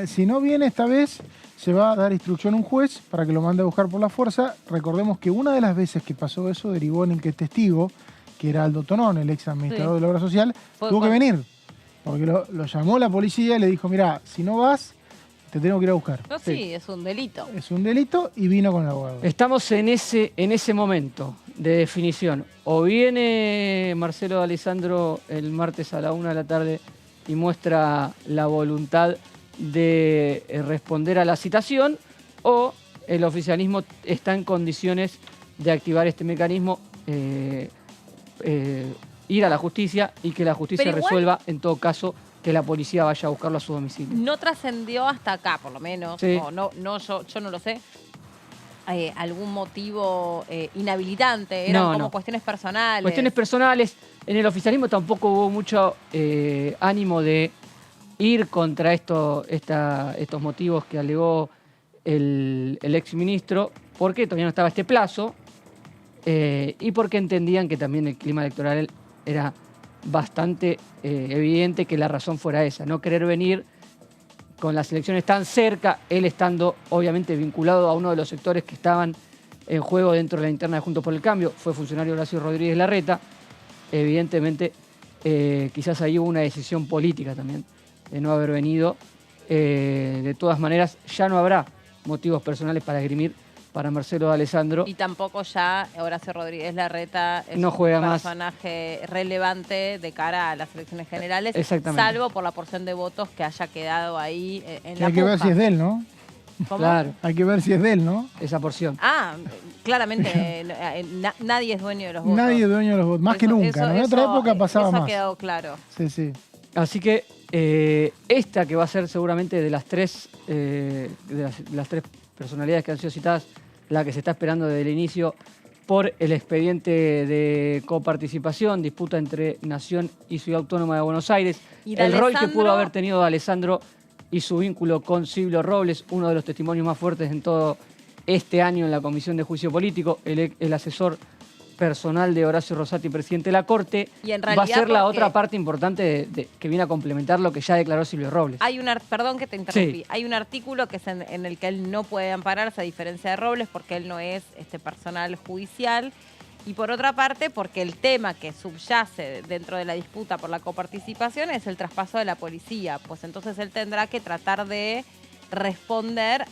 Si no viene esta vez, se va a dar instrucción a un juez para que lo mande a buscar por la fuerza. Recordemos que una de las veces que pasó eso derivó en que el testigo, que era Aldo Tonón, el ex administrador de la Obra Social, tuvo que venir. Porque lo llamó la policía y le dijo, mirá, si no vas, te tenemos que ir a buscar. No, sí, es un delito. Es un delito y vino con el abogado. Estamos en ese momento de definición. O viene Marcelo D'Alessandro el martes a la 1 de la tarde y muestra la voluntad de responder a la citación, o el oficialismo está en condiciones de activar este mecanismo, ir a la justicia y que la justicia Pero igual, resuelva, en todo caso, que la policía vaya a buscarlo a su domicilio. No trascendió hasta acá, por lo menos. Sí. O no, yo no lo sé. Algún motivo inhabilitante, eran como cuestiones personales. Cuestiones personales. En el oficialismo tampoco hubo mucho ánimo de ir contra estos motivos que alegó el exministro, porque todavía no estaba este plazo y porque entendían que también el clima electoral era bastante evidente que la razón fuera esa, no querer venir con las elecciones tan cerca, él estando obviamente vinculado a uno de los sectores que estaban en juego dentro de la interna de Juntos por el Cambio, fue funcionario Horacio Rodríguez Larreta, evidentemente quizás ahí hubo una decisión política también de no haber venido. De todas maneras, ya no habrá motivos personales para esgrimir para Marcelo D'Alessandro. Y tampoco ya Horacio Rodríguez Larreta es no juega un más personaje relevante de cara a las elecciones generales, exactamente, salvo por la porción de votos que haya quedado ahí en la Hay que ver si es de él, ¿no? ¿Cómo? Claro. Hay que ver si es de él, ¿no? Esa porción. Claramente nadie es dueño de los votos. Nadie es dueño de los votos, más que nunca, ¿no? En otra época pasaba eso más. ha quedado claro. Sí, sí. Así que esta que va a ser seguramente de las tres personalidades que han sido citadas, la que se está esperando desde el inicio por el expediente de coparticipación, disputa entre Nación y Ciudad Autónoma de Buenos Aires. El rol que pudo haber tenido D'Alessandro y su vínculo con Silvio Robles, uno de los testimonios más fuertes en todo este año en la Comisión de Juicio Político, el asesor personal de Horacio Rosati, presidente de la Corte, y en va a ser la porque otra parte importante que viene a complementar lo que ya declaró Silvio Robles. Perdón que te interrumpí. Sí. Hay un artículo que es en el que él no puede ampararse, a diferencia de Robles, porque él no es personal judicial. Y por otra parte, porque el tema que subyace dentro de la disputa por la coparticipación es el traspaso de la policía. Pues entonces él tendrá que tratar de responder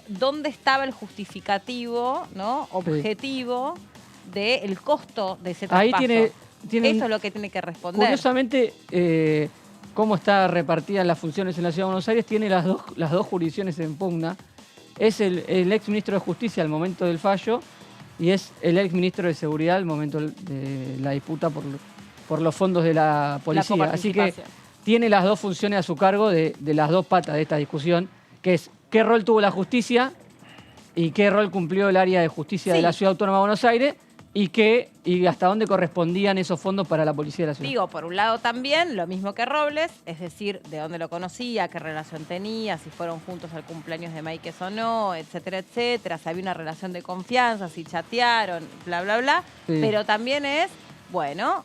dónde estaba el justificativo, ¿no? Objetivo del costo de ese traspaso. Ahí tiene eso es lo que tiene que responder. Curiosamente, cómo está repartidas las funciones en la Ciudad de Buenos Aires, tiene las dos jurisdicciones en pugna. Es el ex ministro de Justicia al momento del fallo y es el ex ministro de Seguridad al momento de la disputa por los fondos de la policía. Así que tiene las dos funciones a su cargo de las dos patas de esta discusión, que es qué rol tuvo la justicia y qué rol cumplió el área de justicia de la Ciudad Autónoma de Buenos Aires y hasta dónde correspondían esos fondos para la policía de la ciudad. Digo, por un lado también, lo mismo que Robles, es decir, de dónde lo conocía, qué relación tenía, si fueron juntos al cumpleaños de Máiquez o no, etcétera, etcétera, si había una relación de confianza, si chatearon, bla, bla, bla. Sí. Pero también es, bueno,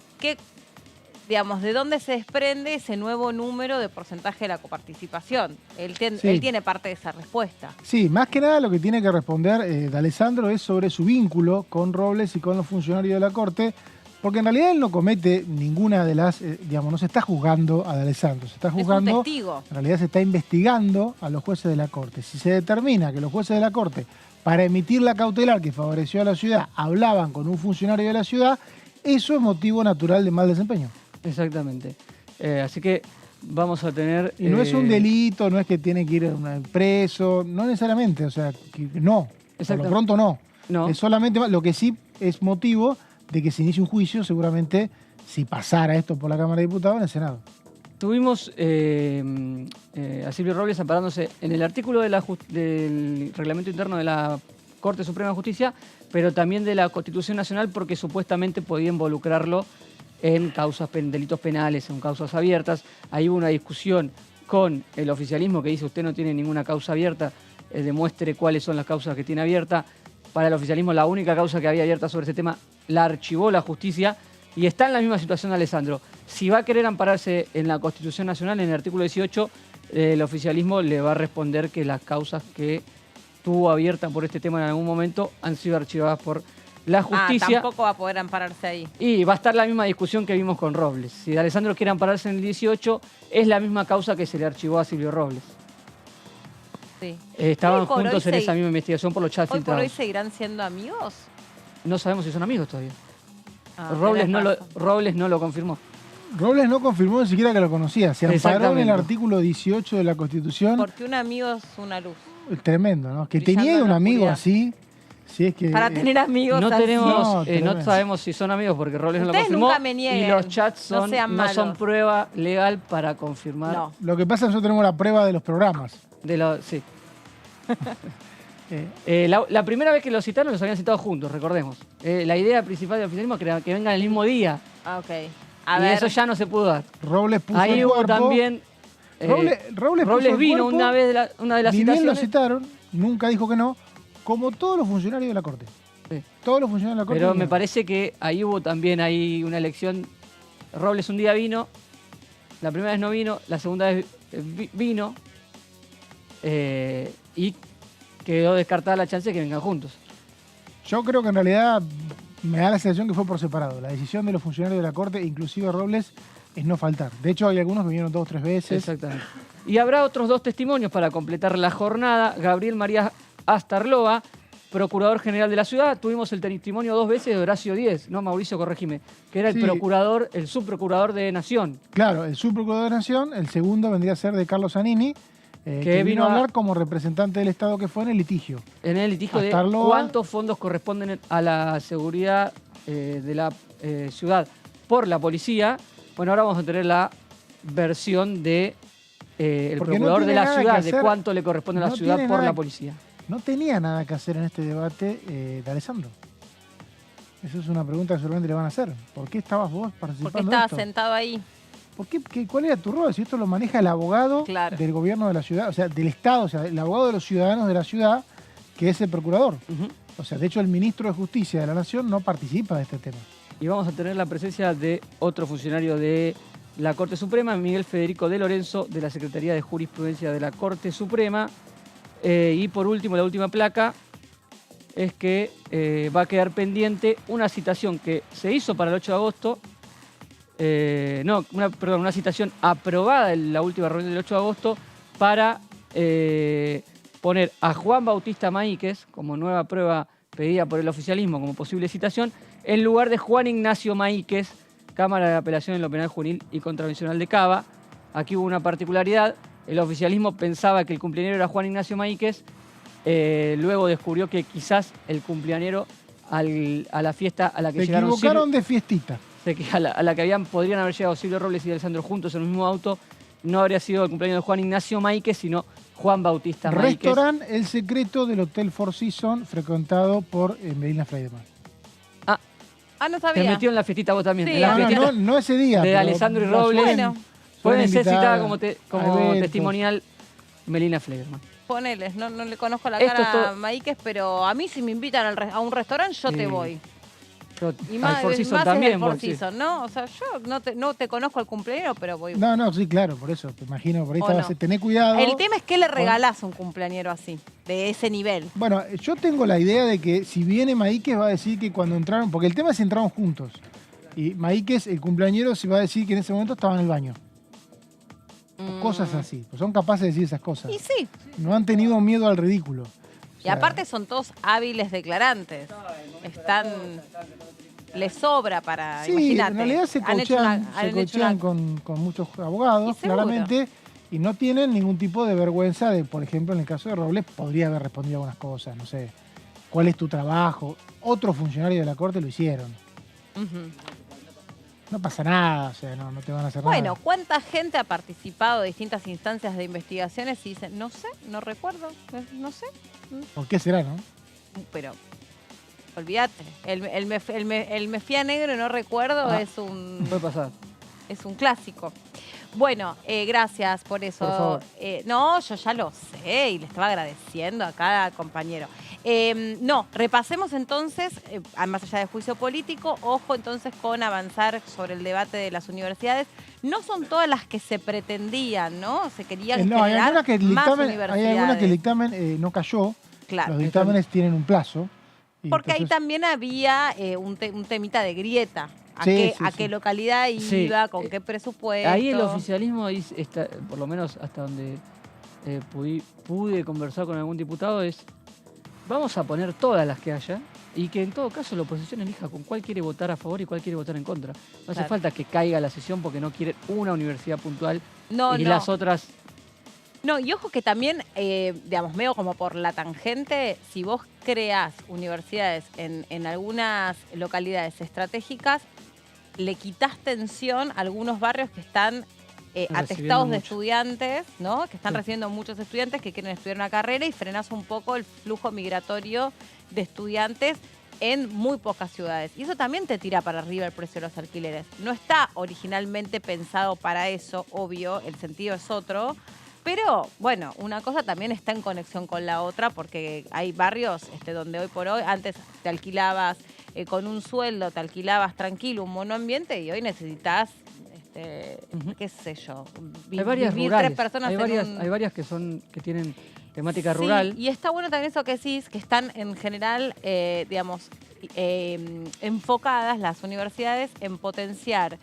de dónde se desprende ese nuevo número de porcentaje de la coparticipación. Él tiene parte de esa respuesta. Sí, más que nada lo que tiene que responder D'Alessandro es sobre su vínculo con Robles y con los funcionarios de la Corte, porque en realidad él no comete ninguna de las, no se está juzgando a D'Alessandro, se está juzgando, es un testigo. En realidad se está investigando a los jueces de la Corte. Si se determina que los jueces de la Corte, para emitir la cautelar que favoreció a la ciudad, hablaban con un funcionario de la ciudad, eso es motivo natural de mal desempeño. Exactamente. Así que vamos a tener... Y no es un delito, no es que tiene que ir preso, no necesariamente, o sea, no, por lo pronto no. Es solamente lo que sí es motivo de que se inicie un juicio, seguramente, si pasara esto por la Cámara de Diputados, en el Senado. Tuvimos a Silvio Robles amparándose en el artículo del reglamento interno de la Corte Suprema de Justicia, pero también de la Constitución Nacional, porque supuestamente podía involucrarlo en delitos penales, en causas abiertas. Ahí hubo una discusión con el oficialismo que dice usted no tiene ninguna causa abierta, demuestre cuáles son las causas que tiene abierta. Para el oficialismo la única causa que había abierta sobre ese tema la archivó la justicia y está en la misma situación D'Alessandro. Si va a querer ampararse en la Constitución Nacional, en el artículo 18, el oficialismo le va a responder que las causas que tuvo abiertas por este tema en algún momento han sido archivadas por La justicia... tampoco va a poder ampararse ahí. Y va a estar la misma discusión que vimos con Robles. Si de Alessandro quiere ampararse en el 18, es la misma causa que se le archivó a Silvio Robles. Sí. Estaban Hoy por juntos hoy en esa misma investigación por los chats ¿Hoy por hoy filtrados. seguirán siendo amigos? No sabemos si son amigos todavía. Robles Robles no lo confirmó. Robles no confirmó ni siquiera que lo conocía. Se amparó en Exactamente. el artículo 18 de la Constitución. Porque un amigo es una luz. Tremendo, ¿no? Que Brillando tenía en un la amigo oscuridad. así. Si es que, Para tener amigos No así. tenemos, tremendo. no sabemos si son amigos porque Robles no lo Ustedes confirmó. nunca me nieguen, y los chats no sean no son malos. prueba legal para confirmar. No. Lo que pasa es que nosotros tenemos la prueba de los programas. Sí. La primera vez que los citaron los habían citado juntos, recordemos. La idea principal del oficialismo era que vengan el mismo día. Ah, ok. Y eso ya no se pudo dar. Robles puso Ahí el hubo cuerpo. también... Robles puso el vino cuerpo, una de las ni bien lo citaciones. citaron, nunca dijo que no, como todos los funcionarios de la Corte. Sí. Todos los funcionarios de la Corte. Pero me vinieron. parece que ahí hubo también una elección. Robles un día vino, la primera vez no vino, la segunda vez vino y quedó descartada la chance de que vengan juntos. Yo creo que en realidad me da la sensación que fue por separado. La decisión de los funcionarios de la Corte, inclusive Robles, es no faltar. De hecho, hay algunos que vinieron 2 o 3 veces. Exactamente. Y habrá otros 2 testimonios para completar la jornada. Gabriel María Astarloa, procurador general de la ciudad. Tuvimos el testimonio 2 veces de Horacio Díez, no Mauricio, corregime, que era el Sí. procurador, el subprocurador de Nación. Claro, el subprocurador de Nación, el segundo vendría a ser de Carlos Zanini, que vino a hablar como representante del Estado que fue en el litigio. En el litigio de Astarloa. cuántos fondos corresponden a la seguridad de la ciudad por la policía. Bueno, ahora vamos a tener la versión de el Porque no procurador de tiene la nada que ciudad, de hacer. cuánto le corresponde a la No ciudad tiene por nada la que- policía. No tenía nada que hacer en este debate de Alessandro. Eso es una pregunta que seguramente le van a hacer. ¿Por qué estabas vos participando Porque en estaba esto? sentado ahí. ¿Cuál era tu rol? Si esto lo maneja el abogado Claro. del gobierno de la ciudad, o sea, del Estado, o sea, el abogado de los ciudadanos de la ciudad, que es el procurador. O sea, de hecho, el ministro de Justicia de la Nación no participa de este tema. Y vamos a tener la presencia de otro funcionario de la Corte Suprema, Miguel Federico de Lorenzo, de la Secretaría de Jurisprudencia de la Corte Suprema. Y por último, la última placa es que va a quedar pendiente una citación que se hizo para el 8 de agosto. Una citación aprobada en la última reunión del 8 de agosto para poner a Juan Bautista Maíquez como nueva prueba pedida por el oficialismo como posible citación, en lugar de Juan Ignacio Maíquez, Cámara de Apelación en lo Penal Juvenil y Contravencional de Cava. Aquí hubo una particularidad. El oficialismo pensaba que el cumpleañero era Juan Ignacio Maíquez. Luego descubrió que quizás el cumpleañero a la fiesta a la que Se llegaron equivocaron de fiestita. a la que podrían haber llegado Silvio Robles y Alessandro juntos en el mismo auto, no habría sido el cumpleaños de Juan Ignacio Maíquez, sino Juan Bautista Maíquez. Restaurante El Secreto del Hotel Four Seasons, frecuentado por Melina Freydemann. No Te sabía. metió en la fiestita vos también. Sí. en la fiestita No ese día. de pero Alessandro y la Robles. suelen- Pueden ser invitar citadas a como eventos. testimonial Melina Freydemann. Poneles, no le conozco la Esto cara es todo- a Maíquez, pero a mí si me invitan a un restaurante, yo te Sí. voy. Y Al más, Four Seasons más también es el Four voy, sí. Seasons, ¿no? O sea, yo no te conozco al cumpleañero, pero voy. No, sí, claro, por eso. Te imagino, por ahí ¿O estabas, no? tené cuidado. El tema es que le regalás a un cumpleañero así, de ese nivel. Bueno, yo tengo la idea de que si viene Maíquez va a decir que cuando entraron, porque el tema es si entraron juntos. Y Maíquez, el cumpleañero, se va a decir que en ese momento estaba en el baño. O cosas así. Pues son capaces de decir esas cosas. Y sí. No han tenido miedo al ridículo. Y aparte son todos hábiles declarantes. Les sobra para. Sí, Imagínate. en realidad se han hecho cochean, una- han se hecho cochean una- con muchos abogados, Y seguro. claramente, y no tienen ningún tipo de vergüenza de, por ejemplo, en el caso de Robles, podría haber respondido algunas cosas, no sé, ¿cuál es tu trabajo? Otros funcionarios de la Corte lo hicieron. Ujú. No pasa nada, o sea, no te van a hacer Bueno, nada. ¿cuánta gente ha participado de distintas instancias de investigaciones y dicen, no sé, no recuerdo, no sé? ¿Por qué será, no? Pero, olvídate, el me fía negro y no recuerdo es un... Puede pasar. Es un clásico. Bueno, gracias por eso. Por favor. No, yo ya lo sé y le estaba agradeciendo a cada compañero. No, repasemos entonces, más allá del juicio político, ojo entonces con avanzar sobre el debate de las universidades. No son todas las que se pretendían, ¿no? Se querían No, hay generar algunas que el más dictamen, hay universidades. algunas que el dictamen no cayó. Claro. Los dictámenes tienen un plazo. Y Porque ahí entonces- también había un temita de grieta. ¿A, Sí, a qué localidad Sí. iba? ¿Con qué presupuesto? Ahí el oficialismo, por lo menos hasta donde pude conversar con algún diputado, es vamos a poner todas las que haya y que en todo caso la oposición elija con cuál quiere votar a favor y cuál quiere votar en contra. No hace Claro. falta que caiga la sesión porque no quiere una universidad puntual No, y no. las otras... No, y ojo que también, digamos, medio como por la tangente, si vos creás universidades en algunas localidades estratégicas, le quitas tensión a algunos barrios que están atestados de mucho. estudiantes, ¿no? Que están Sí. recibiendo muchos estudiantes que quieren estudiar una carrera y frenás un poco el flujo migratorio de estudiantes en muy pocas ciudades. Y eso también te tira para arriba el precio de los alquileres. No está originalmente pensado para eso, obvio, el sentido es otro. Pero, bueno, una cosa también está en conexión con la otra porque hay barrios donde hoy por hoy, antes te alquilabas con un sueldo, te alquilabas tranquilo un monoambiente y hoy necesitas, qué sé yo, Hay varias vivir rurales. 3 personas Hay en varias, un... hay varias que tienen temática Sí, rural. y está bueno también eso que decís, que están en general, digamos, enfocadas las universidades en potenciar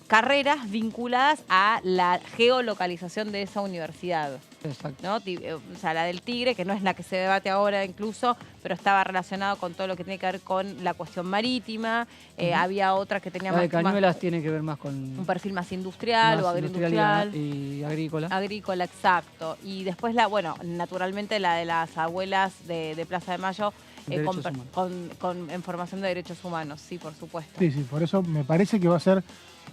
carreras vinculadas a la geolocalización de esa universidad. Exacto. ¿No? O sea, la del Tigre, que no es la que se debate ahora incluso, pero estaba relacionado con todo lo que tiene que ver con la cuestión marítima. Había otra que tenía La de más Cañuelas tiene que ver más con... un perfil más industrial o más agroindustrial. y agrícola. Agrícola, exacto. Y después naturalmente la de las abuelas de Plaza de Mayo Derechos humanos. en formación de derechos humanos, sí, por supuesto. Sí, sí, por eso me parece que va a ser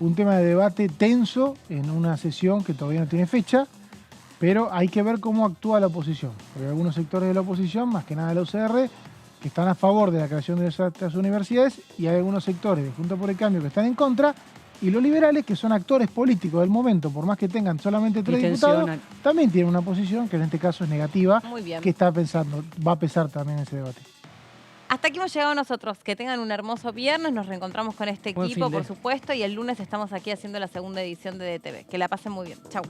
un tema de debate tenso en una sesión que todavía no tiene fecha, pero hay que ver cómo actúa la oposición. Porque hay algunos sectores de la oposición, más que nada de la UCR, que están a favor de la creación de estas universidades, y hay algunos sectores de Juntos por el Cambio que están en contra, y los liberales, que son actores políticos del momento, por más que tengan solamente 3 diputados, tensionan. también tienen una posición que en este caso es negativa, Muy bien. que está pensando, va a pesar también ese debate. Hasta aquí hemos llegado nosotros. Que tengan un hermoso viernes. Nos reencontramos con este Buen equipo, fin de. por supuesto. Y el lunes estamos aquí haciendo la segunda edición de DTV. Que la pasen muy bien. Chau.